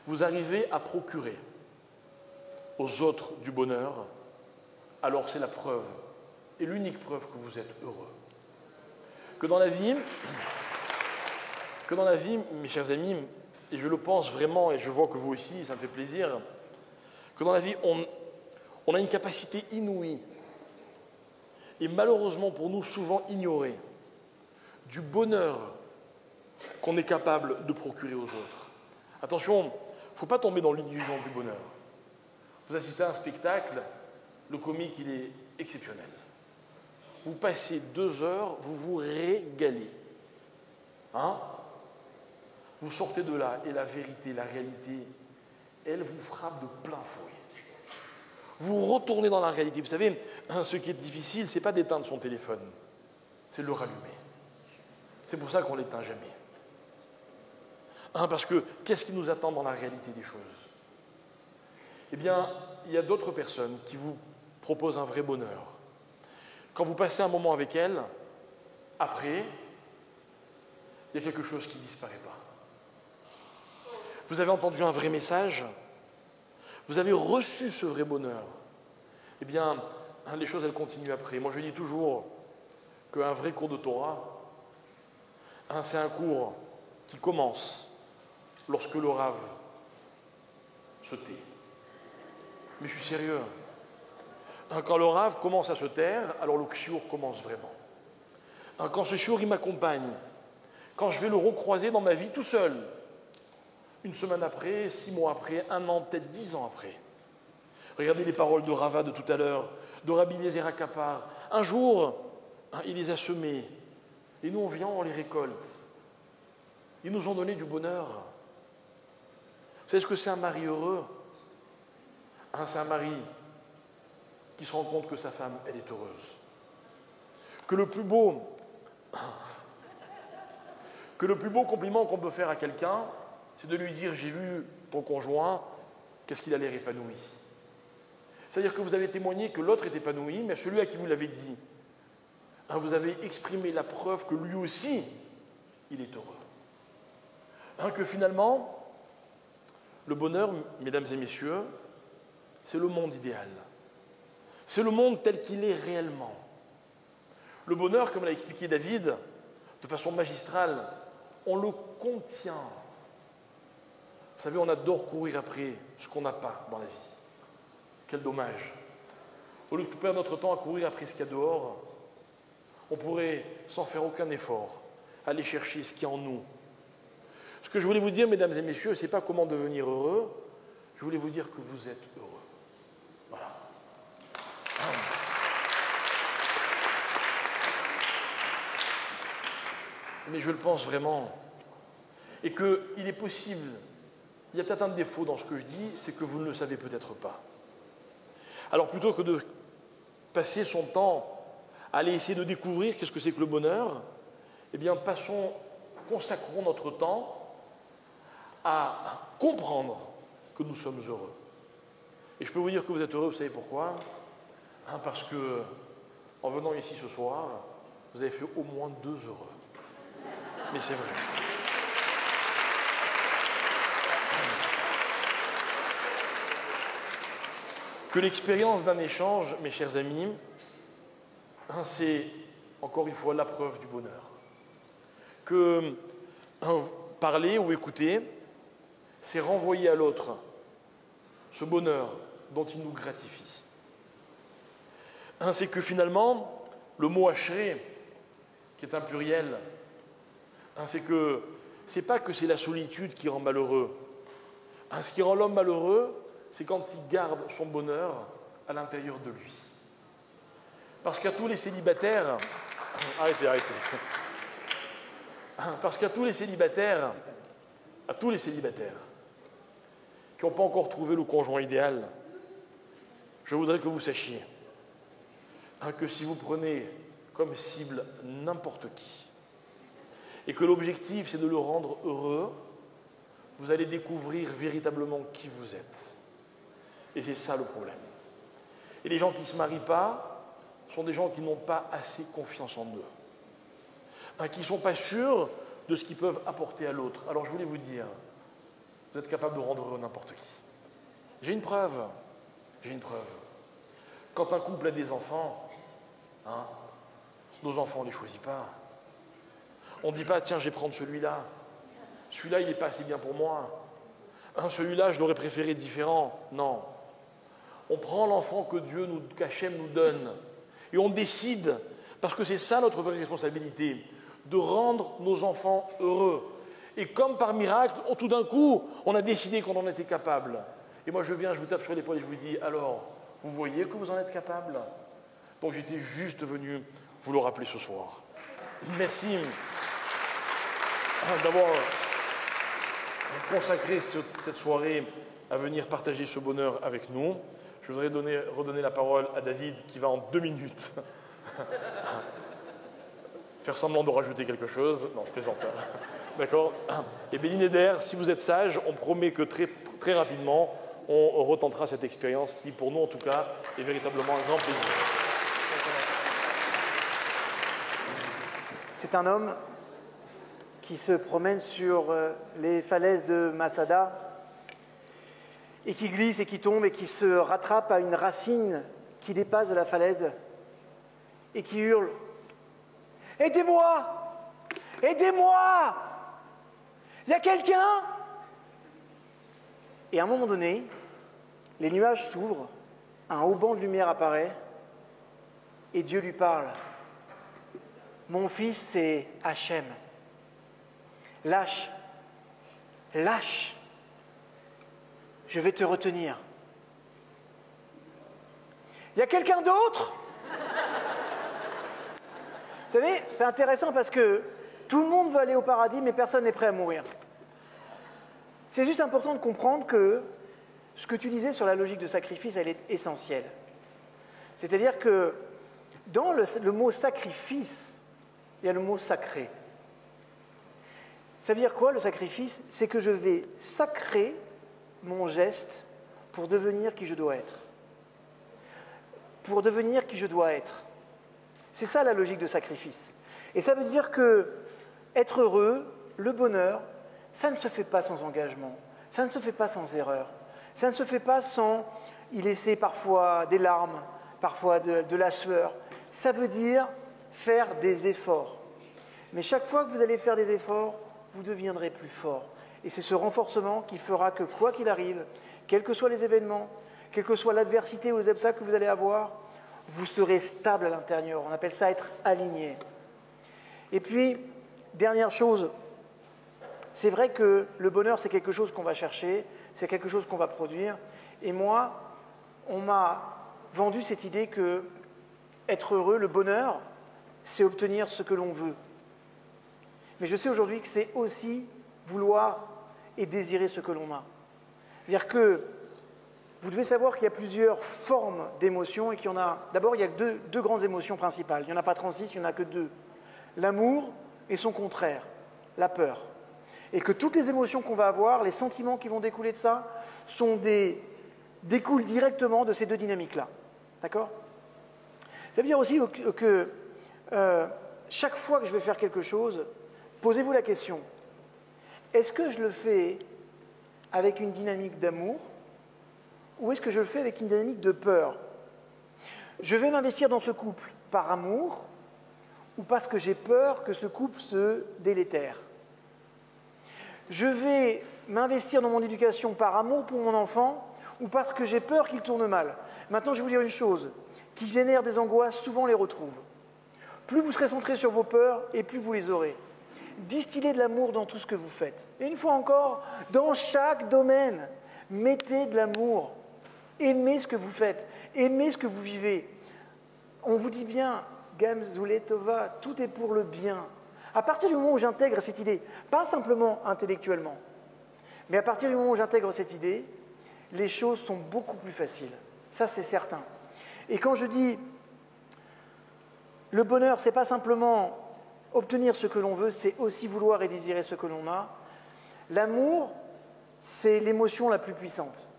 vous arrivez à procurer aux autres du bonheur, alors c'est la preuve, et l'unique preuve que vous êtes heureux. Que dans la vie, mes chers amis, et je le pense vraiment, et je vois que vous aussi, ça me fait plaisir, que dans la vie, on a une capacité inouïe, et malheureusement pour nous souvent ignorée, du bonheur qu'on est capable de procurer aux autres. Attention, il ne faut pas tomber dans l'illusion du bonheur. Vous assistez à un spectacle, le comique, il est exceptionnel. Vous passez 2 heures, vous vous régalez. Hein ? Vous sortez de là, et la vérité, la réalité, elle vous frappe de plein fouet. Vous retournez dans la réalité. Vous savez, ce qui est difficile, ce n'est pas d'éteindre son téléphone, c'est de le rallumer. C'est pour ça qu'on ne l'éteint jamais. Parce que qu'est-ce qui nous attend dans la réalité des choses ? Eh bien, il y a d'autres personnes qui vous proposent un vrai bonheur. Quand vous passez un moment avec elles, après, il y a quelque chose qui ne disparaît pas. Vous avez entendu un vrai message, vous avez reçu ce vrai bonheur. Eh bien, les choses, elles continuent après. Moi, je dis toujours qu'un vrai cours de Torah, c'est un cours qui commence lorsque le Rav se tait. Mais je suis sérieux. Quand le Rav commence à se taire, alors le Shiur commence vraiment. Quand ce Shiur, il m'accompagne, quand je vais le recroiser dans ma vie tout seul, 1 semaine après, 6 mois après, 1 an, peut-être 10 ans après. Regardez les paroles de Rava de tout à l'heure, de Rabbi Eliezer HaKappar. Un jour, il les a semés, et nous on vient, on les récolte. Ils nous ont donné du bonheur. Vous savez ce que c'est un mari heureux ? C'est un mari qui se rend compte que sa femme, elle est heureuse. Que le plus beau compliment qu'on peut faire à quelqu'un, c'est de lui dire « j'ai vu ton conjoint, qu'est-ce qu'il a l'air épanoui ?» C'est-à-dire que vous avez témoigné que l'autre est épanoui, mais celui à qui vous l'avez dit, vous avez exprimé la preuve que lui aussi, il est heureux. Que finalement, le bonheur, mesdames et messieurs, c'est le monde idéal. C'est le monde tel qu'il est réellement. Le bonheur, comme l'a expliqué David, de façon magistrale, on le contient. Vous savez, on adore courir après ce qu'on n'a pas dans la vie. Quel dommage. Au lieu de perdre notre temps à courir après ce qu'il y a dehors, on pourrait, sans faire aucun effort, aller chercher ce qu'il y a en nous. Ce que je voulais vous dire, mesdames et messieurs, ce n'est pas comment devenir heureux, je voulais vous dire que vous êtes heureux. Voilà. Mais je le pense vraiment. Et qu'il est possible, il y a peut-être un défaut dans ce que je dis, c'est que vous ne le savez peut-être pas. Alors plutôt que de passer son temps à aller essayer de découvrir qu'est-ce que c'est que le bonheur, eh bien consacrons notre temps à comprendre que nous sommes heureux. Et je peux vous dire que vous êtes heureux, vous savez pourquoi ? Parce que, en venant ici ce soir, vous avez fait au moins 2 heureux. Mais c'est vrai. Que l'expérience d'un échange, mes chers amis, c'est, encore une fois, la preuve du bonheur. Que parler ou écouter, c'est renvoyer à l'autre ce bonheur dont il nous gratifie. C'est que finalement, le mot ashré, qui est un pluriel, c'est pas que c'est la solitude qui rend malheureux. Ce qui rend l'homme malheureux, c'est quand il garde son bonheur à l'intérieur de lui. Parce qu'à tous les célibataires, arrêtez. Parce qu'à tous les célibataires qui n'ont pas encore trouvé le conjoint idéal, je voudrais que vous sachiez que si vous prenez comme cible n'importe qui, et que l'objectif c'est de le rendre heureux, vous allez découvrir véritablement qui vous êtes. Et c'est ça le problème. Et les gens qui ne se marient pas sont des gens qui n'ont pas assez confiance en eux, qui ne sont pas sûrs de ce qu'ils peuvent apporter à l'autre. Alors je voulais vous dire, vous êtes capable de rendre heureux n'importe qui. J'ai une preuve. Quand un couple a des enfants, nos enfants on ne les choisit pas. On ne dit pas, tiens, je vais prendre celui-là. Celui-là, il n'est pas assez bien pour moi. Celui-là, je l'aurais préféré différent. Non. On prend l'enfant que Dieu, qu'Hachem nous donne. Et on décide, parce que c'est ça notre vraie responsabilité, de rendre nos enfants heureux. Et comme par miracle, tout d'un coup, on a décidé qu'on en était capable. Et moi, je vous tape sur l'épaule et je vous dis, alors, vous voyez que vous en êtes capable? Donc j'étais juste venu vous le rappeler ce soir. Merci d'avoir consacré cette soirée à venir partager ce bonheur avec nous. Je voudrais redonner la parole à David qui va en 2 minutes faire semblant de rajouter quelque chose. Non, plaisante. D'accord. Et Béline Eder, si vous êtes sage, on promet que très, très rapidement, on retentera cette expérience qui, pour nous en tout cas, est véritablement un grand plaisir. C'est un homme qui se promène sur les falaises de Masada et qui glisse et qui tombe et qui se rattrape à une racine qui dépasse de la falaise et qui hurle « Aidez-moi! Aidez-moi! Il y a quelqu'un ?» Et à un moment donné, les nuages s'ouvrent, un haut banc de lumière apparaît et Dieu lui parle. « Mon fils, c'est Hachem. Lâche, lâche. Je vais te retenir. » Il y a quelqu'un d'autre? Vous savez, c'est intéressant parce que tout le monde veut aller au paradis, mais personne n'est prêt à mourir. C'est juste important de comprendre que ce que tu disais sur la logique de sacrifice, elle est essentielle. C'est-à-dire que dans le mot sacrifice, il y a le mot sacré. Ça veut dire quoi le sacrifice? C'est que je vais sacrer mon geste pour devenir qui je dois être. Pour devenir qui je dois être. C'est ça la logique de sacrifice. Et ça veut dire que être heureux, le bonheur, ça ne se fait pas sans engagement, ça ne se fait pas sans erreur, ça ne se fait pas sans y laisser parfois des larmes, parfois de la sueur. Ça veut dire faire des efforts. Mais chaque fois que vous allez faire des efforts, vous deviendrez plus fort. Et c'est ce renforcement qui fera que quoi qu'il arrive, quels que soient les événements, quelle que soit l'adversité ou les obstacles que vous allez avoir, vous serez stable à l'intérieur. On appelle ça être aligné. Et puis, dernière chose, c'est vrai que le bonheur, c'est quelque chose qu'on va chercher, c'est quelque chose qu'on va produire. Et moi, on m'a vendu cette idée que être heureux, le bonheur, c'est obtenir ce que l'on veut. Mais je sais aujourd'hui que c'est aussi vouloir et désirer ce que l'on a. C'est-à-dire que vous devez savoir qu'il y a plusieurs formes d'émotions et qu'il y en a... D'abord, il y a deux grandes émotions principales. Il n'y en a pas 36, il n'y en a que 2. L'amour et son contraire, la peur. Et que toutes les émotions qu'on va avoir, les sentiments qui vont découler de ça, découlent directement de ces 2 dynamiques-là. D'accord? Ça veut dire aussi que chaque fois que je vais faire quelque chose, posez-vous la question, est-ce que je le fais avec une dynamique d'amour ou est-ce que je le fais avec une dynamique de peur? Je vais m'investir dans ce couple par amour ou parce que j'ai peur que ce couple se délétère? Je vais m'investir dans mon éducation par amour pour mon enfant ou parce que j'ai peur qu'il tourne mal? Maintenant, je vais vous dire une chose qui génère des angoisses, souvent on les retrouve. Plus vous serez centré sur vos peurs, et plus vous les aurez. Distillez de l'amour dans tout ce que vous faites. Et une fois encore, dans chaque domaine, mettez de l'amour. Aimez ce que vous faites, aimez ce que vous vivez. On vous dit bien, Gam Zuletova, tout est pour le bien. À partir du moment où j'intègre cette idée, pas simplement intellectuellement, mais à partir du moment où j'intègre cette idée, les choses sont beaucoup plus faciles. Ça, c'est certain. Et quand je dis le bonheur, ce n'est pas simplement obtenir ce que l'on veut, c'est aussi vouloir et désirer ce que l'on a. L'amour, c'est l'émotion la plus puissante.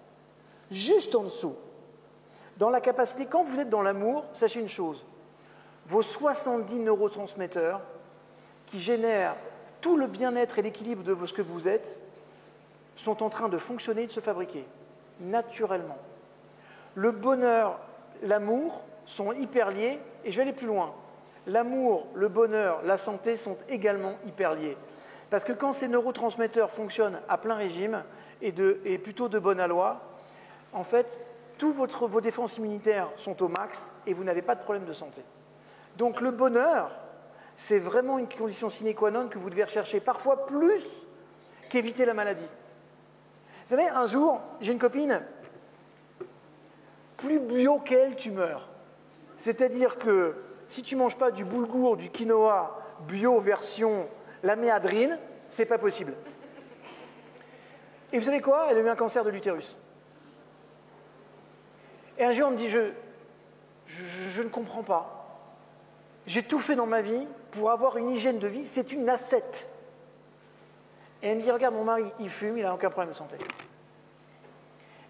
Juste en dessous, dans la capacité, quand vous êtes dans l'amour, sachez une chose, vos 70 neurotransmetteurs qui génèrent tout le bien-être et l'équilibre de ce que vous êtes sont en train de fonctionner et de se fabriquer, naturellement. Le bonheur, l'amour sont hyper liés, et je vais aller plus loin. L'amour, le bonheur, la santé sont également hyper liés. Parce que quand ces neurotransmetteurs fonctionnent à plein régime et plutôt de bonne aloi, en fait, tous vos défenses immunitaires sont au max et vous n'avez pas de problème de santé. Donc le bonheur, c'est vraiment une condition sine qua non que vous devez rechercher, parfois plus qu'éviter la maladie. Vous savez, un jour, j'ai une copine, plus bio qu'elle, tu meurs. C'est-à-dire que si tu ne manges pas du boulgour, du quinoa, bio version la méadrine, c'est pas possible. Et vous savez quoi? Elle a eu un cancer de l'utérus. Et un jour, on me dit, je ne comprends pas. J'ai tout fait dans ma vie pour avoir une hygiène de vie, c'est une ascète. Et elle me dit, regarde, mon mari, il fume, il n'a aucun problème de santé.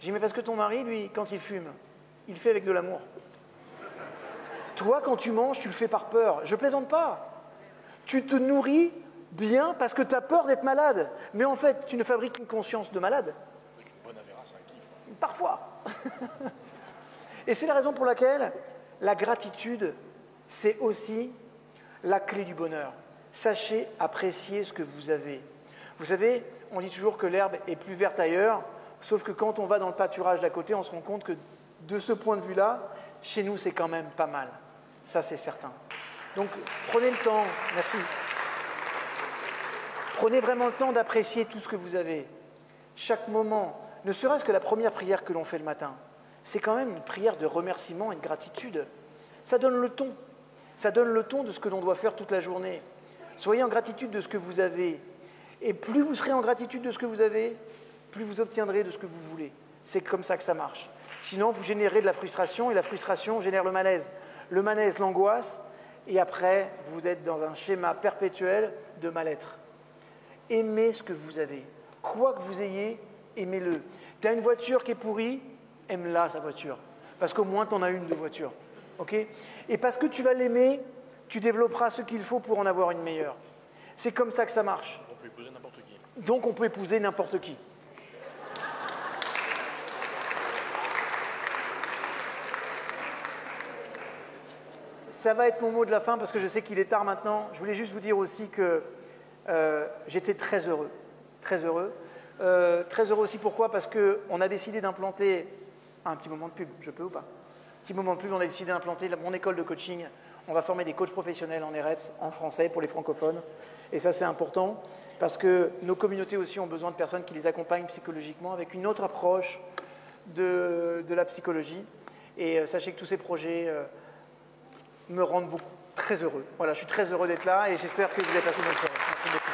J'ai dit, mais parce que ton mari, lui, quand il fume, il le fait avec de l'amour. Toi, quand tu manges, tu le fais par peur. Je ne plaisante pas. Tu te nourris bien parce que tu as peur d'être malade. Mais en fait, tu ne fabriques qu'une conscience de malade. Bonne avéra, c'est un kiff. Parfois. Et c'est la raison pour laquelle la gratitude, c'est aussi la clé du bonheur. Sachez apprécier ce que vous avez. Vous savez, on dit toujours que l'herbe est plus verte ailleurs, sauf que quand on va dans le pâturage d'à côté, on se rend compte que de ce point de vue-là, chez nous, c'est quand même pas mal. Ça, c'est certain. Donc, prenez le temps, merci. Prenez vraiment le temps d'apprécier tout ce que vous avez. Chaque moment, ne serait-ce que la première prière que l'on fait le matin, c'est quand même une prière de remerciement et de gratitude. Ça donne le ton. Ça donne le ton de ce que l'on doit faire toute la journée. Soyez en gratitude de ce que vous avez. Et plus vous serez en gratitude de ce que vous avez, plus vous obtiendrez de ce que vous voulez. C'est comme ça que ça marche. Sinon, vous générez de la frustration, et la frustration génère le malaise. Le malaise, l'angoisse, et après, vous êtes dans un schéma perpétuel de mal-être. Aimez ce que vous avez. Quoi que vous ayez, aimez-le. Tu as une voiture qui est pourrie, aime-la, sa voiture. Parce qu'au moins, tu en as une de voiture. Okay ? Et parce que tu vas l'aimer, tu développeras ce qu'il faut pour en avoir une meilleure. C'est comme ça que ça marche. On peut épouser n'importe qui. Donc, on peut épouser n'importe qui. Ça va être mon mot de la fin parce que je sais qu'il est tard maintenant. Je voulais juste vous dire aussi que j'étais très heureux. Très heureux. Très heureux aussi pourquoi? Parce qu'on a décidé d'implanter un petit moment de pub. Je peux ou pas? Petit moment de pub, on a décidé d'implanter mon école de coaching. On va former des coachs professionnels en ERETS, en français, pour les francophones. Et ça, c'est important parce que nos communautés aussi ont besoin de personnes qui les accompagnent psychologiquement avec une autre approche de la psychologie. Et sachez que tous ces projets me rendent très heureux. Voilà, je suis très heureux d'être là et j'espère que vous êtes assez bonne soirée. Merci beaucoup.